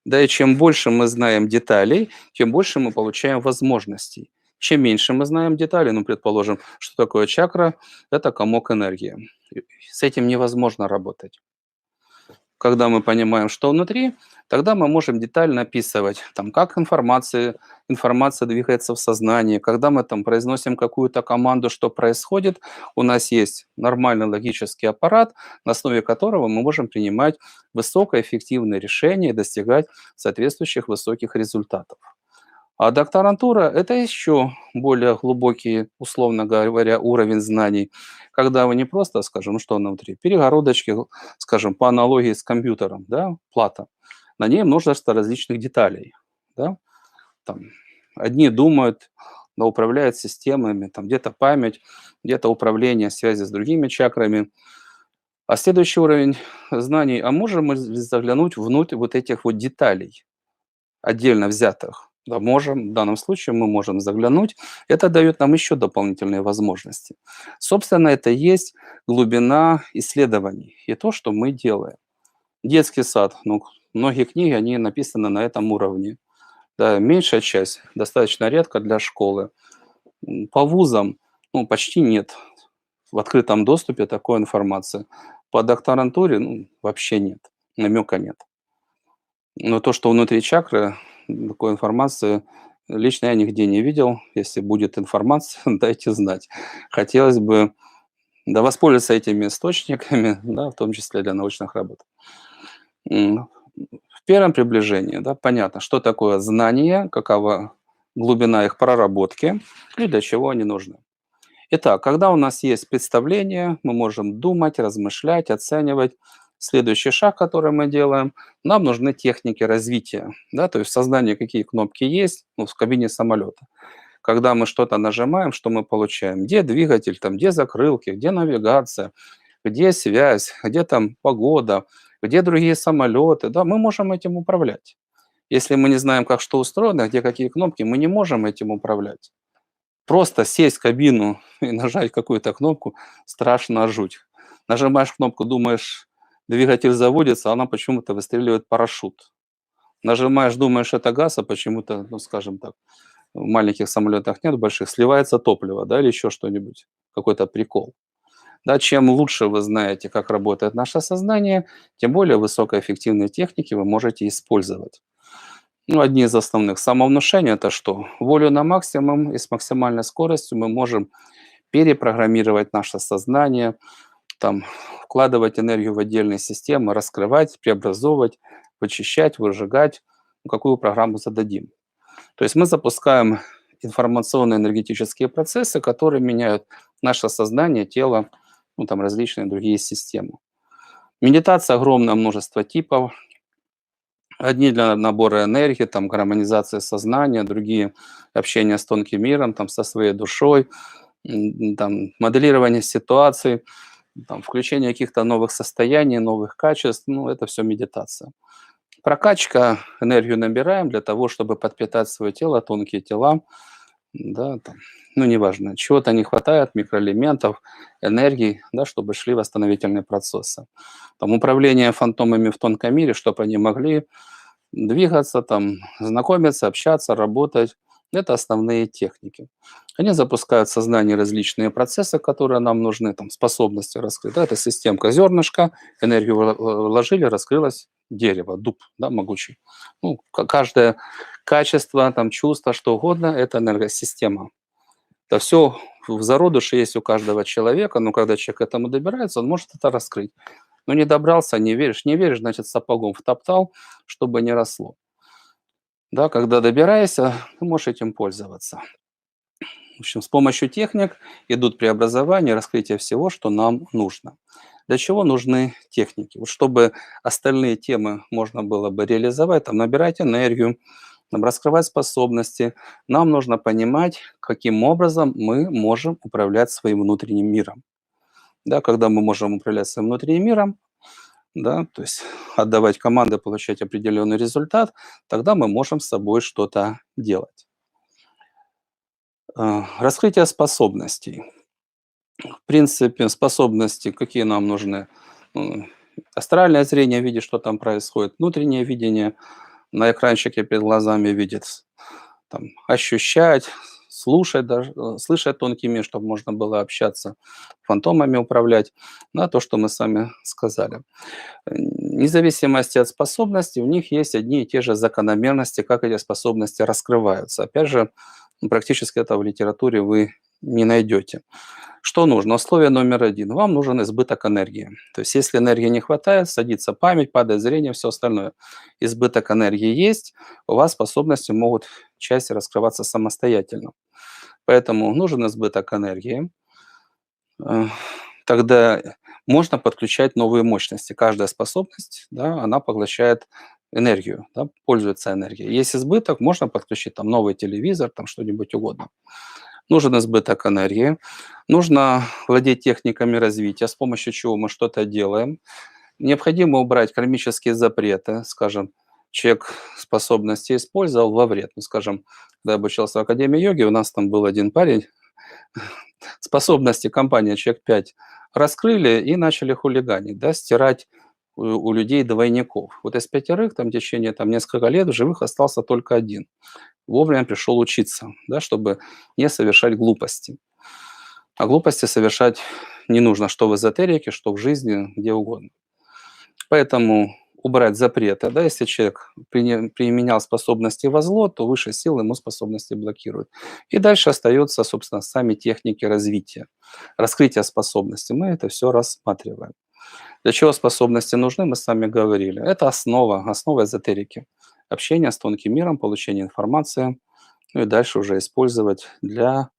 Да, и чем больше мы знаем деталей, тем больше мы получаем возможностей. Чем меньше мы знаем деталей, ну, предположим, что такое чакра, это комок энергии. И с этим невозможно работать. Когда мы понимаем, что внутри, тогда мы можем детально описывать, там, как информация двигается в сознании, когда мы там произносим какую-то команду, что происходит, у нас есть нормальный логический аппарат, на основе которого мы можем принимать высокоэффективные решения и достигать соответствующих высоких результатов. А докторантура– это еще более глубокий, условно говоря, уровень знаний, когда вы не просто, скажем, ну что внутри, перегородочки, скажем, по аналогии с компьютером, да, плата, на ней множество различных деталей, да, там, одни думают, да, управляют системами, там где-то память, где-то управление, связи с другими чакрами. А следующий уровень знаний, а можем мы заглянуть внутрь вот этих вот деталей, отдельно взятых? Да, можем. В данном случае мы можем заглянуть. Это дает нам еще дополнительные возможности. Собственно, это и есть глубина исследований и то, что мы делаем. Детский сад, ну, многие книги, они написаны на этом уровне. Да, меньшая часть достаточно редко для школы. По вузам, ну, почти нет в открытом доступе такой информации. По докторантуре, ну, вообще нет, намека нет. Но то, что внутри чакры, такой информации лично я нигде не видел. Если будет информация, дайте знать. Хотелось бы, да, воспользоваться этими источниками, да, в том числе для научных работ. М, В первом приближении, да, понятно, что такое знание, какова глубина их проработки и для чего они нужны. Итак, когда у нас есть представление, мы можем думать, размышлять, оценивать. Следующий шаг, который мы делаем, нам нужны техники развития. Да, то есть в сознании какие кнопки есть, ну, в кабине самолета. Когда мы что-то нажимаем, что мы получаем? Где двигатель, там, где закрылки, где навигация, где связь, где там погода, где другие самолеты. Да, мы можем этим управлять. Если мы не знаем, как что устроено, где какие кнопки, мы не можем этим управлять. Просто сесть в кабину и нажать какую-то кнопку — страшно жуть. Нажимаешь кнопку, думаешь, двигатель заводится, а она почему-то выстреливает парашют. Нажимаешь, думаешь, это газ, а почему-то, ну, скажем так, в маленьких самолетах нет больших, сливается топливо, да, или еще что-нибудь, какой-то прикол. Да, чем лучше вы знаете, как работает наше сознание, тем более высокоэффективные техники вы можете использовать. Ну, одни из основных. Самовнушение — это что? Волю на максимум и с максимальной скоростью мы можем перепрограммировать наше сознание, там, вкладывать энергию в отдельные системы, раскрывать, преобразовывать, вычищать, выжигать, ну, какую программу зададим. То есть мы запускаем информационно энергетические процессы, которые меняют наше сознание, тело, ну, там различные другие системы. Медитация — огромное множество типов. Одни для набора энергии, там, гармонизации сознания, другие — общение с тонким миром, там, со своей душой, там, моделирование ситуаций, там, включение каких-то новых состояний, новых качеств. Ну, это все медитация. Прокачка, энергию набираем для того, чтобы подпитать свое тело, тонкие тела, да, там, ну, неважно, чего-то не хватает, микроэлементов, энергии, да, чтобы шли восстановительные процессы. Там, управление фантомами в тонком мире, чтобы они могли двигаться, там, знакомиться, общаться, работать. Это основные техники. Они запускают в сознании различные процессы, которые нам нужны, там, способности раскрыть. Да, это системка зернышка, энергию вложили, раскрылось дерево, дуб, да, могучий. Ну, каждое качество, там, чувство, что угодно — это энергосистема. Это все в зародыше есть у каждого человека, но когда человек к этому добирается, он может это раскрыть. Но не добрался — не веришь, значит, сапогом втоптал, чтобы не росло. Да, когда добираешься, ты можешь этим пользоваться. В общем, с помощью техник идут преобразования, раскрытие всего, что нам нужно. Для чего нужны техники? Вот чтобы остальные темы можно было бы реализовать, там, набирать энергию, там, раскрывать способности, нам нужно понимать, каким образом мы можем управлять своим внутренним миром. Да, когда мы можем управлять своим внутренним миром, да, то есть отдавать команды, получать определенный результат, тогда мы можем с собой что-то делать. Раскрытие способностей. В принципе, способности какие нам нужны? М, Астральное зрение видит, что там происходит, внутреннее видение на экранчике перед глазами видит, там, ощущать, слушать, даже, слышать тонкими, чтобы можно было общаться, фантомами управлять, на то, что мы сами сказали. Вне зависимости от способностей, у них есть одни и те же закономерности, как эти способности раскрываются. Опять же, практически это в литературе вы не найдете. Что нужно? Условие номер один. Вам нужен избыток энергии. То есть если энергии не хватает, садится память, падает зрение, все остальное. Избыток энергии есть, у вас способности могут части раскрываться самостоятельно. Поэтому нужен избыток энергии. Э, Тогда можно подключать новые мощности. Каждая способность, да, она поглощает энергию, да, пользуется энергией. Есть избыток, можно подключить там новый телевизор, там что-нибудь угодно. Нужен избыток энергии. Нужно владеть техниками развития, с помощью чего мы что-то делаем. Необходимо убрать кармические запреты, скажем, человек способности использовал во вред. Ну, скажем, когда я обучался в Академии йоги, у нас там был один парень, способности компания человек 5 раскрыли и начали хулиганить, да, стирать у людей двойников. Вот из пятерых там в течение там, несколько лет в живых остался только один. Вовремя пришел учиться, да, чтобы не совершать глупости. А глупости совершать не нужно, что в эзотерике, что в жизни, где угодно. Поэтому убрать запреты, да, если человек применял способности во зло, то высшие силы ему способности блокируют. И дальше остаются, собственно, сами техники развития, раскрытия способностей. Мы это все рассматриваем. Для чего способности нужны, мы с вами говорили. Это основа эзотерики. Общение с тонким миром, получение информации, ну и дальше уже использовать для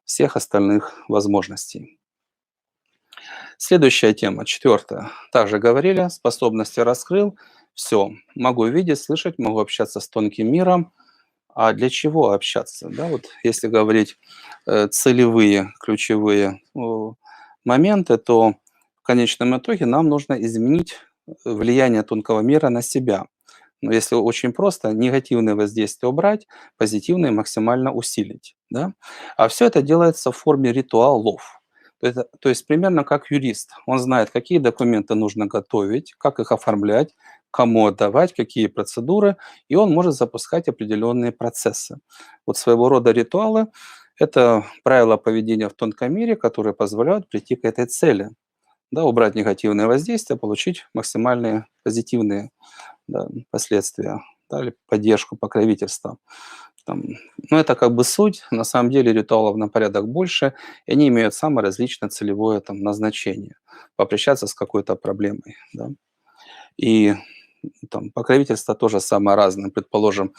всех остальных возможностей. Следующая тема, четвертая. Также говорили, способности раскрыл. Все, могу видеть, слышать, могу общаться с тонким миром. А для чего общаться? Да, вот если говорить целевые, ключевые моменты, то в конечном итоге нам нужно изменить влияние тонкого мира на себя. Но если очень просто, негативные воздействия убрать, позитивные максимально усилить. Да? А все это делается в форме ритуалов. То есть примерно как юрист. Он знает, какие документы нужно готовить, как их оформлять, кому отдавать, какие процедуры, и он может запускать определенные процессы. Вот своего рода ритуалы– это правила поведения в тонком мире, которые позволяют прийти к этой цели. Да, убрать негативные воздействия, получить максимальные позитивные, да, последствия, да, или поддержку, покровительство. Там, ну, это как бы суть. На самом деле ритуалов на порядок больше, и они имеют самое различное целевое там, назначение. Попрощаться с какой-то проблемой. Да. И там покровительство тоже самое разное. Предположим,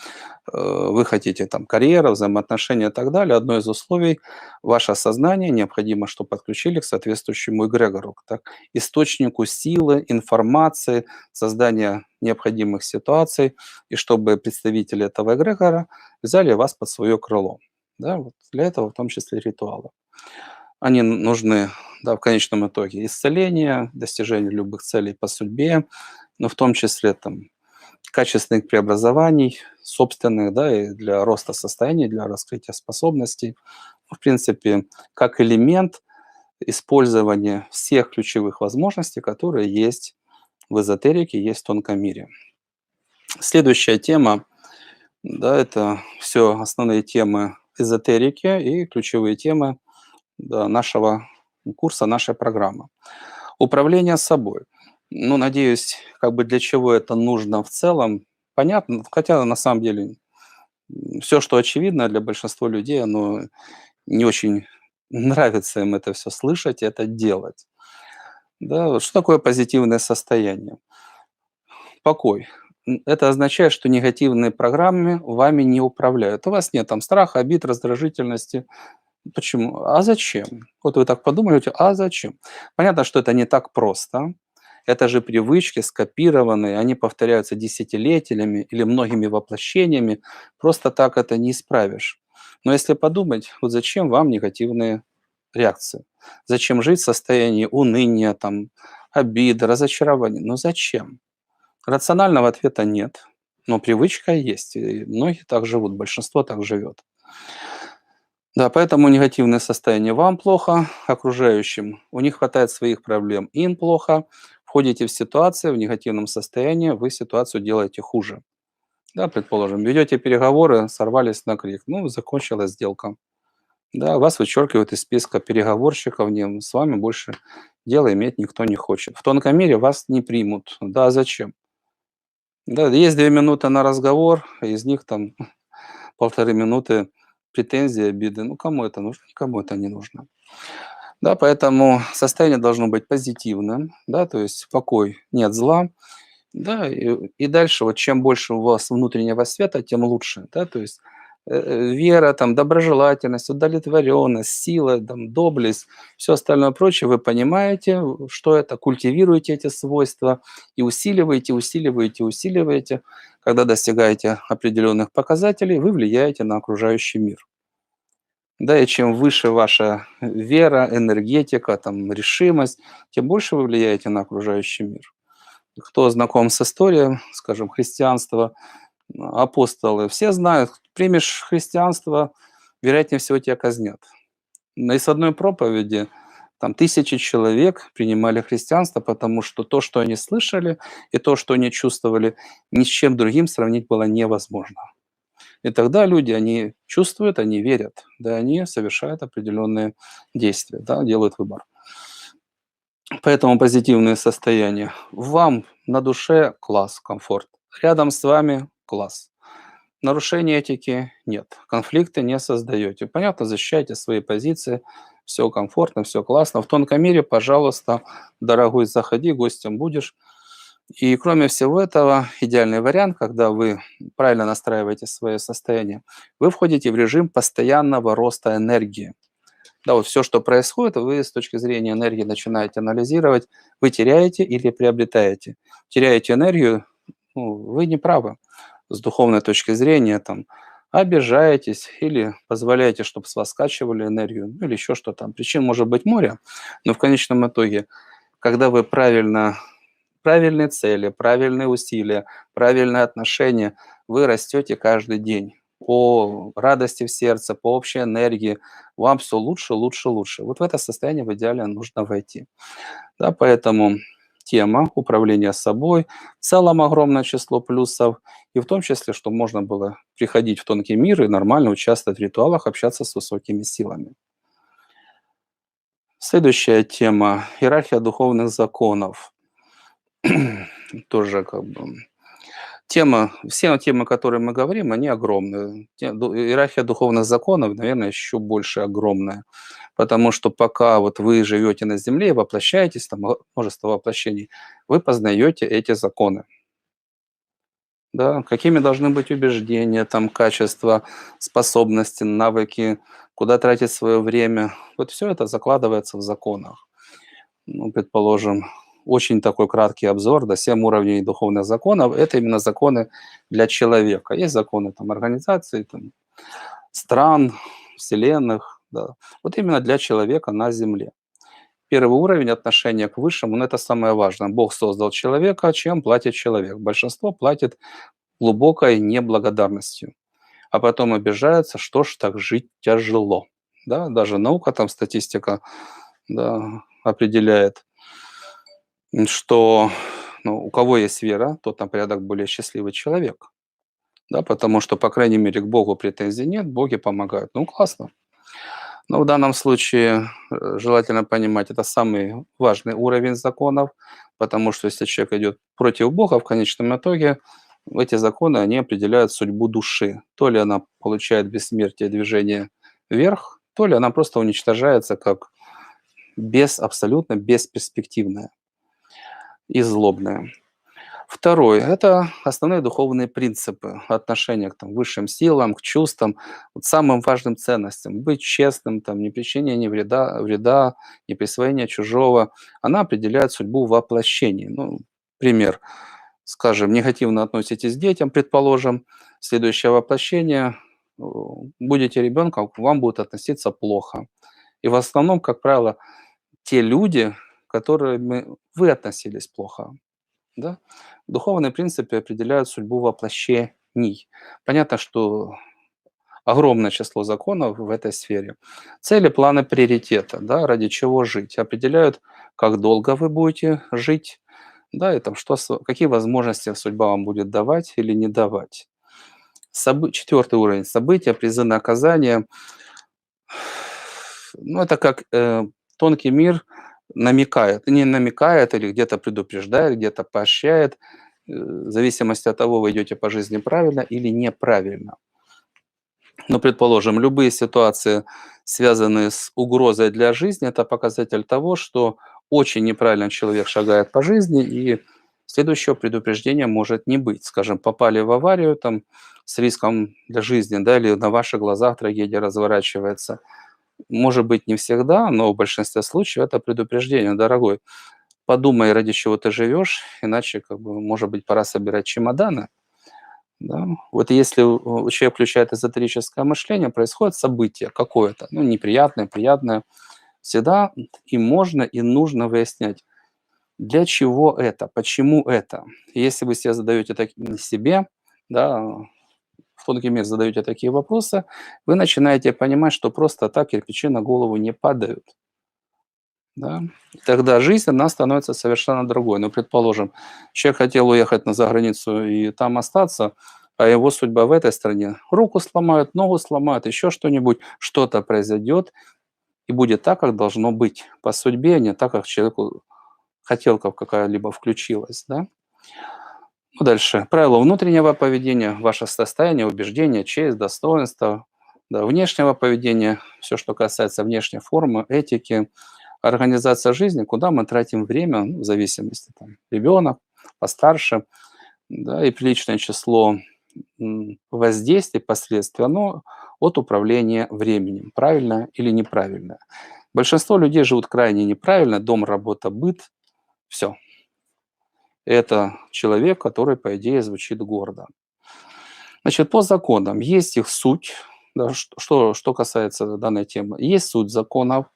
вы хотите там карьера, взаимоотношения и так далее. Одно из условий– ваше сознание необходимо, чтобы подключили к соответствующему эгрегору, так, источнику силы, информации, создания необходимых ситуаций, и чтобы представители этого эгрегора взяли вас под свое крыло. Да, вот для этого в том числе ритуалы. Они нужны, да, в конечном итоге исцеление, достижение любых целей по судьбе, но в том числе там качественных преобразований собственных, да, и для роста состояний, для раскрытия способностей. Ну, в принципе, как элемент использования всех ключевых возможностей, которые есть в эзотерике, есть в тонком мире. Следующая тема, да, это все основные темы эзотерики и ключевые темы, да, нашего курса, нашей программы. Управление собой. Ну, надеюсь, как бы для чего это нужно в целом, понятно, хотя на самом деле все, что очевидно для большинства людей, оно не очень нравится им это все слышать и это делать. Да, вот что такое позитивное состояние? Покой. Это означает, что негативные программы вами не управляют. У вас нет там страха, обид, раздражительности. Почему? А зачем? Вот вы так подумали, а зачем? Понятно, что это не так просто. Это же привычки скопированные, они повторяются десятилетиями или многими воплощениями. Просто так это не исправишь. Но если подумать, вот зачем вам негативные реакции? Зачем жить в состоянии уныния, там, обиды, разочарования? Ну зачем? Рационального ответа нет, но привычка есть. И многие так живут, большинство так живет. Да, поэтому негативное состояние вам плохо, окружающим у них хватает своих проблем, им плохо. Входите в ситуацию в негативном состоянии, вы ситуацию делаете хуже. Да, предположим, ведете переговоры, сорвались на крик, ну, закончилась сделка. Да, вас вычеркивают из списка переговорщиков, с вами больше дела иметь никто не хочет. В тонком мире вас не примут. Да, зачем? Да, есть 2 минуты на разговор, а из них там 1,5 минуты претензии, обиды. Ну, кому это нужно? Никому это не нужно. Да, поэтому состояние должно быть позитивным, да, то есть покой, нет зла, да, и дальше вот чем больше у вас внутреннего света, тем лучше, да, то есть вера, там, доброжелательность, удовлетворенность, сила, там, доблесть, все остальное прочее, вы понимаете, что это, культивируете эти свойства и усиливаете, усиливаете, усиливаете. Когда достигаете определенных показателей, вы влияете на окружающий мир. Да, и чем выше ваша вера, энергетика, там, решимость, тем больше вы влияете на окружающий мир. Кто знаком с историей, скажем, христианства, апостолы, все знают, примешь христианство, вероятнее всего тебя казнят. Но и с одной проповеди там тысячи человек принимали христианство, потому что то, что они слышали, и то, что они чувствовали, ни с чем другим сравнить было невозможно. И тогда люди, они чувствуют, они верят, да, они совершают определенные действия, да, делают выбор. Поэтому позитивные состояния. Вам на душе класс, комфорт. Рядом с вами класс. Нарушения этики нет. Конфликты не создаете. Понятно, защищаете свои позиции. Все комфортно, все классно. В тонком мире, пожалуйста, дорогой, заходи, гостем будешь. И кроме всего этого, идеальный вариант, когда вы правильно настраиваете свое состояние, вы входите в режим постоянного роста энергии. Да, вот все, что происходит, вы с точки зрения энергии начинаете анализировать, вы теряете или приобретаете. Теряете энергию, ну, вы не правы с духовной точки зрения, там, обижаетесь или позволяете, чтобы с вас скачивали энергию, ну, или еще что там. Причин может быть море, но в конечном итоге, когда вы правильные цели, правильные усилия, правильное отношение, вы растете каждый день по радости в сердце, по общей энергии, вам все лучше, лучше, лучше. Вот в это состояние в идеале нужно войти. Да, поэтому тема управления собой, в целом огромное число плюсов, и в том числе, что можно было приходить в тонкий мир и нормально участвовать в ритуалах, общаться с высокими силами. Следующая тема – иерархия духовных законов. Тоже как бы все темы, о которых мы говорим, они огромные. Иерархия духовных законов, наверное, еще больше огромная. Потому что пока вот вы живете на земле, воплощаетесь, там множество воплощений, вы познаете эти законы. Да, какими должны быть убеждения, там, качества, способности, навыки, куда тратить свое время. Вот все это закладывается в законах. Ну, предположим, очень такой краткий обзор, да, 7 уровней духовных законов – это именно законы для человека. Есть законы там, организаций, там, стран, вселенных, да. Вот именно для человека на Земле. Первый уровень отношения к высшему, ну, это самое важное. Бог создал человека, чем платит человек? Большинство платит глубокой неблагодарностью, а потом обижаются, что ж так жить тяжело. Да? Даже наука, там статистика, да, определяет, что, ну, у кого есть вера, тот на порядок более счастливый человек. Да, потому что, по крайней мере, к Богу претензий нет, боги помогают. Ну, классно. Но в данном случае желательно понимать, это самый важный уровень законов, потому что если человек идет против Бога, в конечном итоге эти законы, они определяют судьбу души. То ли она получает бессмертие движение вверх, то ли она просто уничтожается как абсолютно бесперспективная и злобная. Второе – это основные духовные принципы отношения к там, высшим силам, к чувствам, вот самым важным ценностям. Быть честным, там, не причинение ни вреда, не присвоение чужого. Она определяет судьбу воплощений. Ну, пример. Скажем, негативно относитесь к детям, предположим, следующее воплощение, будете ребенком, к вам будут относиться плохо. И в основном, как правило, те люди, к которым вы относились плохо. Да? Духовные принципы определяют судьбу воплощений. Понятно, что огромное число законов в этой сфере. Цели, планы, приоритета, да, ради чего жить, определяют, как долго вы будете жить, да, и там, какие возможности судьба вам будет давать или не давать. Четвертый уровень. События, призы, наказания. Ну, это как тонкий мир намекает, не намекает или где-то предупреждает, где-то поощряет, в зависимости от того, вы идете по жизни правильно или неправильно. Ну, предположим, любые ситуации, связанные с угрозой для жизни, это показатель того, что очень неправильно человек шагает по жизни, и следующего предупреждения может не быть. Скажем, попали в аварию там, с риском для жизни, да, или на ваших глазах трагедия разворачивается. Может быть, не всегда, но в большинстве случаев это предупреждение. Дорогой, подумай, ради чего ты живешь, иначе, как бы, может быть, пора собирать чемоданы. Да? Вот если человек включает эзотерическое мышление, происходит событие какое-то, ну, неприятное, приятное, всегда и можно, и нужно выяснять, Для чего это? Почему это? Если вы себе задаете себе, да, в тонкий мир задаете такие вопросы, вы начинаете понимать, что просто так кирпичи на голову не падают. Да? И тогда жизнь, она становится совершенно другой. Ну, предположим, человек хотел уехать на заграницу и там остаться, а его судьба в этой стране. Руку сломают, ногу сломают, еще что-нибудь, что-то произойдет, и будет так, как должно быть. По судьбе, а не так, как человеку хотелка какая-либо включилась. Да? Ну, дальше. Правила внутреннего поведения, ваше состояние, убеждения, честь, достоинство, да, внешнего поведения, все, что касается внешней формы, этики, организация жизни, куда мы тратим время, ну, в зависимости, там, ребенок, постарше, да, и приличное число воздействий, последствий, оно от управления временем, правильно или неправильно. Большинство людей живут крайне неправильно, дом, работа, быт, все. Это человек, который, по идее, звучит гордо. Значит, по законам есть их суть, да, что касается данной темы. Есть суть законов,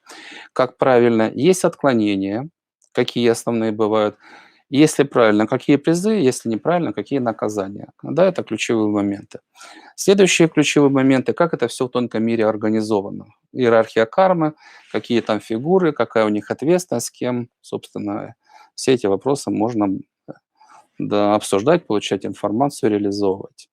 как правильно, есть отклонения, какие основные бывают. Если правильно, какие призы, если неправильно, какие наказания. Да, это ключевые моменты. Следующие ключевые моменты, как это все в тонком мире организовано. Иерархия кармы, какие там фигуры, какая у них ответственность, с кем, собственно, все эти вопросы можно, да, обсуждать, получать информацию, реализовывать.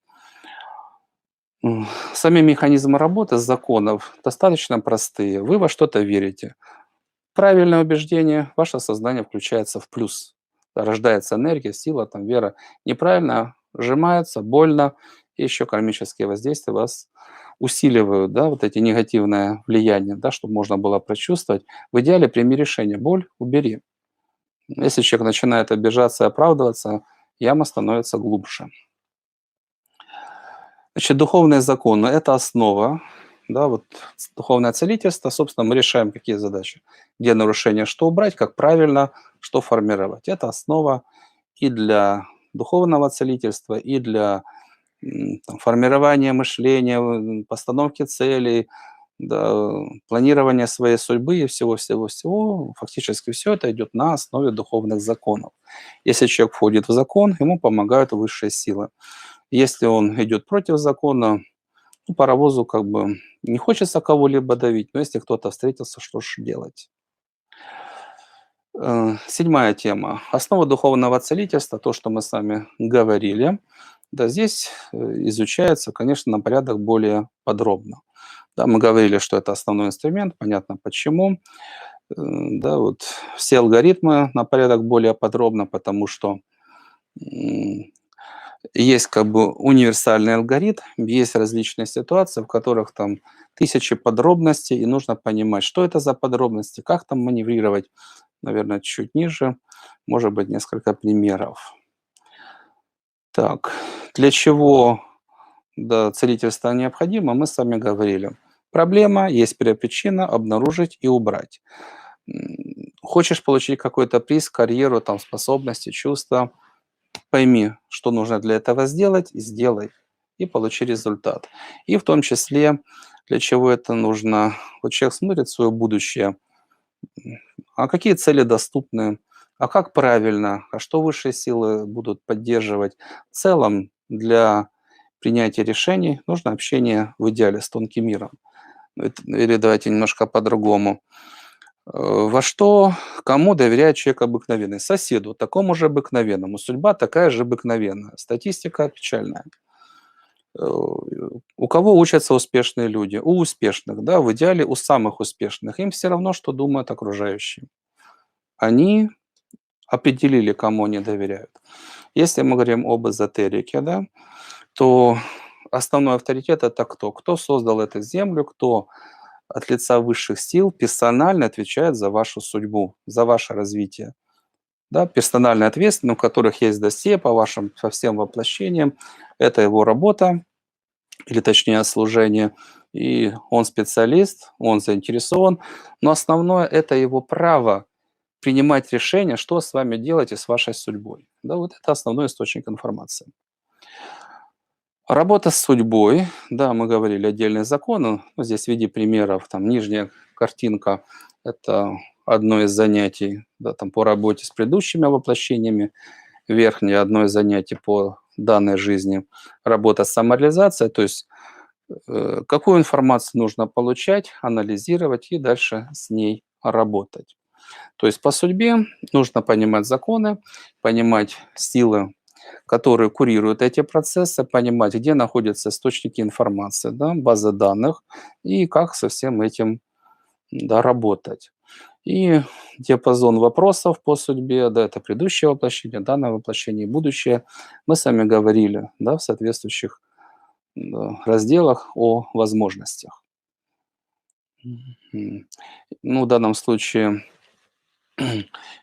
Сами механизмы работы законов достаточно простые. Вы во что-то верите. Правильное убеждение, ваше сознание включается в плюс. Рождается энергия, сила, там, вера. Неправильно сжимается, больно, и еще кармические воздействия вас усиливают, да, вот эти негативное влияние, да, чтобы можно было прочувствовать. В идеале прими решение. Боль убери. Если человек начинает обижаться и оправдываться, яма становится глубже. Значит, духовные законы – это основа, да, вот духовное целительство, собственно, мы решаем какие задачи, где нарушение, что убрать, как правильно, что формировать. Это основа и для духовного целительства, и для там, формирования мышления, постановки целей, да, планирования своей судьбы и всего-всего-всего. Фактически все это идет на основе духовных законов. Если человек входит в закон, ему помогают высшие силы. Если он идет против закона, ну, паровозу как бы не хочется кого-либо давить, но если кто-то встретился, что ж делать? Седьмая тема. Основа духовного целительства, то, что мы с вами говорили, да, здесь изучается, конечно, на порядок более подробно. Да, мы говорили, что это основной инструмент, понятно почему. Да, вот все алгоритмы на порядок более подробно, потому что есть как бы универсальный алгоритм, есть различные ситуации, в которых там тысячи подробностей, и нужно понимать, что это за подробности, как там маневрировать. Наверное, чуть ниже, может быть, несколько примеров. Так, для чего, да, целительство необходимо, мы с вами говорили. Проблема, есть первопричина, обнаружить и убрать. Хочешь получить какой-то приз, карьеру, там, способности, чувства, пойми, что нужно для этого сделать, и сделай, и получи результат. И в том числе, для чего это нужно. Вот человек смотрит в свое будущее, а какие цели доступны, а как правильно, а что высшие силы будут поддерживать. В целом, для принятия решений нужно общение в идеале с тонким миром. Или давайте немножко по-другому. Во что, кому доверяет человек обыкновенный? Соседу, такому же обыкновенному. Судьба такая же обыкновенная. Статистика печальная. У кого учатся успешные люди? У успешных, да, в идеале у самых успешных. Им все равно, что думают окружающие. Они определили, кому они доверяют. Если мы говорим об эзотерике, да, то основной авторитет – это кто? Кто создал эту землю, кто от лица высших сил персонально отвечает за вашу судьбу, за ваше развитие. Да, персонально ответственный, у которых есть досье по вашим по всем воплощениям. Это его работа, или точнее служение. И он специалист, он заинтересован. Но основное – это его право принимать решение, что с вами делать и с вашей судьбой. Да, вот это основной источник информации. Работа с судьбой, да, мы говорили отдельные законы, ну, здесь в виде примеров, там нижняя картинка – это одно из занятий, да, там по работе с предыдущими воплощениями, верхнее одно из занятий по данной жизни, работа с самореализацией, то есть какую информацию нужно получать, анализировать и дальше с ней работать. То есть по судьбе нужно понимать законы, понимать силы, которые курируют эти процессы, понимать, где находятся источники информации, да, базы данных, и как со всем этим, да, работать. И диапазон вопросов по судьбе, да, это предыдущее воплощение, данное воплощение и будущее. Мы с вами говорили, да, в соответствующих, да, разделах о возможностях. Мгм. Ну, в данном случае,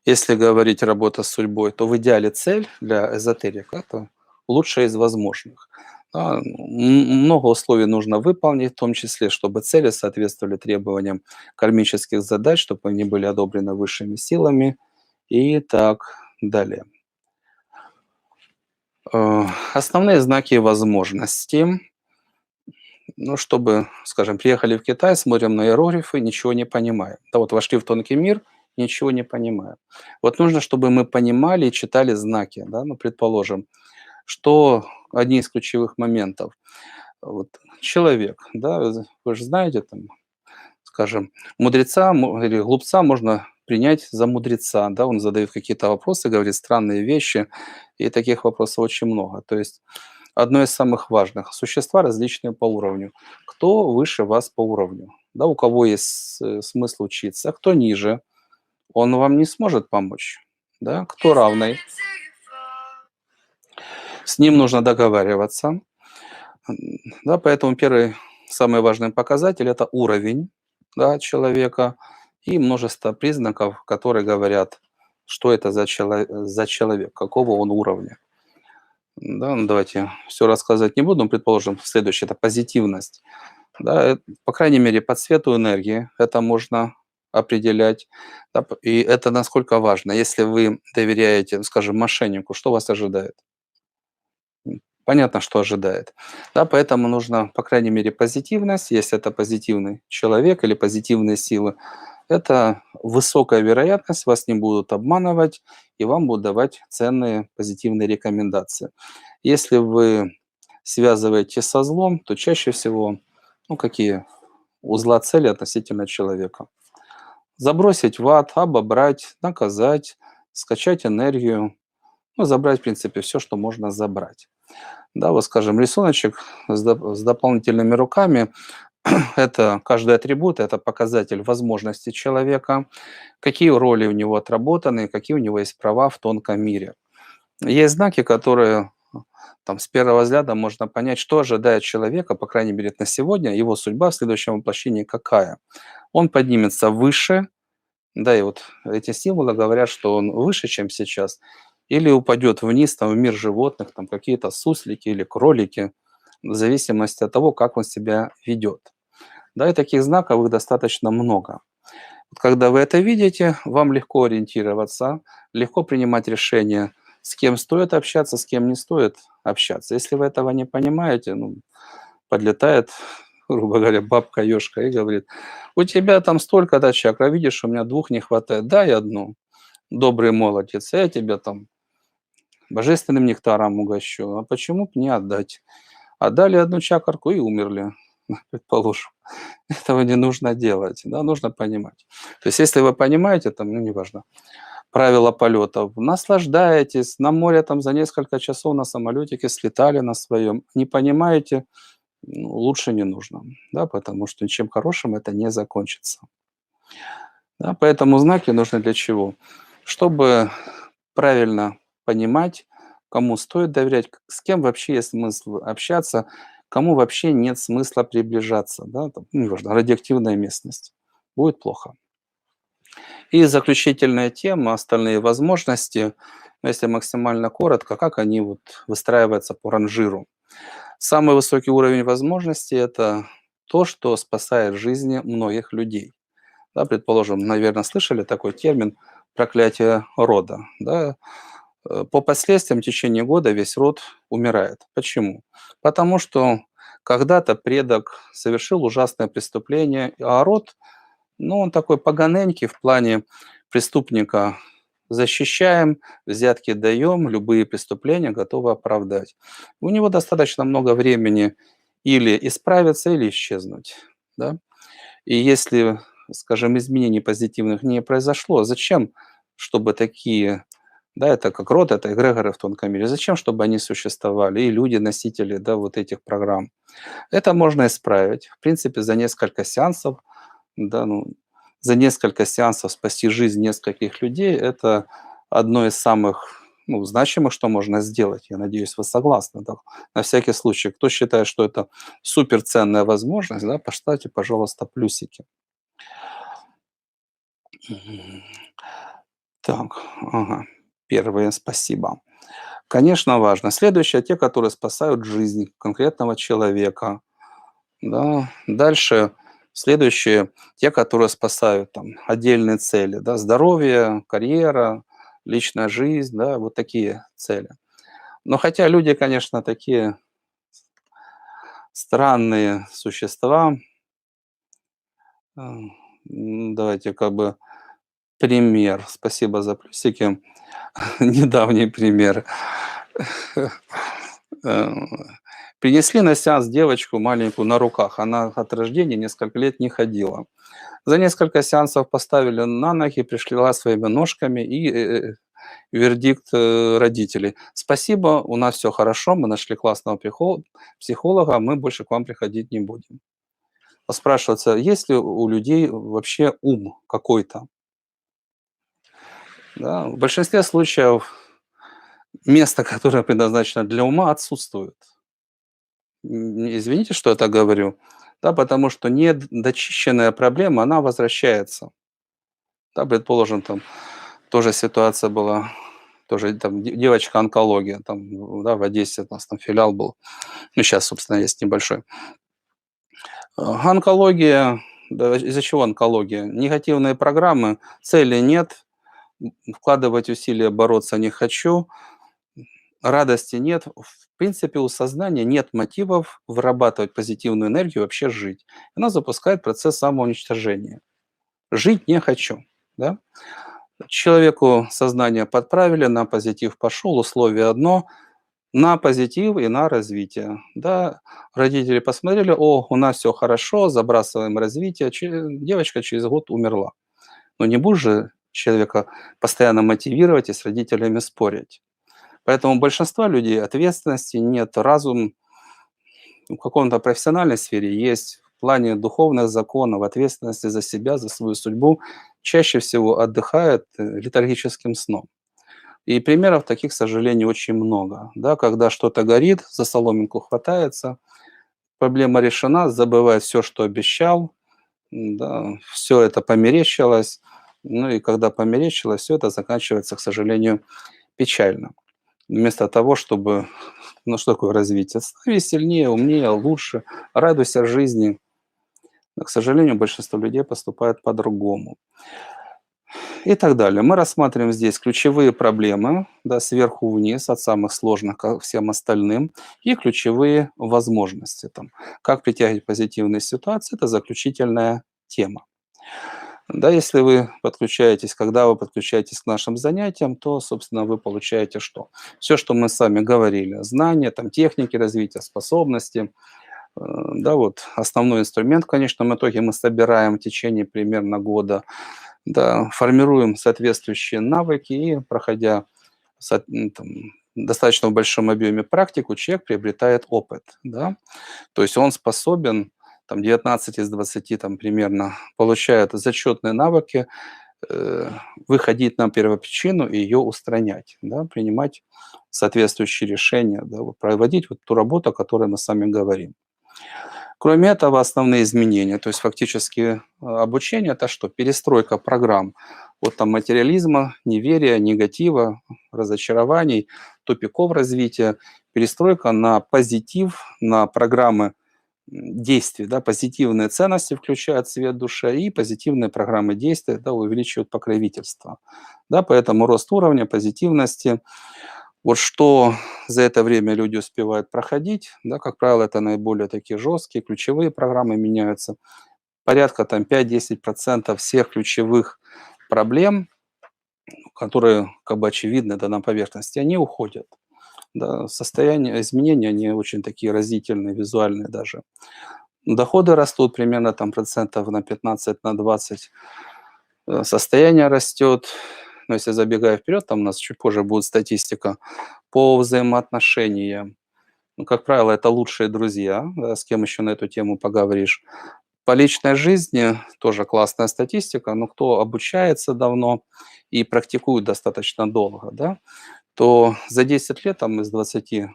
если говорить работа с судьбой, то в идеале цель для эзотерика — это лучшая из возможных. Да, много условий нужно выполнить, в том числе, чтобы цели соответствовали требованиям кармических задач, чтобы они были одобрены высшими силами и так далее. Основные знаки возможности. Ну, чтобы, скажем, приехали в Китай, смотрим на иероглифы, ничего не понимаем. Да, вот вошли в тонкий мир, ничего не понимаем. Вот нужно, чтобы мы понимали и читали знаки, да, ну, предположим, что одни из ключевых моментов. Вот человек, да, вы же знаете, там, скажем, мудреца или глупца можно принять за мудреца, да, он задает какие-то вопросы, говорит странные вещи, и таких вопросов очень много. То есть одно из самых важных. Существа различные по уровню. Кто выше вас по уровню? Да, у кого есть смысл учиться, а кто ниже, он вам не сможет помочь. Да? Кто равный, с ним нужно договариваться. Да, поэтому первый самый важный показатель — это уровень, да, человека и множество признаков, которые говорят, что это за человек, какого он уровня. Да, ну давайте все рассказывать не буду, но предположим, следующее — это позитивность. Да, по крайней мере, по цвету энергии это можно определять. Да, и это насколько важно. Если вы доверяете, ну, скажем, мошеннику, что вас ожидает? Понятно, что ожидает. Да, поэтому нужно, по крайней мере, позитивность. Если это позитивный человек или позитивные силы, это высокая вероятность, вас не будут обманывать и вам будут давать ценные позитивные рекомендации. Если вы связываете со злом, то чаще всего, ну, какие у зла цели относительно человека? Забросить в ад, обобрать, наказать, скачать энергию, ну, забрать, в принципе, все, что можно забрать. Да, вот, скажем, рисуночек с дополнительными руками — это каждый атрибут, это показатель возможности человека, какие роли у него отработаны, какие у него есть права в тонком мире. Есть знаки, которые там с первого взгляда можно понять, что ожидает человека, по крайней мере, на сегодня, его судьба в следующем воплощении какая. Он поднимется выше, да, и вот эти символы говорят, что он выше, чем сейчас, или упадет вниз, там, в мир животных, там какие-то суслики или кролики, в зависимости от того, как он себя ведет. Да, и таких знаковых достаточно много. Вот когда вы это видите, вам легко ориентироваться, легко принимать решения, с кем стоит общаться, с кем не стоит общаться. Если вы этого не понимаете, ну, подлетает, грубо говоря, бабка-ешка и говорит: у тебя там столько-то чакр, а видишь, у меня двух не хватает, дай одну, добрый молодец, я тебя там божественным нектаром угощу, а почему б не отдать? Отдали одну чакорку и умерли, предположим. Этого не нужно делать, да, нужно понимать. То есть если вы понимаете, там, ну, неважно, правила полетов, наслаждаетесь, на море там за несколько часов на самолетике слетали на своем, не понимаете, ну, лучше не нужно, да, потому что ничем хорошим это не закончится. Да, поэтому знаки нужны для чего? Чтобы правильно понимать, кому стоит доверять, с кем вообще есть смысл общаться, кому вообще нет смысла приближаться. Да, там, ну, неважно, радиоактивная местность. Будет плохо. И заключительная тема, остальные возможности, ну, если максимально коротко, как они вот выстраиваются по ранжиру. Самый высокий уровень возможностей — это то, что спасает жизни многих людей. Да, предположим, наверное, слышали такой термин «проклятие рода». Да? По последствиям в течение года весь род умирает. Почему? Потому что когда-то предок совершил ужасное преступление, а род Ну, он такой поганенький в плане преступника защищаем, взятки даем, любые преступления готовы оправдать. У него достаточно много времени или исправиться, или исчезнуть. Да? И если, скажем, изменений позитивных не произошло, зачем, чтобы такие, да, это как род, это эгрегоры в тонком мире, зачем, чтобы они существовали, и люди, носители, да, вот этих программ? Это можно исправить, в принципе, за несколько сеансов, да, ну, за несколько сеансов спасти жизнь нескольких людей — это одно из самых, ну, значимых, что можно сделать. Я надеюсь, вы согласны, да. На всякий случай, кто считает, что это суперценная возможность, да, поставьте, пожалуйста, плюсики. Мгм. Так, ага. Первые, спасибо. Конечно, важно. Следующее — те, которые спасают жизнь конкретного человека. Да. Дальше следующие — те, которые спасают там отдельные цели, да, здоровье, карьера, личная жизнь, да, вот такие цели. Но хотя люди, конечно, такие странные существа, давайте как бы пример. Спасибо за плюсики. Недавний пример. Э, Принесли на сеанс девочку маленькую на руках. Она от рождения несколько лет не ходила. За несколько сеансов поставили на ноги, пришла своими ножками, и вердикт родителей: «Спасибо, у нас все хорошо, мы нашли классного психолога, мы больше к вам приходить не будем». А спрашивается, есть ли у людей вообще ум какой-то? Да? В большинстве случаев место, которое предназначено для ума, отсутствует. Извините, что я так говорю, да, потому что недочищенная проблема, она возвращается. Да, предположим, там тоже ситуация была, тоже там девочка онкология, там, да, в Одессе у нас там филиал был, ну, сейчас, собственно, есть небольшой. Онкология, да, из-за чего онкология? Негативные программы, цели нет, вкладывать усилия, бороться не хочу, радости нет. В принципе, у сознания нет мотивов вырабатывать позитивную энергию, вообще жить. Она запускает процесс самоуничтожения. Жить не хочу. Да? Человеку сознание подправили, на позитив пошел, условие одно — на позитив и на развитие. Да, родители посмотрели, о, у нас все хорошо, забрасываем развитие, девочка через год умерла. Но не будешь же человека постоянно мотивировать и с родителями спорить. Поэтому у большинства людей ответственности нет, разум в каком-то профессиональной сфере есть, в плане духовных законов, ответственности за себя, за свою судьбу, чаще всего отдыхает летаргическим сном. И примеров таких, к сожалению, очень много. Да, когда что-то горит, за соломинку хватается, проблема решена, забывает все, что обещал, да, все это померещилось. Ну и когда померещилось, все это заканчивается, к сожалению, печально. Вместо того, чтобы, ну что такое развитие? Становись сильнее, умнее, лучше, радуйся жизни. Но, к сожалению, большинство людей поступает по-другому. И так далее. Мы рассматриваем здесь ключевые проблемы, да, сверху вниз, от самых сложных ко всем остальным, и ключевые возможности. Там, как притягивать позитивные ситуации — это заключительная тема. Да, если вы подключаетесь, когда вы подключаетесь к нашим занятиям, то, собственно, вы получаете что? Все, что мы с вами говорили: знания, там, техники развития, способности. Да, вот основной инструмент в конечном итоге мы собираем в течение примерно года, да, формируем соответствующие навыки, и, проходя там, достаточно в большом объеме практику, человек приобретает опыт. Да? То есть он способен, там, 19 из 20 там, примерно получает зачетные навыки, э, выходить на первопричину и ее устранять, да, принимать соответствующие решения, да, вот, проводить вот ту работу, о которой мы с вами говорим. Кроме этого, основные изменения, то есть фактически обучение — это что? Перестройка программ от там материализма, неверия, негатива, разочарований, тупиков развития, перестройка на позитив, на программы действий, да, позитивные ценности включают свет душе, и позитивные программы действий, да, увеличивают покровительство. Да, поэтому рост уровня позитивности. Вот что за это время люди успевают проходить, да, как правило, это наиболее такие жесткие, ключевые программы меняются. порядка там 5-10% всех ключевых проблем, которые как бы очевидны, да, на поверхности, они уходят. Да, состояние, изменения, они очень такие разительные, визуальные даже. Доходы растут примерно там процентов на 15, на 20. Состояние растет. Но если забегая вперед, там у нас чуть позже будет статистика по взаимоотношениям. Ну, как правило, это лучшие друзья, да, с кем еще на эту тему поговоришь. По личной жизни тоже классная статистика, но кто обучается давно и практикует достаточно долго, да, то за 10 лет там из 20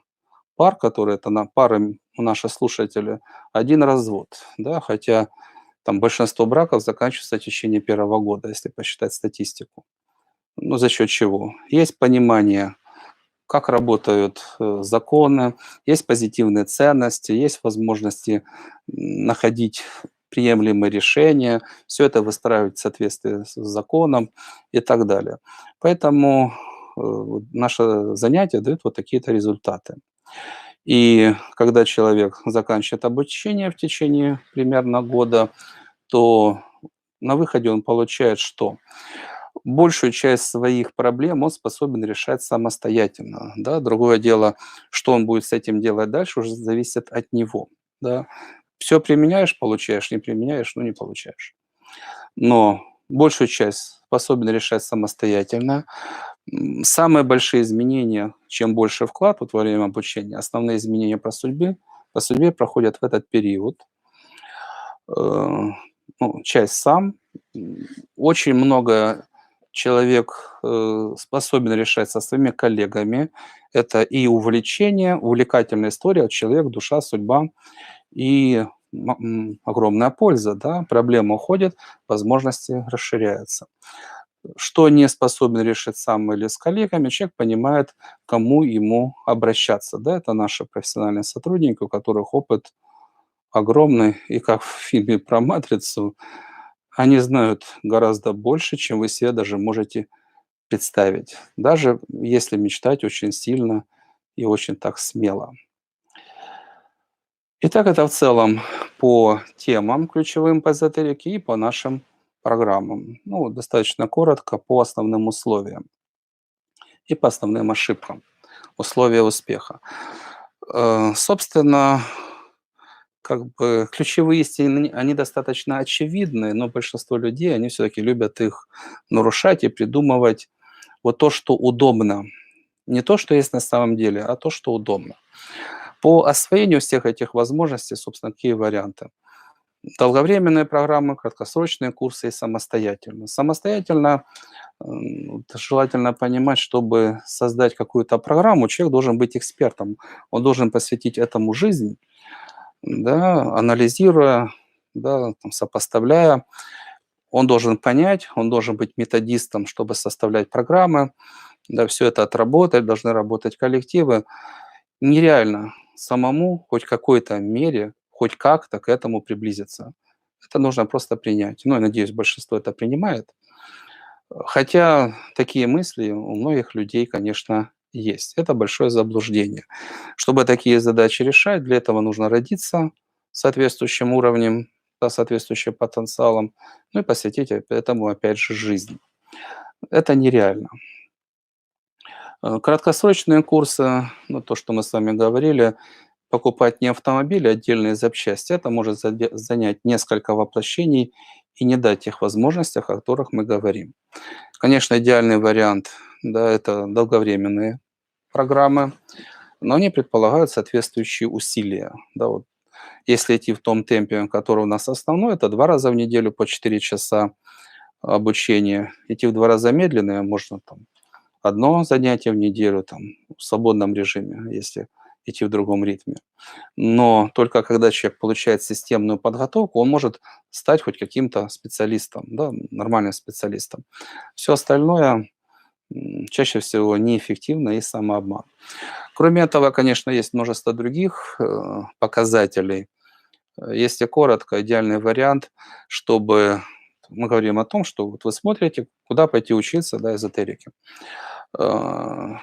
пар, которые это на пары наши слушатели, один развод, да, хотя там большинство браков заканчивается в течение первого года, если посчитать статистику. Ну, за счет чего? Есть понимание, как работают законы, есть позитивные ценности, есть возможности находить приемлемые решения, все это выстраивать в соответствии с законом и так далее. Поэтому вот наше занятие дает вот такие-то результаты. И когда человек заканчивает обучение в течение примерно года, то на выходе он получает что? Большую часть своих проблем он способен решать самостоятельно. Да? Другое дело, что он будет с этим делать дальше, уже зависит от него. Да? Все применяешь, получаешь, не применяешь, ну не получаешь. Но большую часть способен решать самостоятельно. Самые большие изменения, чем больше вклад вот во время обучения, основные изменения по судьбе проходят в этот период. Э, ну, часть сам. Очень много человек способен решать со своими коллегами. Это и увлечение, увлекательная история, человек, душа, судьба и огромная польза, да, проблема уходит, возможности расширяются. Что не способен решить сам или с коллегами, человек понимает, к кому ему обращаться. Да, это наши профессиональные сотрудники, у которых опыт огромный. И как в фильме про «Матрицу», они знают гораздо больше, чем вы себе даже можете представить. Даже если мечтать очень сильно и очень так смело. Итак, это в целом по темам ключевым по эзотерике и по нашим программам. Ну, достаточно коротко по основным условиям и по основным ошибкам. Условия успеха. Собственно, как бы ключевые истины, они достаточно очевидны, но большинство людей, они все-таки любят их нарушать и придумывать вот то, что удобно. Не то, что есть на самом деле, а то, что удобно. По освоению всех этих возможностей, собственно, какие варианты? Долговременные программы, краткосрочные курсы и самостоятельно. Самостоятельно вот желательно понимать, чтобы создать какую-то программу, человек должен быть экспертом. Он должен посвятить этому жизнь, да, анализируя, да, там, сопоставляя. Он должен понять, он должен быть методистом, чтобы составлять программы, да, все это отработать, должны работать коллективы. Нереально самому хоть в какой-то мере, хоть как-то к этому приблизиться. Это нужно просто принять. Ну, я надеюсь, большинство это принимает. Хотя такие мысли у многих людей, конечно, есть. Это большое заблуждение. Чтобы такие задачи решать, для этого нужно родиться соответствующим уровнем, да, соответствующим потенциалом, ну и посвятить этому, опять же, жизнь. Это нереально. Краткосрочные курсы, ну, то, что мы с вами говорили, покупать не автомобили, а отдельные запчасти. Это может занять несколько воплощений и не дать тех возможностей, о которых мы говорим. Конечно, идеальный вариант, да, это долговременные программы, но они предполагают соответствующие усилия. Да, вот. Если идти в том темпе, который у нас основной, это 2 раза в неделю по 4 часа обучения. Идти в 2 раза медленнее, можно там одно занятие в неделю там, в свободном режиме, если идти в другом ритме. Но только когда человек получает системную подготовку, он может стать хоть каким-то специалистом, да, нормальным специалистом. Все остальное чаще всего неэффективно и самообман. Кроме этого, конечно, есть множество других показателей. Если коротко, идеальный вариант, чтобы мы говорим о том, что вот вы смотрите, куда пойти учиться, да, эзотерике. А,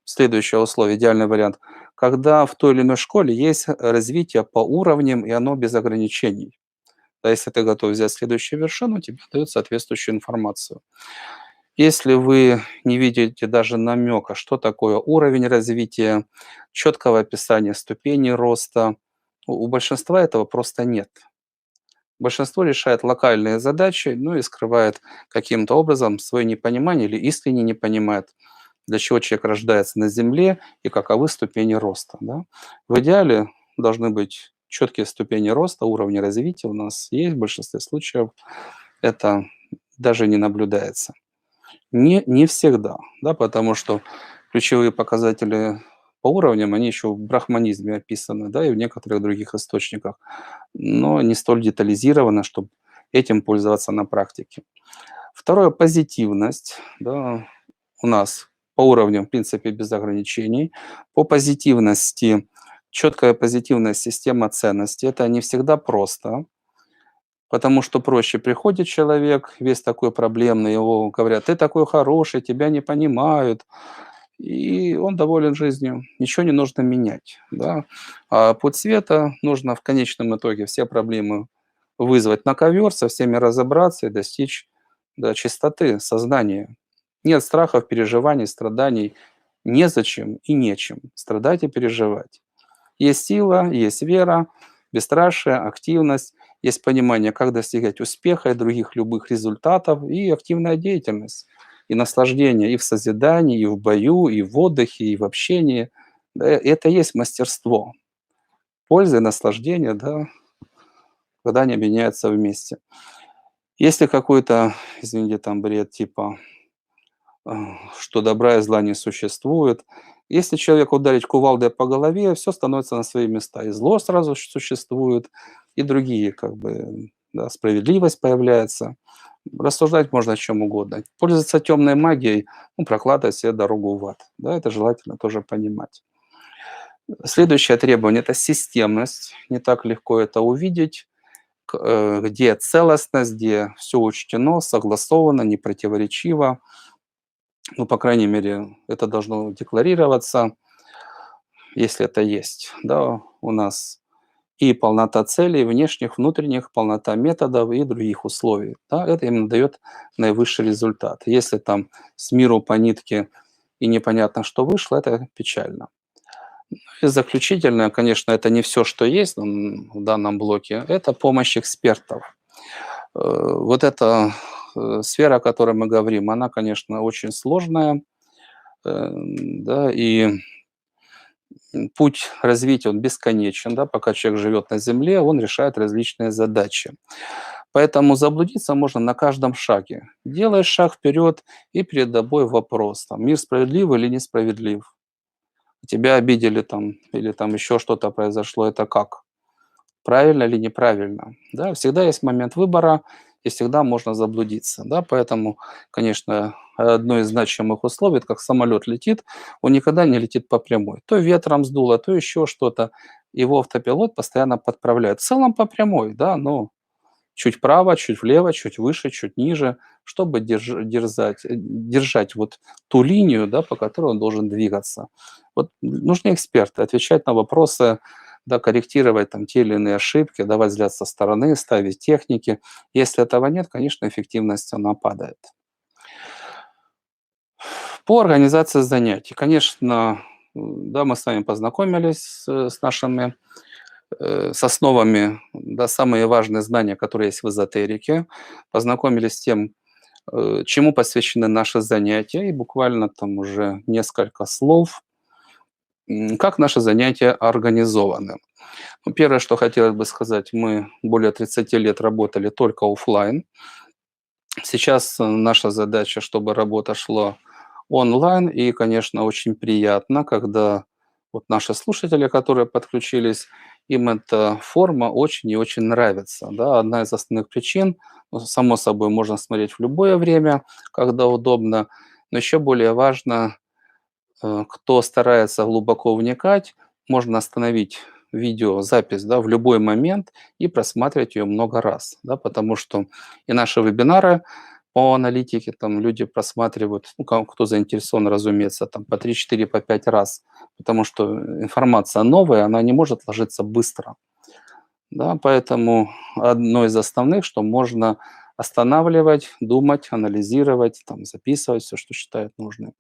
Следующее условие, идеальный вариант, когда в той или иной школе есть развитие по уровням, и оно без ограничений. Да, если ты готов взять следующую вершину, тебе дают соответствующую информацию. Если вы не видите даже намека, что такое уровень развития, четкого описания ступеней роста, у большинства этого просто нет. Большинство решает локальные задачи, ну и скрывает каким-то образом свое непонимание или искренне не понимает, для чего человек рождается на Земле и каковы ступени роста. Да? В идеале должны быть четкие ступени роста, уровни развития у нас есть, в большинстве случаев это даже не наблюдается. Не всегда, да, потому что ключевые показатели по уровням, они еще в брахманизме описаны, да, и в некоторых других источниках, но не столь детализировано, чтобы этим пользоваться на практике. Второе — позитивность, да, у нас по уровням, в принципе, без ограничений. По позитивности четкая позитивная система ценностей. Это не всегда просто, потому что проще приходит человек, весь такой проблемный, его говорят: "Ты такой хороший, тебя не понимают". И он доволен жизнью, ничего не нужно менять, да. А путь света нужно в конечном итоге все проблемы вызвать на ковер, со всеми разобраться и достичь, да, чистоты сознания. Нет страхов, переживаний, страданий, незачем и нечем страдать и переживать. Есть сила, есть вера, бесстрашие, активность, есть понимание, как достигать успеха и других любых результатов, и активная деятельность, и наслаждение и в созидании, и в бою, и в отдыхе, и в общении. Да, это и есть мастерство. Польза и наслаждение, да, когда они объединяются вместе. Если какой-то, извините, там бред типа что добра и зла не существует. Если человека ударить кувалдой по голове, все становится на свои места. И зло сразу существует, и другие, как бы, да, справедливость появляется. Рассуждать можно о чем угодно. Пользоваться темной магией, ну, прокладывать себе дорогу в ад. Да, это желательно тоже понимать. Следующее требование — это системность. Не так легко это увидеть, где целостность, где все учтено, согласовано, не противоречиво. Ну, по крайней мере, это должно декларироваться, если это есть, да, у нас. И полнота целей, внешних, внутренних, полнота методов и других условий. Да, это именно дает наивысший результат. Если там с миру по нитке и непонятно, что вышло, это печально. И заключительное, конечно, это не все, что есть в данном блоке, это помощь экспертов. Вот эта сфера, о которой мы говорим, она, конечно, очень сложная, да, и путь развития, он бесконечен, да, пока человек живет на Земле, он решает различные задачи. Поэтому заблудиться можно на каждом шаге. Делаешь шаг вперед, и перед тобой вопрос, там, мир справедлив или несправедлив? Тебя обидели там, или там еще что-то произошло, это как? Правильно или неправильно? Да, всегда есть момент выбора, и всегда можно заблудиться. Да, поэтому, конечно, одно из значимых условий — это как самолет летит, он никогда не летит по прямой. То ветром сдуло, то еще что-то. Его автопилот постоянно подправляет. В целом по прямой, да, но чуть вправо, чуть влево, чуть выше, чуть ниже, чтобы держать вот ту линию, да, по которой он должен двигаться. Вот нужны эксперты, отвечать на вопросы, да, корректировать там те или иные ошибки, давать взгляд со стороны, ставить техники. Если этого нет, конечно, эффективность, она падает. По организации занятий, конечно, да, мы с вами познакомились с нашими с основами, да, самые важные знания, которые есть в эзотерике, познакомились с тем, чему посвящены наши занятия, и буквально там уже несколько слов, как наши занятия организованы. Ну, первое, что хотелось бы сказать, мы более 30 лет работали только оффлайн. Сейчас наша задача, чтобы работа шла онлайн, и, конечно, очень приятно, когда вот наши слушатели, которые подключились, им эта форма очень и очень нравится. Да. Одна из основных причин, ну, само собой, можно смотреть в любое время, когда удобно, но еще более важно, кто старается глубоко вникать, можно остановить видеозапись, да, в любой момент и просматривать ее много раз, да, потому что и наши вебинары по аналитике там люди просматривают, ну, кто заинтересован, разумеется, там по 3, 4, по 5 раз, потому что информация новая, она не может ложиться быстро. Да, поэтому одно из основных, что можно останавливать, думать, анализировать, там, записывать все, что считают нужным.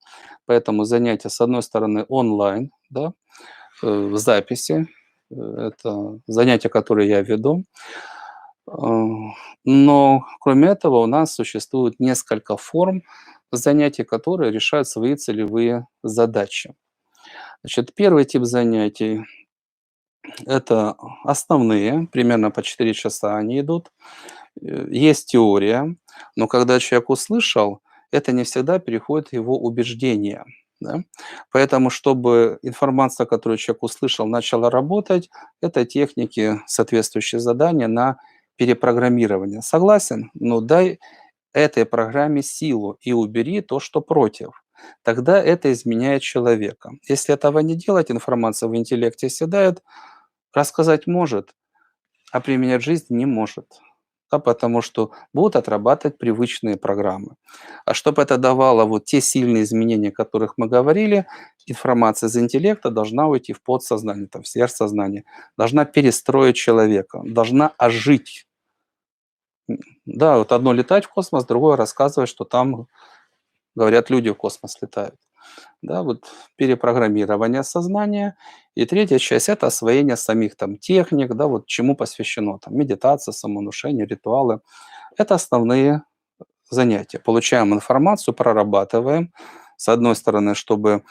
Поэтому занятия, с одной стороны, онлайн, да, в записи. Это занятия, которые я веду. А, Но кроме этого у нас существует несколько форм занятий, которые решают свои целевые задачи. Значит, первый тип занятий — это основные, примерно по 4 часа они идут. Есть теория, но когда человек услышал, это не всегда переходит в его убеждение. Да? Поэтому, чтобы информация, которую человек услышал, начала работать, это техники, соответствующие задания на перепрограммирование. Согласен? Но дай этой программе силу и убери то, что против. Тогда это изменяет человека. Если этого не делать, информация в интеллекте седает, рассказать может, а применять в жизни не может. Да, потому что будут отрабатывать привычные программы. А чтобы это давало вот те сильные изменения, о которых мы говорили, информация из интеллекта должна уйти в подсознание, там, в сверхсознание, должна перестроить человека, должна ожить. Да, вот одно летать в космос, другое рассказывать, что там, говорят, люди в космос летают. Да, вот перепрограммирование сознания. И третья часть — это освоение самих там техник, да, вот чему посвящено, там, медитация, самовнушение, ритуалы. Это основные занятия. Получаем информацию, прорабатываем. С одной стороны, чтобы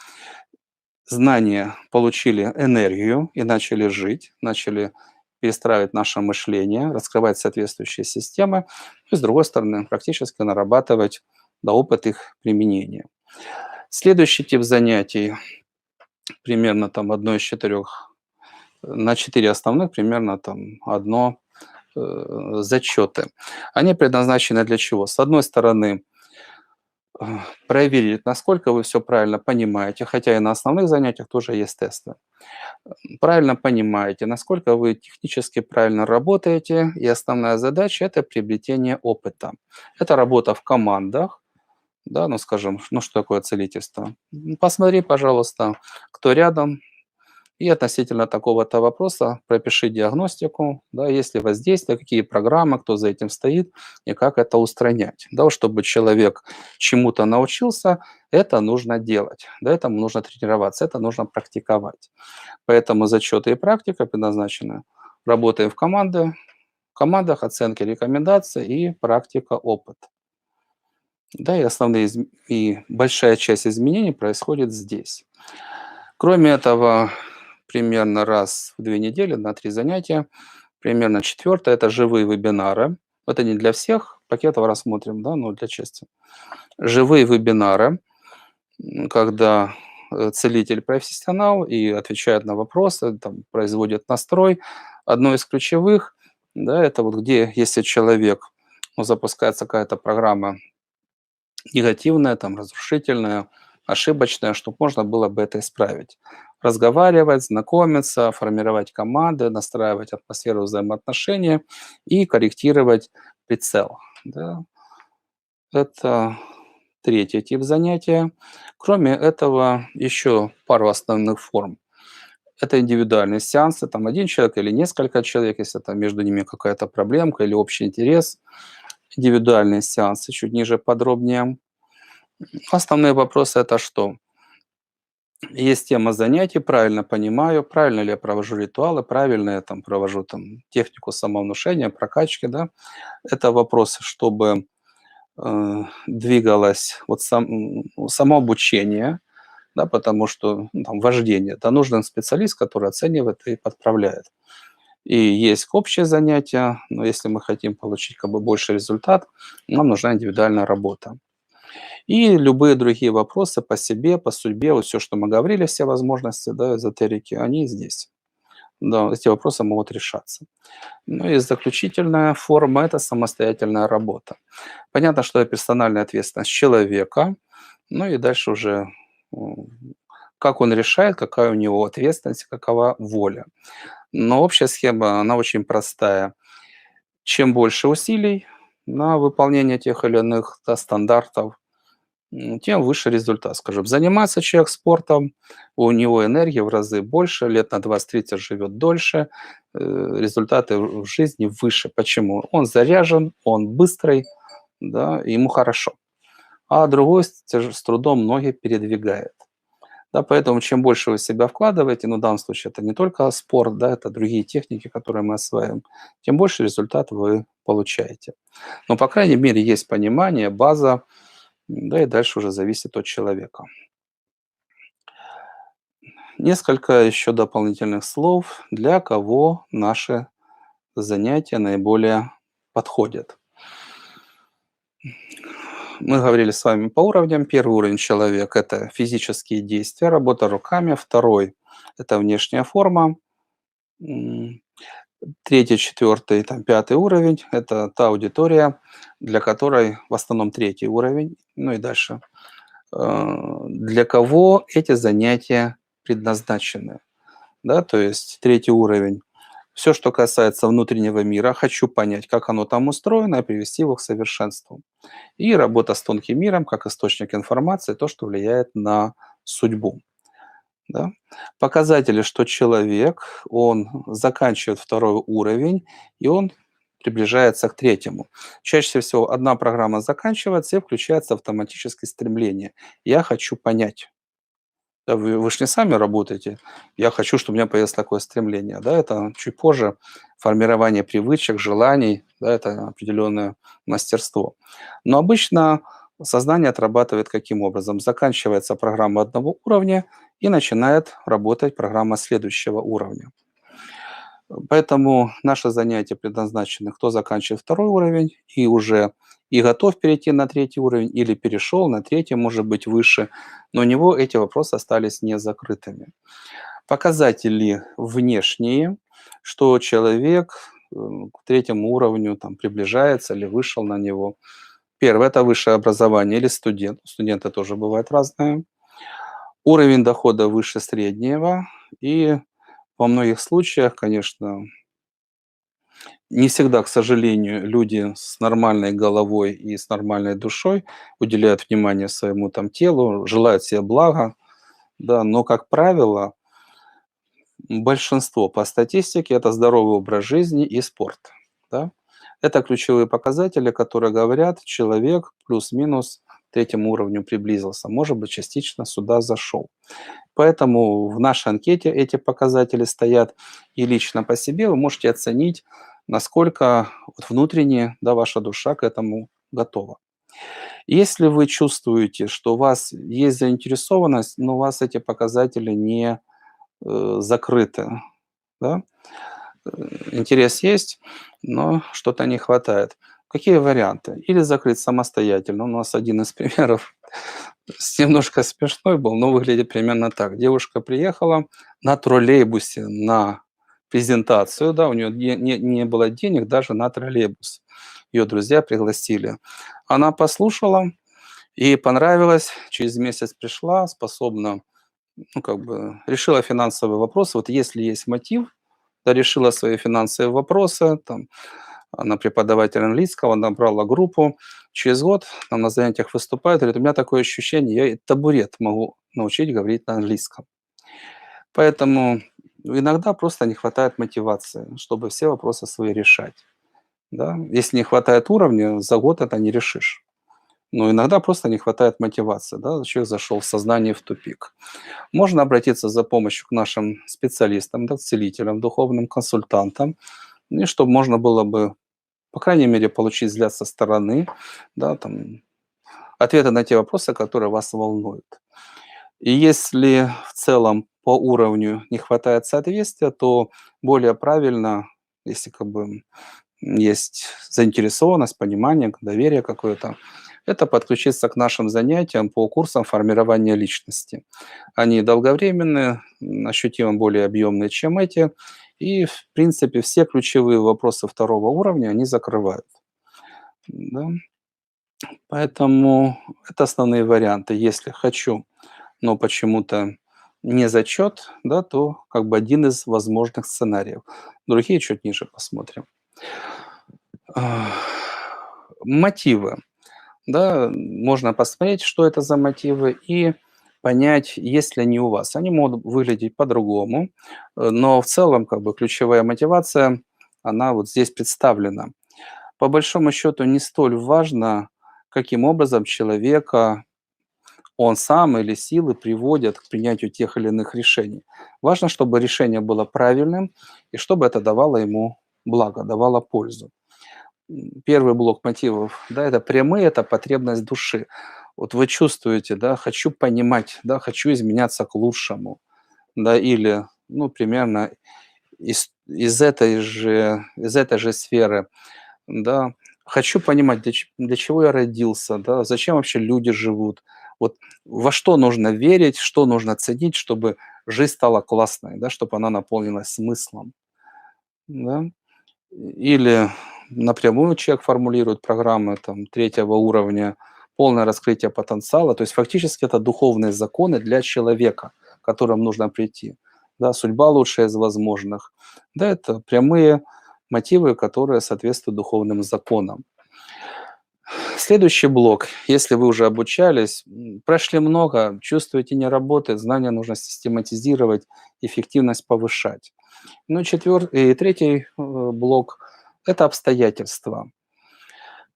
знания получили энергию и начали жить, начали перестраивать наше мышление, раскрывать соответствующие системы. И с другой стороны, практически нарабатывать, да, опыт их применения. Следующий тип занятий, примерно там одно из четырех, на 4 основных, примерно там одно зачеты. Они предназначены для чего? С одной стороны, проверить, насколько вы все правильно понимаете, хотя и на основных занятиях тоже есть тесты. Правильно понимаете, насколько вы технически правильно работаете, и основная задача — это приобретение опыта. Это работа в командах, да, ну, скажем, ну, что такое целительство? Посмотри, пожалуйста, кто рядом, и относительно такого-то вопроса пропиши диагностику, да, есть ли воздействие, какие программы, кто за этим стоит и как это устранять. Да, вот чтобы человек чему-то научился, это нужно делать, да, этому нужно тренироваться, это нужно практиковать. Поэтому зачеты и практика предназначены. Работаем в командах, оценки, рекомендации и практика, опыт. Да, и и большая часть изменений происходит здесь. Кроме этого, примерно раз в 2 недели на 3 занятия, примерно четвертое — это живые вебинары. Это не для всех, пакетов рассмотрим, да, но для части. Живые вебинары, когда целитель профессионал и отвечает на вопросы, там, производит настрой. Одно из ключевых, да, это вот где, если человек, ну, запускается какая-то программа негативная, там, разрушительная, ошибочная, чтобы можно было бы это исправить. Разговаривать, знакомиться, формировать команды, настраивать атмосферу взаимоотношений и корректировать прицел. Да. Это третий тип занятия. Кроме этого, еще пару основных форм. Это индивидуальные сеансы, там один человек или несколько человек, если там между ними какая-то проблемка или общий интерес. Индивидуальные сеансы, чуть ниже подробнее. Основные вопросы — это что? Есть тема занятий, правильно понимаю, правильно ли я провожу ритуалы, правильно я там провожу там технику самовнушения, прокачки, да. Это вопросы, чтобы двигалось вот само обучение, да, потому что, ну, там вождение — это нужен специалист, который оценивает и подправляет. И есть общие занятия, но если мы хотим получить как бы больший результат, нам нужна индивидуальная работа. И любые другие вопросы по себе, по судьбе, вот все, что мы говорили, все возможности, да, эзотерики, они здесь. Да, эти вопросы могут решаться. Ну и заключительная форма — это самостоятельная работа. Понятно, что это персональная ответственность человека, ну и дальше уже м, как он решает, какая у него ответственность, какова воля. Но общая схема, она очень простая. Чем больше усилий на выполнение тех или иных, да, стандартов, тем выше результат. Скажем, занимается человек спортом, у него энергии в разы больше, лет на 20-30 живет дольше, результаты в жизни выше. Почему? Он заряжен, он быстрый, да, ему хорошо. А другой с трудом ноги передвигает. Да, поэтому чем больше вы в себя вкладываете, ну, в данном случае это не только спорт, да, это другие техники, которые мы осваиваем, тем больше результат вы получаете. Но, по крайней мере, есть понимание, база, да, и дальше уже зависит от человека. Несколько еще дополнительных слов, для кого наши занятия наиболее подходят. Мы говорили с вами по уровням. Первый уровень человек – это физические действия, работа руками. Второй – это внешняя форма. М, Третий, четвертый, там, пятый уровень – это та аудитория, для которой в основном третий уровень, ну и дальше, для кого эти занятия предназначены. Да, то есть третий уровень. Все, что касается внутреннего мира, хочу понять, как оно там устроено, и привести его к совершенству. И работа с тонким миром как источник информации, то, что влияет на судьбу. Да? Показатели, что человек, он заканчивает второй уровень, и он приближается к третьему. Чаще всего одна программа заканчивается и включается автоматическое стремление. Я хочу понять. Да, вы ж не сами работаете. Я хочу, чтобы у меня появилось такое стремление. Да, это чуть позже формирование привычек, желаний, да, это определенное мастерство. Но обычно сознание отрабатывает каким образом? Заканчивается программа одного уровня и начинает работать программа следующего уровня. Поэтому наши занятия предназначены, кто заканчивает второй уровень и уже и готов перейти на третий уровень, или перешел на третий, может быть, выше, но у него эти вопросы остались не закрытыми. Показатели внешние, что человек к третьему уровню там, приближается или вышел на него. Первое – это высшее образование или студент. Студенты тоже бывают разные. Уровень дохода выше среднего. И во многих случаях, конечно, не всегда, к сожалению, люди с нормальной головой и с нормальной душой уделяют внимание своему там телу, желают себе блага, да, но, как правило, большинство по статистике – это здоровый образ жизни и спорт, да. Это ключевые показатели, которые говорят, человек плюс-минус к третьему уровню приблизился, может быть, частично сюда зашел. Поэтому в нашей анкете эти показатели стоят, и лично по себе вы можете оценить, насколько вот внутренне, да, ваша душа к этому готова. Если вы чувствуете, что у вас есть заинтересованность, но у вас эти показатели не закрыты, да, интерес есть, но что-то не хватает. Какие варианты? Или закрыть самостоятельно. У нас один из примеров немножко смешной был, но выглядит примерно так. Девушка приехала на троллейбусе на презентацию, да, у нее не было денег даже на троллейбус. Ее друзья пригласили. Она послушала, ей понравилось, через месяц пришла, способна, ну, как бы, решила финансовые вопросы. Вот если есть мотив, да, решила свои финансовые вопросы, там, она преподаватель английского, набрала группу. Через год там на занятиях выступает, говорит, у меня такое ощущение, я и табурет могу научить говорить на английском. Поэтому иногда просто не хватает мотивации, чтобы все вопросы свои решать. Да? Если не хватает уровня, за год это не решишь. Но иногда просто не хватает мотивации. Да? Человек зашел в сознание в тупик. Можно обратиться за помощью к нашим специалистам, да, целителям, духовным консультантам, и чтобы можно было бы, по крайней мере, получить взгляд со стороны, да, там, ответы на те вопросы, которые вас волнуют. И если в целом по уровню не хватает соответствия, то более правильно, если как бы есть заинтересованность, понимание, доверие какое-то, это подключиться к нашим занятиям по курсам формирования личности. Они долговременные, ощутимо более объемные, чем эти, и, в принципе, все ключевые вопросы второго уровня они закрывают. Да? Поэтому это основные варианты. Если хочу, но почему-то не зачет, да, то как бы один из возможных сценариев. Другие чуть ниже посмотрим. Мотивы. Да, можно посмотреть, что это за мотивы, и понять, есть ли они у вас. Они могут выглядеть по-другому, но в целом как бы ключевая мотивация, она вот здесь представлена. По большому счету не столь важно, каким образом человека он сам или силы приводят к принятию тех или иных решений. Важно, чтобы решение было правильным и чтобы это давало ему благо, давало пользу. Первый блок мотивов, да, это прямые, это потребность души. Вот вы чувствуете, да, хочу понимать, да, хочу изменяться к лучшему, да, или, ну, примерно из этой же сферы, да, хочу понимать, для чего я родился, да, зачем вообще люди живут, вот во что нужно верить, что нужно ценить, чтобы жизнь стала классной, да, чтобы она наполнилась смыслом, да. Или напрямую человек формулирует программы там третьего уровня, полное раскрытие потенциала. То есть фактически это духовные законы для человека, к которым нужно прийти. Да, судьба лучшая из возможных. Да, это прямые мотивы, которые соответствуют духовным законам. Следующий блок. Если вы уже обучались, прошли много, чувствуете, не работает, знания нужно систематизировать, эффективность повышать. Ну, четвертый и третий блок — это обстоятельства.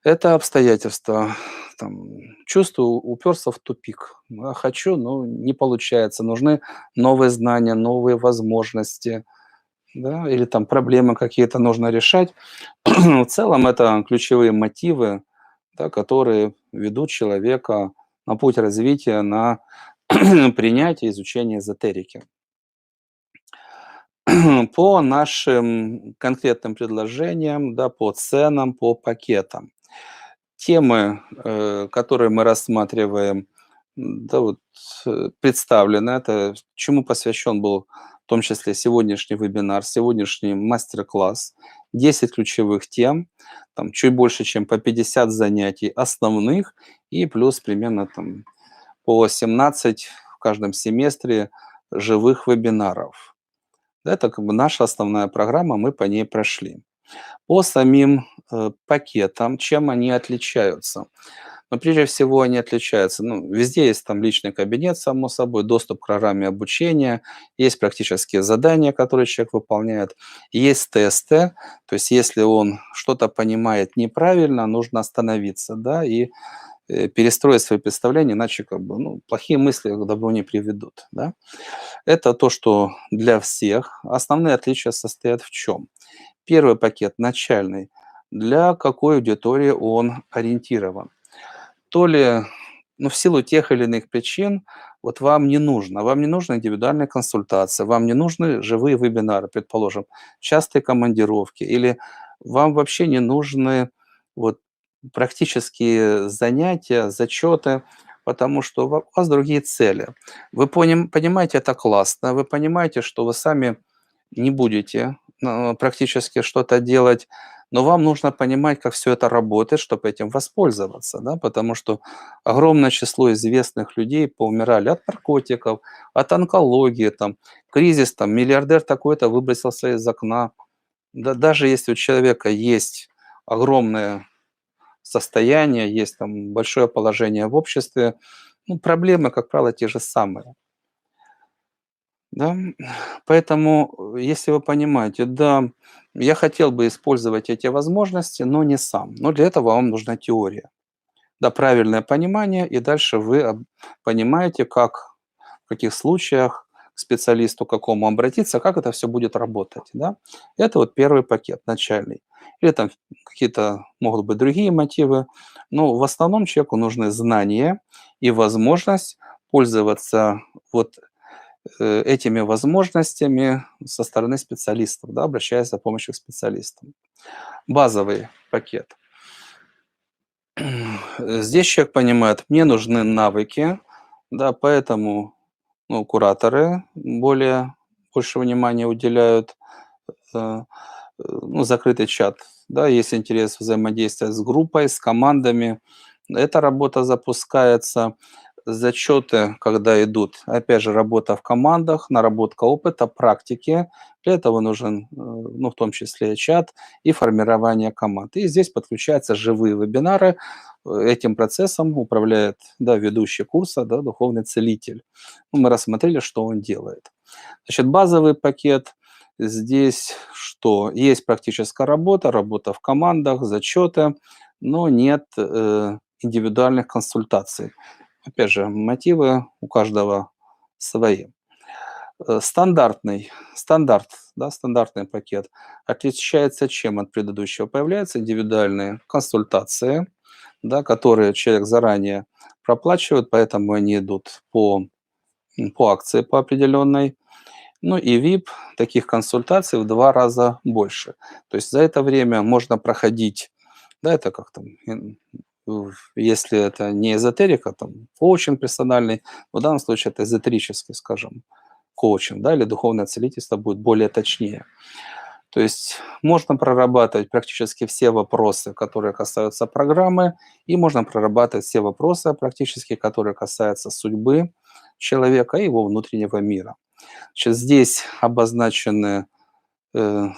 Это обстоятельства. Там, чувствую, уперся в тупик. Хочу, но не получается. Нужны новые знания, новые возможности, да, или там проблемы какие-то нужно решать. В целом это ключевые мотивы, да, которые ведут человека на путь развития, на принятие, изучение эзотерики. По нашим конкретным предложениям, да, по ценам, по пакетам. Темы, которые мы рассматриваем, да, вот, представлены. Это чему посвящен был в том числе сегодняшний вебинар, сегодняшний мастер-класс. 10 ключевых тем, там чуть больше, чем по 50 занятий основных и плюс примерно там по 17 в каждом семестре живых вебинаров. Это как бы наша основная программа, мы по ней прошли. По самим, пакетам, чем они отличаются? Но прежде всего они отличаются, ну, везде есть там личный кабинет, само собой, доступ к программе обучения, есть практические задания, которые человек выполняет, есть тесты. То есть если он что-то понимает неправильно, нужно остановиться, да, и, перестроить свои представления, иначе как бы, ну, плохие мысли к добру не приведут, да. Это то, что для всех. Основные отличия состоят в чем? Первый пакет начальный. Для какой аудитории он ориентирован? То ли, ну, в силу тех или иных причин, вот вам не нужна индивидуальная консультация, вам не нужны живые вебинары, предположим, частые командировки, или вам вообще не нужны вот практические занятия, зачеты, потому что у вас другие цели. Вы понимаете, это классно, вы понимаете, что вы сами не будете практически что-то делать, но вам нужно понимать, как все это работает, чтобы этим воспользоваться, да, потому что огромное число известных людей поумирали от наркотиков, от онкологии, там, кризис, там, миллиардер такой-то выбросился из окна. Да, даже если у человека есть огромное состояние, есть там большое положение в обществе, ну, проблемы, как правило, те же самые. Да, поэтому, если вы понимаете, да, я хотел бы использовать эти возможности, но не сам. Но для этого вам нужна теория. Да, правильное понимание, и дальше вы понимаете, как, в каких случаях к специалисту какому обратиться, как это все будет работать. Да? Это вот первый пакет, начальный. Или там какие-то могут быть другие мотивы, но в основном человеку нужны знания и возможность пользоваться вот этими возможностями со стороны специалистов, да, обращаясь за помощью к специалистам. Базовый пакет. Здесь человек понимает, мне нужны навыки, да, поэтому, ну, кураторы больше внимания уделяют, ну, закрытый чат, да, есть интерес взаимодействия с группой, с командами, эта работа запускается. Зачеты, когда идут, опять же, работа в командах, наработка опыта, практики. Для этого нужен, ну, в том числе чат и формирование команд. И здесь подключаются живые вебинары. Этим процессом управляет, да, ведущий курса, да, духовный целитель. Ну, мы рассмотрели, что он делает. Значит, базовый пакет. Здесь что? Есть практическая работа, работа в командах, зачеты, но нет индивидуальных консультаций. Опять же, мотивы у каждого свои. Стандартный пакет отличается чем от предыдущего? Появляются индивидуальные консультации, да, которые человек заранее проплачивает, поэтому они идут по акции по определенной. Ну и VIP таких консультаций в 2 раза больше. То есть за это время можно проходить, да, это как там, если это не эзотерика, там коучинг персональный, в данном случае это эзотерический, скажем, коучинг, да, или духовное целительство будет более точнее. То есть можно прорабатывать практически все вопросы, которые касаются программы, и можно прорабатывать все вопросы практически, которые касаются судьбы человека и его внутреннего мира. Значит, здесь обозначены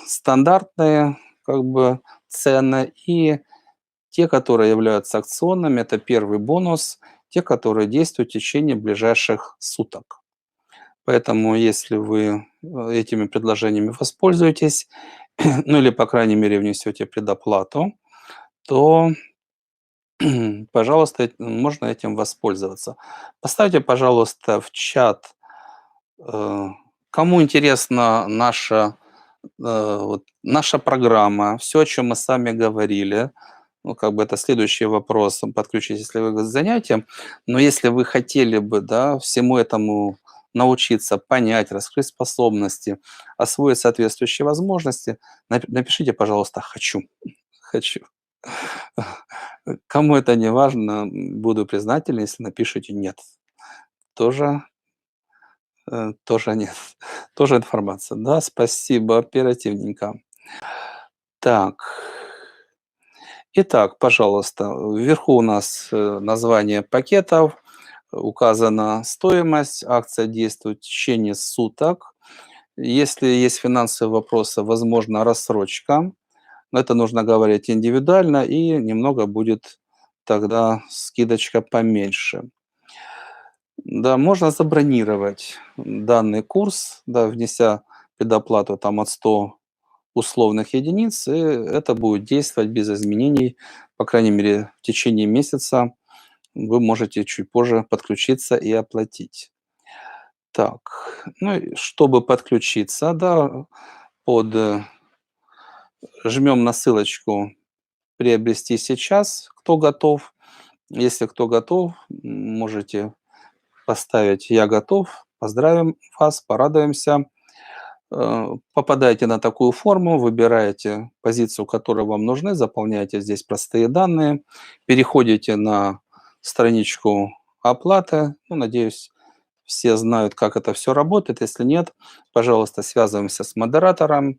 стандартные как бы цены и те, которые являются акционными, это первый бонус, те, которые действуют в течение ближайших суток. Поэтому если вы этими предложениями воспользуетесь, ну или, по крайней мере, внесете предоплату, то, пожалуйста, можно этим воспользоваться. Поставьте, пожалуйста, в чат, э, кому интересна наша программа, все, о чем мы с вами говорили. Ну, как бы это следующий вопрос, подключитесь, если вы к занятиям. Но если вы хотели бы, да, всему этому научиться, понять, раскрыть способности, освоить соответствующие возможности, напишите, пожалуйста, "хочу", "хочу". Кому это не важно, буду признателен, если напишите "нет". Тоже, тоже нет. Тоже информация. Да, спасибо, оперативненько. Так. Итак, пожалуйста, вверху у нас название пакетов, указана стоимость, акция действует в течение суток. Если есть финансовые вопросы, возможно рассрочка, но это нужно говорить индивидуально, и немного будет тогда скидочка поменьше. Да, можно забронировать данный курс, да, внеся предоплату там от 100 условных единиц, и это будет действовать без изменений, по крайней мере, в течение месяца. Вы можете чуть позже подключиться и оплатить. Так, ну и чтобы подключиться, да, под жмем на ссылочку "Приобрести сейчас", кто готов. Если кто готов, можете поставить "Я готов". Поздравим вас, порадуемся. Попадаете на такую форму, выбираете позицию, которую вам нужны, заполняете здесь простые данные, переходите на страничку оплаты. Ну, надеюсь, все знают, как это все работает. Если нет, пожалуйста, связываемся с модераторами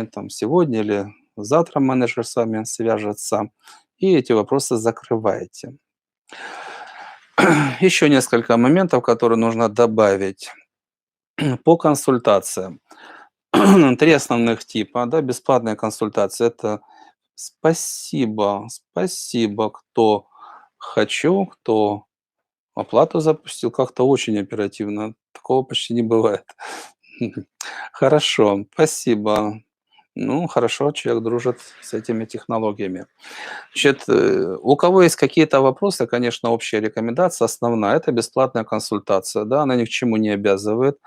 там сегодня или завтра менеджер с вами свяжется, и эти вопросы закрываете. Еще несколько моментов, которые нужно добавить по консультациям. 3 основных типа, да, бесплатная консультация. Это спасибо, кто "хочу", кто оплату запустил. Как-то очень оперативно. Такого почти не бывает. Хорошо, спасибо. Ну, хорошо, человек дружит с этими технологиями. Значит, у кого есть какие-то вопросы, конечно, общая рекомендация основная — это бесплатная консультация. Да, она ни к чему не обязывает.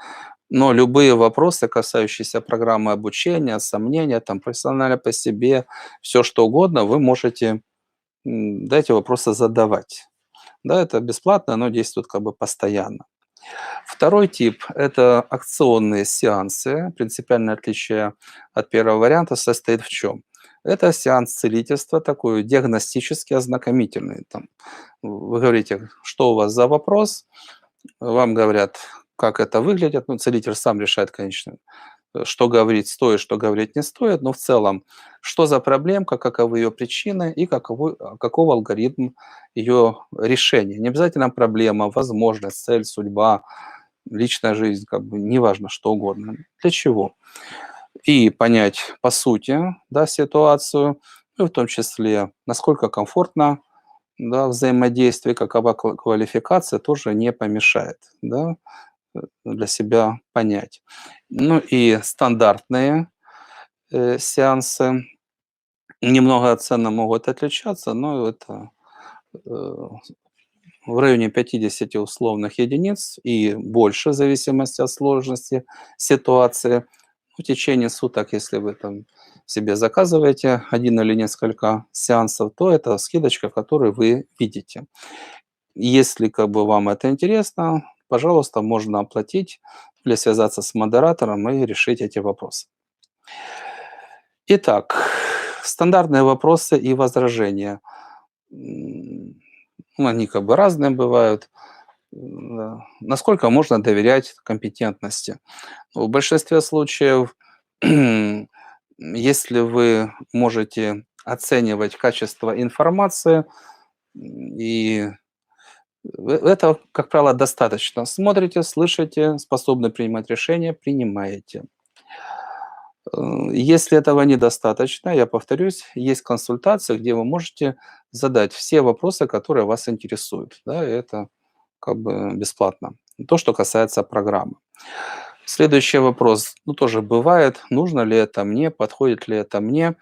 Но любые вопросы, касающиеся программы обучения, сомнения, там, профессионально по себе, все что угодно, вы можете, да, эти вопросы задавать. Да, это бесплатно, оно действует как бы постоянно. Второй тип — это акционные сеансы. Принципиальное отличие от первого варианта состоит в чем? Это сеанс целительства, такой диагностический, ознакомительный. Там, вы говорите, что у вас за вопрос, вам говорят, как это выглядит. Ну, целитель сам решает, конечно, что говорить стоит, что говорить не стоит, но в целом, что за проблемка, каковы ее причины и каков алгоритм ее решения. Не обязательно проблема, возможность, цель, судьба, личная жизнь, как бы неважно, что угодно. Для чего? И понять по сути, да, ситуацию, ну, в том числе, насколько комфортно, да, взаимодействие, какова квалификация, тоже не помешает, да, для себя понять. Ну и стандартные сеансы немного от цены могут отличаться, но это в районе 50 условных единиц и больше, в зависимости от сложности ситуации. В течение суток, если вы там себе заказываете один или несколько сеансов, то это скидочка, которую вы видите. Если как бы вам это интересно, пожалуйста, можно оплатить или связаться с модератором и решить эти вопросы. Итак, стандартные вопросы и возражения. Ну, они как бы разные бывают. Да. Насколько можно доверять компетентности? В большинстве случаев, если вы можете оценивать качество информации, и это, как правило, достаточно. Смотрите, слышите, способны принимать решения, принимаете. Если этого недостаточно, я повторюсь, есть консультация, где вы можете задать все вопросы, которые вас интересуют. Да, и это как бы бесплатно. То, что касается программы. Следующий вопрос, ну, тоже бывает, нужно ли это мне, подходит ли это мне.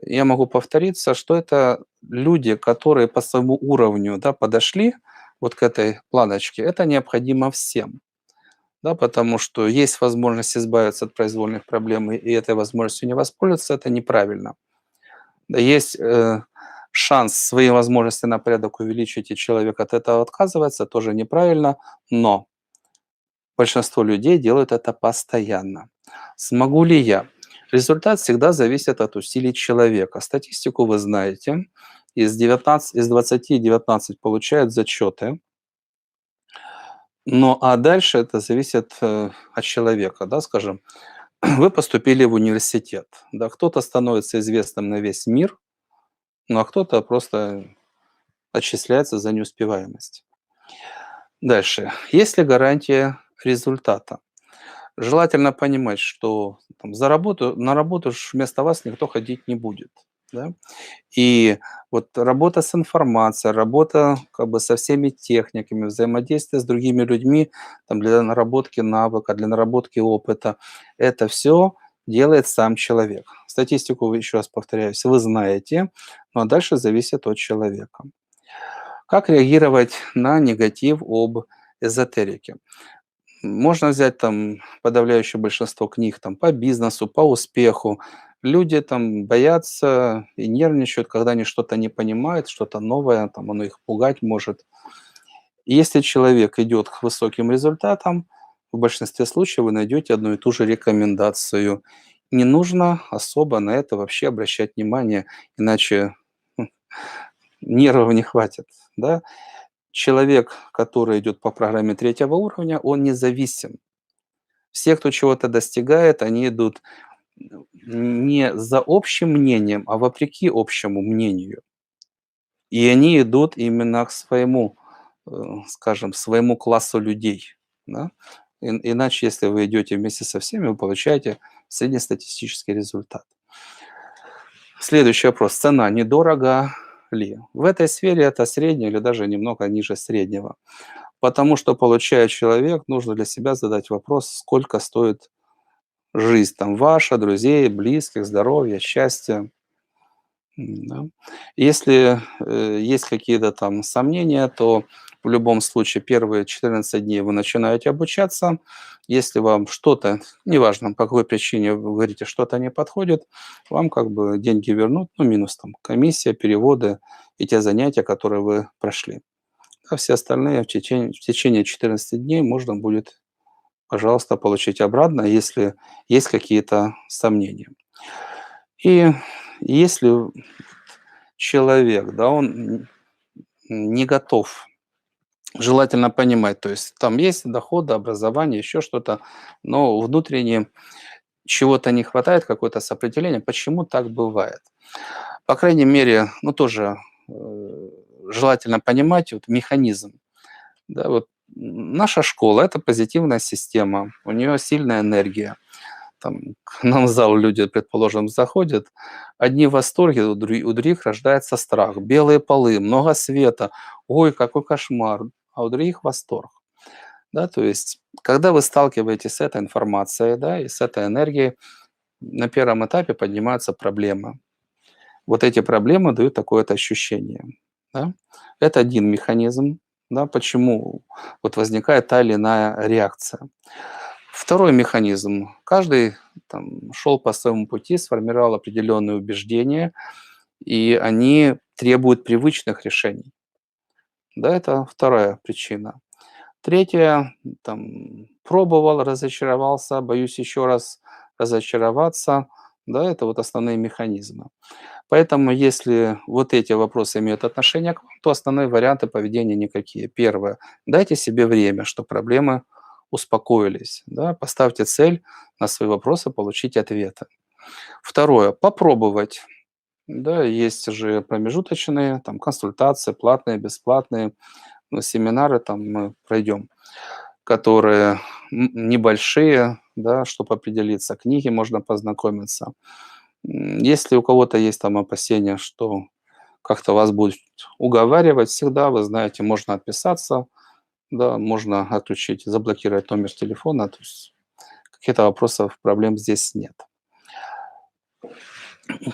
Я могу повториться, что это люди, которые по своему уровню, да, подошли вот к этой планочке. Это необходимо всем, да, потому что есть возможность избавиться от произвольных проблем, и этой возможностью не воспользоваться — это неправильно. Да, есть, шанс свои возможности на порядок увеличить, и человек от этого отказывается — тоже неправильно, но большинство людей делают это постоянно. Смогу ли я? Результат всегда зависит от усилий человека. Статистику вы знаете. Из 20 19 получают зачеты. Ну, а дальше это зависит, от человека, да, скажем. Вы поступили в университет, да, кто-то становится известным на весь мир, ну, а кто-то просто отчисляется за неуспеваемость. Дальше. Есть ли гарантия результата? Желательно понимать, что там на работу ж вместо вас никто ходить не будет, да. И вот работа с информацией, работа как бы со всеми техниками, взаимодействие с другими людьми там для наработки навыка, для наработки опыта — это все делает сам человек. Статистику, еще раз повторяюсь, вы знаете, но дальше зависит от человека. Как реагировать на негатив об эзотерике? Можно взять там подавляющее большинство книг там по бизнесу, по успеху. Люди там боятся и нервничают, когда они что-то не понимают, что-то новое, там оно их пугать может. И если человек идет к высоким результатам, в большинстве случаев вы найдете одну и ту же рекомендацию. Не нужно особо на это вообще обращать внимание, иначе нервов не хватит. Да? Человек, который идет по программе третьего уровня, он независим. Все, кто чего-то достигает, они идут не за общим мнением, а вопреки общему мнению. И они идут именно к своему, скажем, своему классу людей, да. Иначе, если вы идете вместе со всеми, вы получаете среднестатистический результат. Следующий вопрос. Цена недорого ли? В этой сфере это среднее или даже немного ниже среднего. Потому что, получая человек, нужно для себя задать вопрос, сколько стоит жизнь там ваша, друзей, близких, здоровья, счастья. Да. Если, есть какие-то там сомнения, то в любом случае первые 14 дней вы начинаете обучаться. Если вам что-то, неважно по какой причине вы говорите, что-то не подходит, вам как бы деньги вернут, ну, минус там комиссия, переводы и те занятия, которые вы прошли. А все остальные в течение 14 дней можно будет, пожалуйста, получить обратно, если есть какие-то сомнения. И если человек, да, он не готов, желательно понимать, то есть там есть доходы, образование, еще что-то, но внутренне чего-то не хватает, какое-то сопротивление. Почему так бывает? По крайней мере, ну, тоже желательно понимать вот механизм. Да, вот наша школа – это позитивная система, у нее сильная энергия. Там к нам в зал люди, предположим, заходят, одни в восторге, у других рождается страх. Белые полы, много света, ой, какой кошмар, а у других восторг. Да, то есть, когда вы сталкиваетесь с этой информацией, да, и с этой энергией, на первом этапе поднимаются проблемы. Вот эти проблемы дают такое-то ощущение. Да? Это один механизм, да, почему вот возникает та или иная реакция. Второй механизм. Каждый там, шел по своему пути, сформировал определенные убеждения, и они требуют привычных решений. Да, это вторая причина. Третья, там, пробовал, разочаровался, боюсь еще раз разочароваться. Да, это вот основные механизмы. Поэтому, если вот эти вопросы имеют отношение к вам, то основные варианты поведения никакие. Первое. Дайте себе время, чтобы проблемы успокоились. Да? Поставьте цель на свои вопросы, получить ответы. Второе. Попробовать. Да, есть же промежуточные там, консультации, платные, бесплатные, семинары там мы пройдем, которые небольшие, да, чтобы определиться. Книги можно познакомиться. Если у кого-то есть там опасения, что как-то вас будут уговаривать, всегда, вы знаете, можно отписаться, да, можно отключить, заблокировать номер телефона, то есть каких-то вопросов, проблем здесь нет.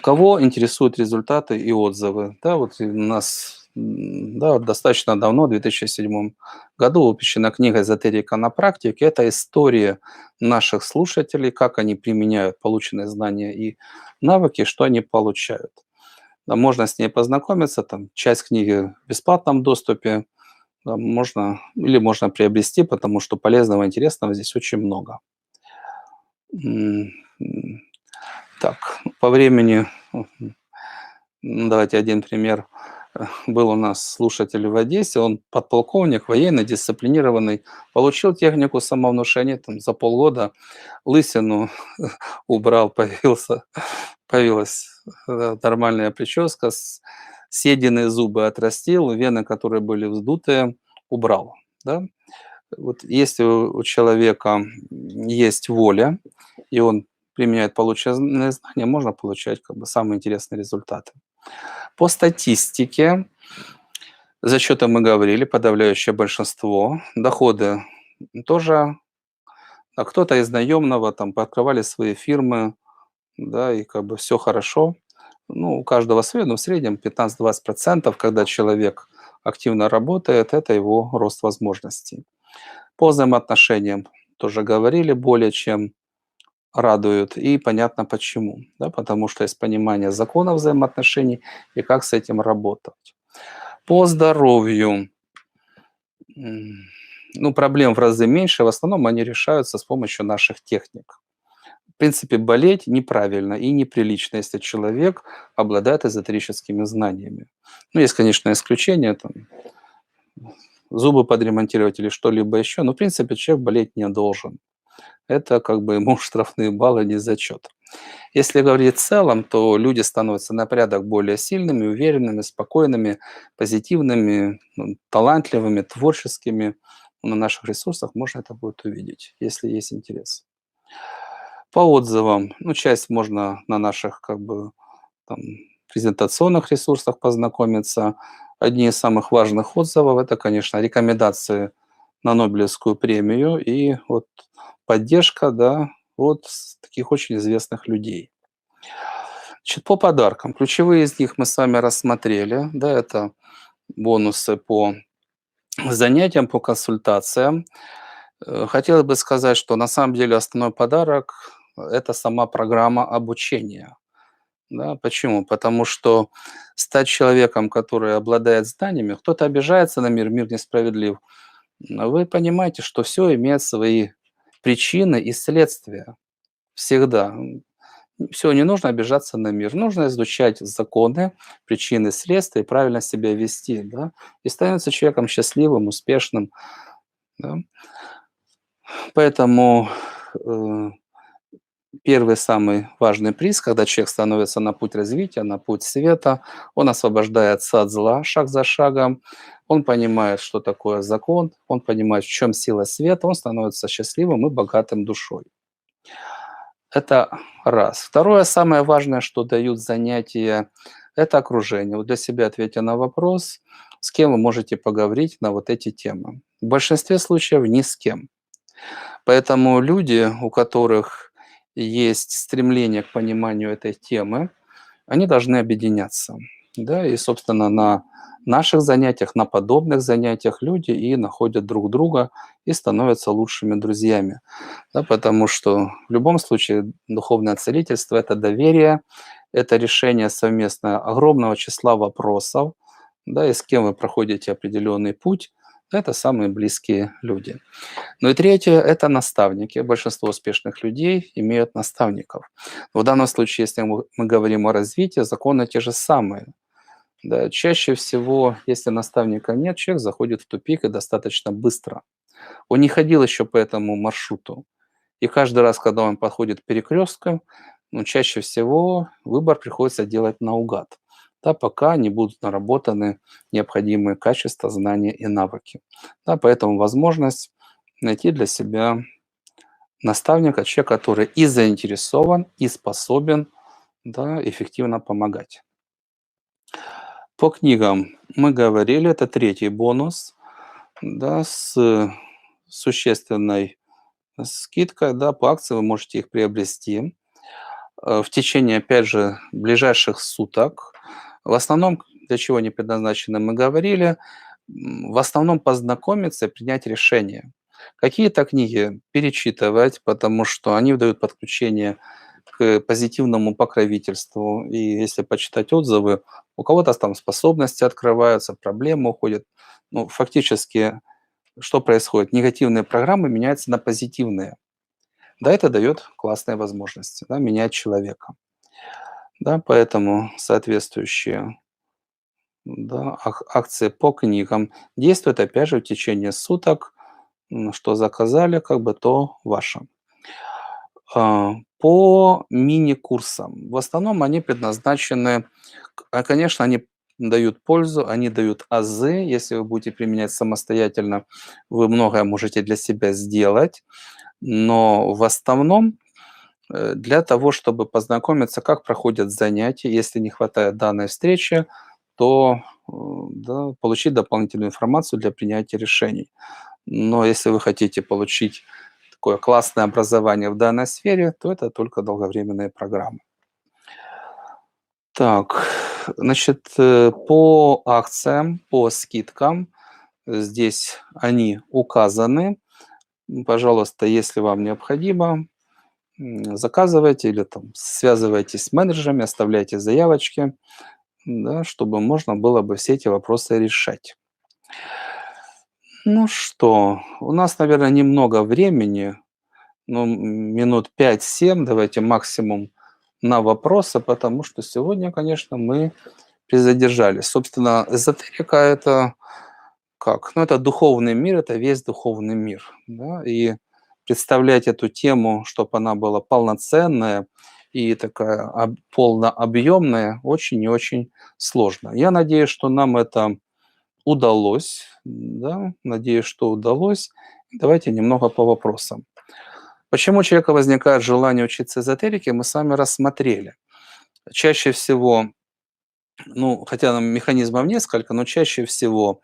Кого интересуют результаты и отзывы? Да, вот у нас да, вот достаточно давно, в 2007 году, выпущена книга «Эзотерика на практике». Это история наших слушателей, как они применяют полученные знания и навыки, что они получают. Да, можно с ней познакомиться, там часть книги в бесплатном доступе, да, можно или можно приобрести, потому что полезного, интересного здесь очень много. М, м, Так, по времени, давайте один пример. Был у нас слушатель в Одессе, он подполковник, военный, дисциплинированный, получил технику самовнушения, там за полгода лысину убрал, появилась нормальная прическа, съеденные зубы отрастил, вены, которые были вздутые, убрал. Да? Вот если у человека есть воля, и он применяет полученные знания, можно получать как бы самые интересные результаты. По статистике, за счетом мы говорили, подавляющее большинство, доходы тоже, а кто-то из наемного там пооткрывали свои фирмы, да, и как бы все хорошо. Ну, у каждого свое, но в среднем 15-20%, когда человек активно работает, это его рост возможностей. По взаимоотношениям тоже говорили, более чем радуют, и понятно почему. Да, потому что есть понимание закона взаимоотношений и как с этим работать. По здоровью, м, ну, проблем в разы меньше, в основном они решаются с помощью наших техник. В принципе, болеть неправильно и неприлично, если человек обладает эзотерическими знаниями. Ну, есть, конечно, исключения, там, зубы подремонтировать или что-либо еще, но, в принципе, человек болеть не должен. Это как бы ему штрафные баллы не зачет. Если говорить в целом, то люди становятся на порядок более сильными, уверенными, спокойными, позитивными, талантливыми, творческими. На наших ресурсах можно это будет увидеть, если есть интерес. По отзывам, ну, часть можно на наших как бы там, презентационных ресурсах познакомиться. Одни из самых важных отзывов – это, конечно, рекомендации на Нобелевскую премию и вот поддержка, да, от таких очень известных людей. Значит, по подаркам. Ключевые из них мы с вами рассмотрели. Да, это бонусы по занятиям, по консультациям. Хотелось бы сказать, что на самом деле основной подарок – это сама программа обучения. Да, почему? Потому что стать человеком, который обладает знаниями, кто-то обижается на мир, мир несправедлив. Но вы понимаете, что все имеет свои причины и следствия. Всегда. Все, не нужно обижаться на мир. Нужно изучать законы, причины, следствия и правильно себя вести. Да? И становиться человеком счастливым, успешным. Да? Поэтому Первый самый важный приз, когда человек становится на путь развития, на путь света, он освобождается от зла шаг за шагом, он понимает, что такое закон, он понимает, в чем сила света, он становится счастливым и богатым душой. Это раз. Второе, самое важное, что дают занятия, это окружение. Вот для себя ответьте на вопрос, с кем вы можете поговорить на вот эти темы. В большинстве случаев ни с кем. Поэтому люди, у которых есть стремление к пониманию этой темы, они должны объединяться. Да, и, собственно, на наших занятиях, на подобных занятиях люди и находят друг друга и становятся лучшими друзьями. Да, потому что в любом случае духовное целительство – это доверие, это решение совместное огромного числа вопросов, да, и с кем вы проходите определенный путь, это самые близкие люди. Ну и третье – это наставники. Большинство успешных людей имеют наставников. В данном случае, если мы говорим о развитии, законы те же самые. Да, чаще всего, если наставника нет, человек заходит в тупик и достаточно быстро. Он не ходил еще по этому маршруту. И каждый раз, когда он подходит к перекресткам, ну, чаще всего выбор приходится делать наугад, да, пока не будут наработаны необходимые качества, знания и навыки. Да, поэтому возможность найти для себя наставника, человека, который и заинтересован, и способен, да, эффективно помогать. По книгам мы говорили, это третий бонус, да, с существенной скидкой, да, по акции вы можете их приобрести в течение, опять же, ближайших суток. В основном, для чего они предназначены, мы говорили, в основном познакомиться и принять решение. Какие-то книги перечитывать, потому что они дают подключение к позитивному покровительству. И если почитать отзывы, у кого-то там способности открываются, проблемы уходят. Ну, фактически, что происходит? Негативные программы меняются на позитивные. Да, это дает классные возможности, да, менять человека. Да, поэтому соответствующие, да, акции по книгам действуют, опять же, в течение суток. Что заказали, как бы то ваше. По мини-курсам. В основном они предназначены, конечно, они дают пользу, они дают азы. Если вы будете применять самостоятельно, вы многое можете для себя сделать. Но в основном для того, чтобы познакомиться, как проходят занятия. Если не хватает данной встречи, то да, получить дополнительную информацию для принятия решений. Но если вы хотите получить такое классное образование в данной сфере, то это только долговременные программы. Так, значит, по акциям, по скидкам, здесь они указаны. Пожалуйста, если вам необходимо, заказывайте или там связывайтесь с менеджерами, оставляйте заявочки, да, чтобы можно было бы все эти вопросы решать. Ну что, у нас, наверное, немного времени, ну, минут 5-7, давайте максимум на вопросы, потому что сегодня, конечно, мы призадержались. Собственно, эзотерика – это как? Ну, это духовный мир, это весь духовный мир. Да? И представлять эту тему, чтобы она была полноценная и такая полнообъемная, очень и очень сложно. Я надеюсь, что нам это удалось. Да? Надеюсь, что удалось. Давайте немного по вопросам. Почему у человека возникает желание учиться эзотерике, мы с вами рассмотрели. Чаще всего, ну, хотя там механизмов несколько, но чаще всего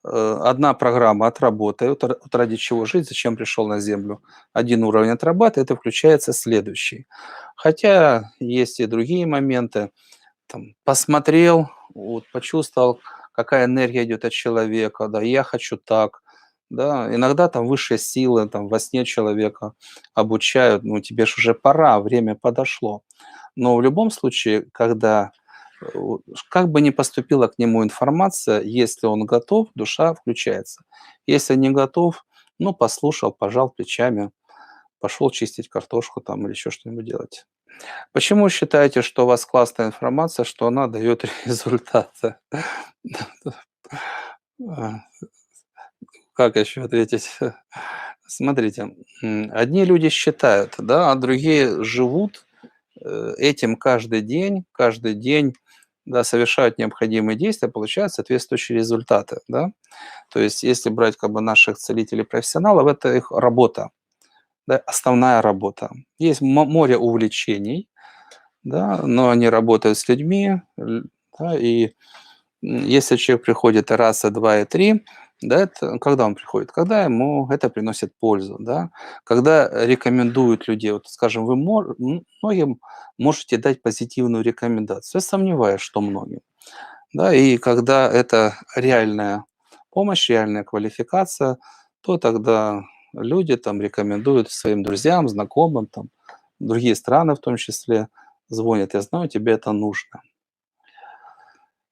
одна программа отработает, вот ради чего жить, зачем пришел на Землю. Один уровень отрабатывает, и включается следующий. Хотя есть и другие моменты. Там, посмотрел, вот, почувствовал, какая энергия идет от человека, да, я хочу так. Да, иногда там высшие силы, там во сне человека обучают, ну тебе ж уже пора, время подошло. Но в любом случае, когда как бы ни поступила к нему информация, если он готов, душа включается. Если не готов, ну послушал, пожал плечами, пошел чистить картошку там или еще что-нибудь делать. Почему считаете, что у вас классная информация, что она дает результаты? А, Как еще ответить? Смотрите, одни люди считают, да, а другие живут этим каждый день, да, совершают необходимые действия, получают соответствующие результаты, да. То есть если брать как бы наших целителей-профессионалов, это их работа, да, основная работа. Есть море увлечений, да, но они работают с людьми, да, и если человек приходит раз, и 2, и 3, да, это когда он приходит? Когда ему это приносит пользу, да, когда рекомендуют людей. Вот, скажем, вы многим можете дать позитивную рекомендацию. Я сомневаюсь, что многим. Да, и когда это реальная помощь, реальная квалификация, то тогда люди там рекомендуют своим друзьям, знакомым, там, другие страны в том числе звонят: "Я знаю, тебе это нужно".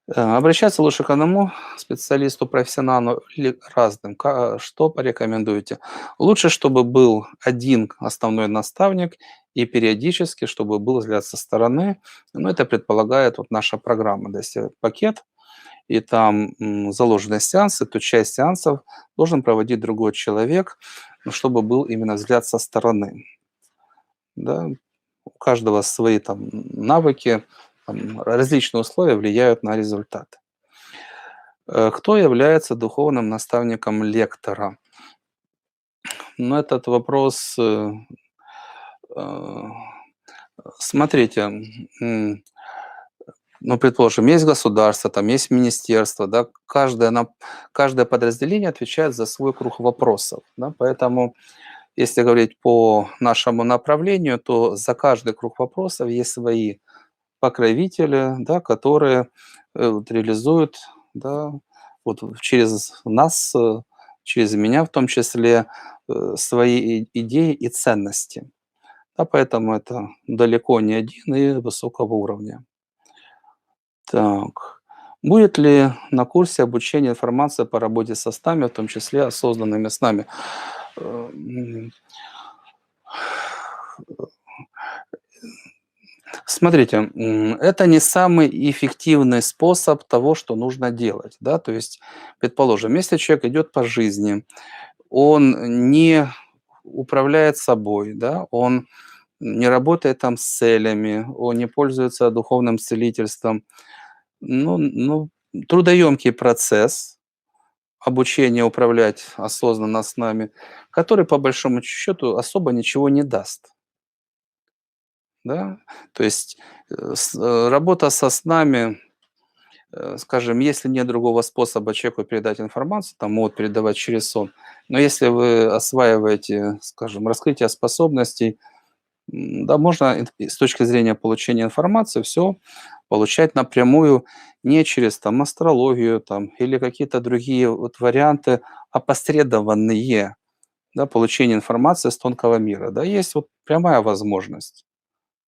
Обращаться лучше к одному специалисту, профессионалу или разным? Что порекомендуете? Лучше, чтобы был один основной наставник и периодически, чтобы был взгляд со стороны. Но это предполагает вот наша программа. Да, если пакет, и там заложены сеансы, то часть сеансов должен проводить другой человек, но чтобы был именно взгляд со стороны. Да? У каждого свои там навыки, там, различные условия влияют на результат. Кто является духовным наставником лектора? Ну, этот вопрос, э, смотрите, ну, предположим, есть государство, там есть министерство, да, каждое подразделение отвечает за свой круг вопросов, да, поэтому, если говорить по нашему направлению, то за каждый круг вопросов есть свои покровители, да, которые вот реализуют, да, вот через нас, через меня в том числе, свои идеи и ценности. Да, поэтому это далеко не один и высокого уровня. Так. Будет ли на курсе обучения информация по работе со снами, в том числе осознанными снами? Э, м, Смотрите, это не самый эффективный способ того, что нужно делать. Да? То есть, предположим, если человек идет по жизни, он не управляет собой, да? Он не работает там с целями, он не пользуется духовным целительством. Ну, трудоемкий процесс обучения управлять осознанно снами, который по большому счету особо ничего не даст. Да? То есть работа со снами, скажем, если нет другого способа человеку передать информацию, там могут передавать через сон, но если вы осваиваете, скажем, раскрытие способностей, да, можно и с точки зрения получения информации все получать напрямую, не через там астрологию там или какие-то другие вот варианты, опосредованные, да, получение информации с тонкого мира. Да, есть вот прямая возможность,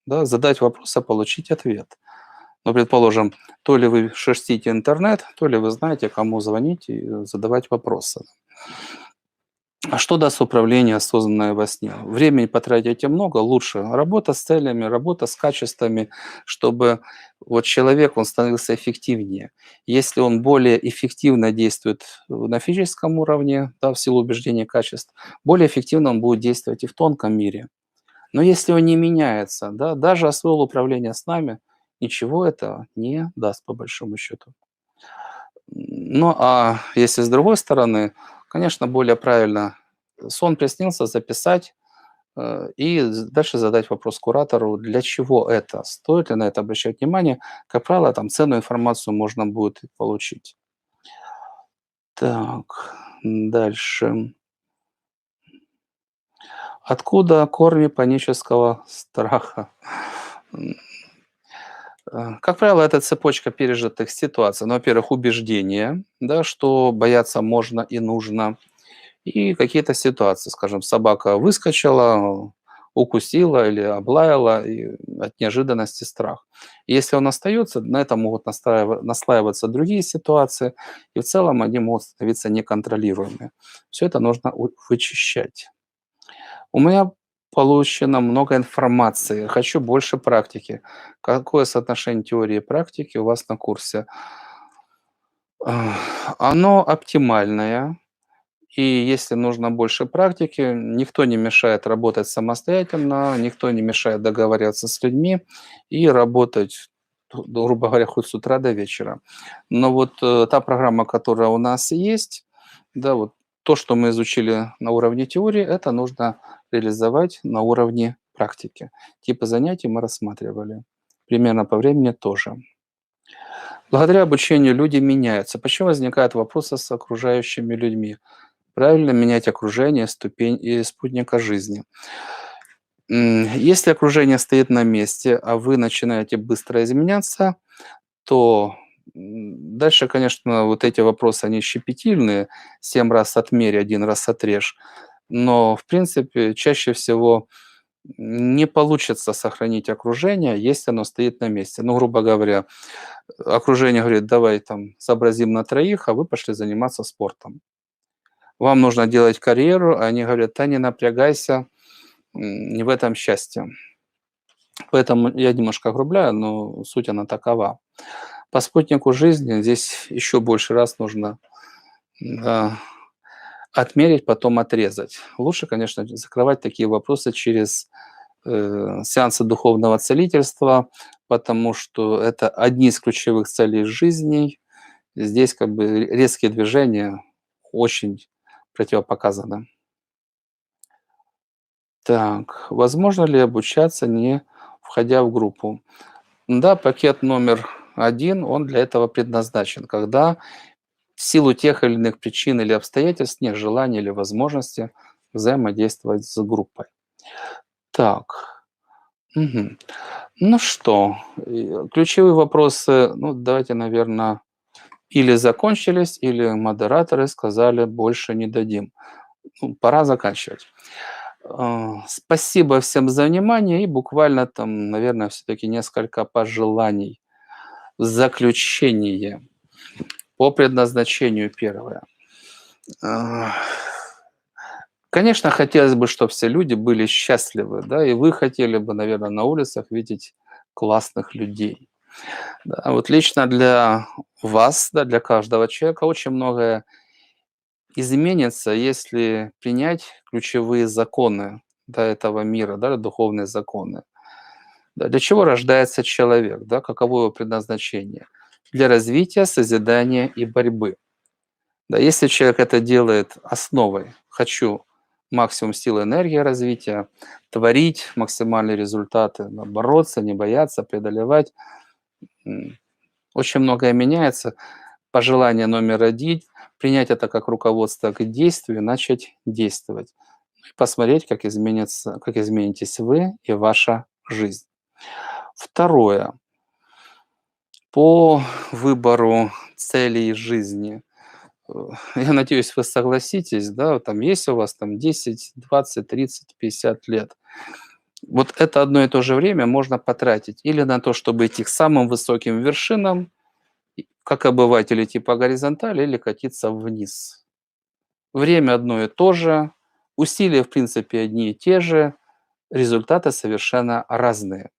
да, задать вопрос, а получить ответ. Но, предположим, то ли вы шерстите интернет, то ли вы знаете, кому звонить и задавать вопросы. А что даст управление осознанное во сне? Времени потратите много, лучше работа с целями, работа с качествами, чтобы вот человек, он становился эффективнее. Если он более эффективно действует на физическом уровне, да, в силу убеждения качеств, более эффективно он будет действовать и в тонком мире. Но если он не меняется, да, даже освоил управление с нами, ничего это не даст по большому счету. Ну, а если с другой стороны, конечно, более правильно сон приснился, записать, и дальше задать вопрос куратору, для чего это, стоит ли на это обращать внимание. Как правило, там ценную информацию можно будет получить. Так, дальше. Откуда корни панического страха? М, Как правило, это цепочка пережитых ситуаций. Ну, во-первых, убеждение, да, что бояться можно и нужно. И какие-то ситуации, скажем, собака выскочила, укусила или облаяла, и от неожиданности страх. Если он остается, на это могут наслаиваться другие ситуации, и в целом они могут становиться неконтролируемыми. Все это нужно вычищать. У меня получено много информации, хочу больше практики. Какое соотношение теории и практики у вас на курсе? Оно оптимальное. И если нужно больше практики, никто не мешает работать самостоятельно, никто не мешает договариваться с людьми и работать, грубо говоря, хоть с утра до вечера. Но вот та программа, которая у нас есть, да, вот то, что мы изучили на уровне теории, это нужно реализовать на уровне практики. Типы занятий мы рассматривали. Примерно по времени тоже. Благодаря обучению люди меняются. Почему возникают вопросы с окружающими людьми? Правильно менять окружение, ступень и спутника жизни. Если окружение стоит на месте, а вы начинаете быстро изменяться, то дальше, конечно, вот эти вопросы, они щепетильные. 7 раз отмерь, 1 раз отрежь. Но, в принципе, чаще всего не получится сохранить окружение, если оно стоит на месте. Ну, грубо говоря, окружение говорит: давай там сообразим на троих, а вы пошли заниматься спортом. Вам нужно делать карьеру, а они говорят: да не напрягайся, не в этом счастье. Поэтому я немножко огрубляю, но суть она такова. По спутнику жизни здесь еще больше раз нужно, да, отмерить, потом отрезать. Лучше, конечно, закрывать такие вопросы через сеансы духовного целительства, потому что это одни из ключевых целей жизни. Здесь как бы резкие движения очень противопоказаны. Так, возможно ли обучаться, не входя в группу? Да, пакет номер 1, он для этого предназначен, когда в силу тех или иных причин или обстоятельств нет желания или возможности взаимодействовать с группой. Так, мгм. Ну что, ключевые вопросы, ну, давайте, наверное, или закончились, или модераторы сказали: больше не дадим. Ну, пора заканчивать. Спасибо всем за внимание и буквально там, наверное, все-таки несколько пожеланий. В заключение по предназначению первое. А, Конечно, хотелось бы, чтобы все люди были счастливы, да, и вы хотели бы, наверное, на улицах видеть классных людей. Да, вот лично для вас, да, для каждого человека очень многое изменится, если принять ключевые законы, да, этого мира, да, духовные законы. Да, для чего рождается человек, да, каково его предназначение? Для развития, созидания и борьбы. Да, если человек это делает основой, хочу максимум силы, энергии развития, творить максимальные результаты, да, бороться, не бояться, преодолевать, м, очень многое меняется. Пожелание номер 1 принять это как руководство к действию, начать действовать. И посмотреть, как изменитесь вы и ваша жизнь. Второе. По выбору целей жизни. Э, я надеюсь, вы согласитесь, да, вот там есть у вас там 10, 20, 30, 50 лет. Вот это одно и то же время можно потратить или на то, чтобы идти к самым высоким вершинам, как обыватель идти по горизонтали или катиться вниз. Время одно и то же, усилия, в принципе, одни и те же, результаты совершенно разные.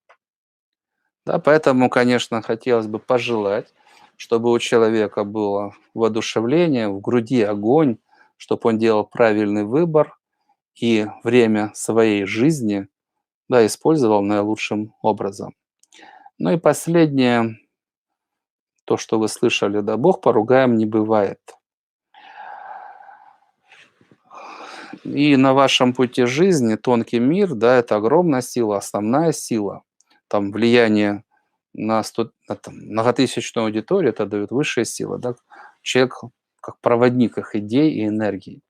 Да, поэтому, конечно, хотелось бы пожелать, чтобы у человека было воодушевление, в груди огонь, чтобы он делал правильный выбор и время своей жизни, да, использовал наилучшим образом. Ну и последнее, то, что вы слышали, да, Бог поругаем не бывает. И на вашем пути жизни тонкий мир, да, это огромная сила, основная сила. Там влияние на, 100, на там, многотысячную аудиторию, это дает высшая сила. Да? Человек как проводник их идей и энергии.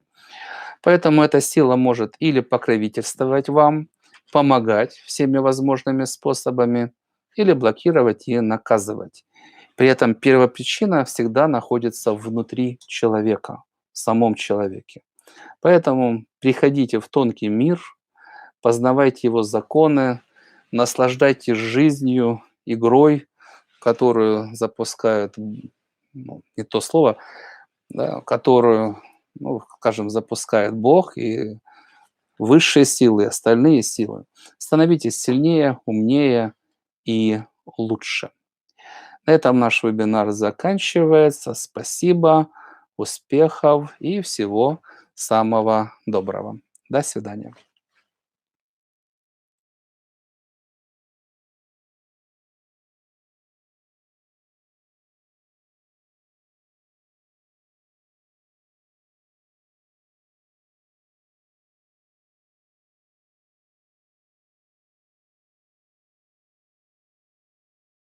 Поэтому эта сила может или покровительствовать вам, помогать всеми возможными способами, или блокировать и наказывать. При этом первопричина всегда находится внутри человека, в самом человеке. Поэтому приходите в тонкий мир, познавайте его законы, наслаждайтесь жизнью, игрой, которую запускают, ну, не то слово, да, которую, ну, скажем, запускает Бог и высшие силы, и остальные силы. Становитесь сильнее, умнее и лучше. На этом наш вебинар заканчивается. Спасибо, успехов и всего Самого доброго. До свидания.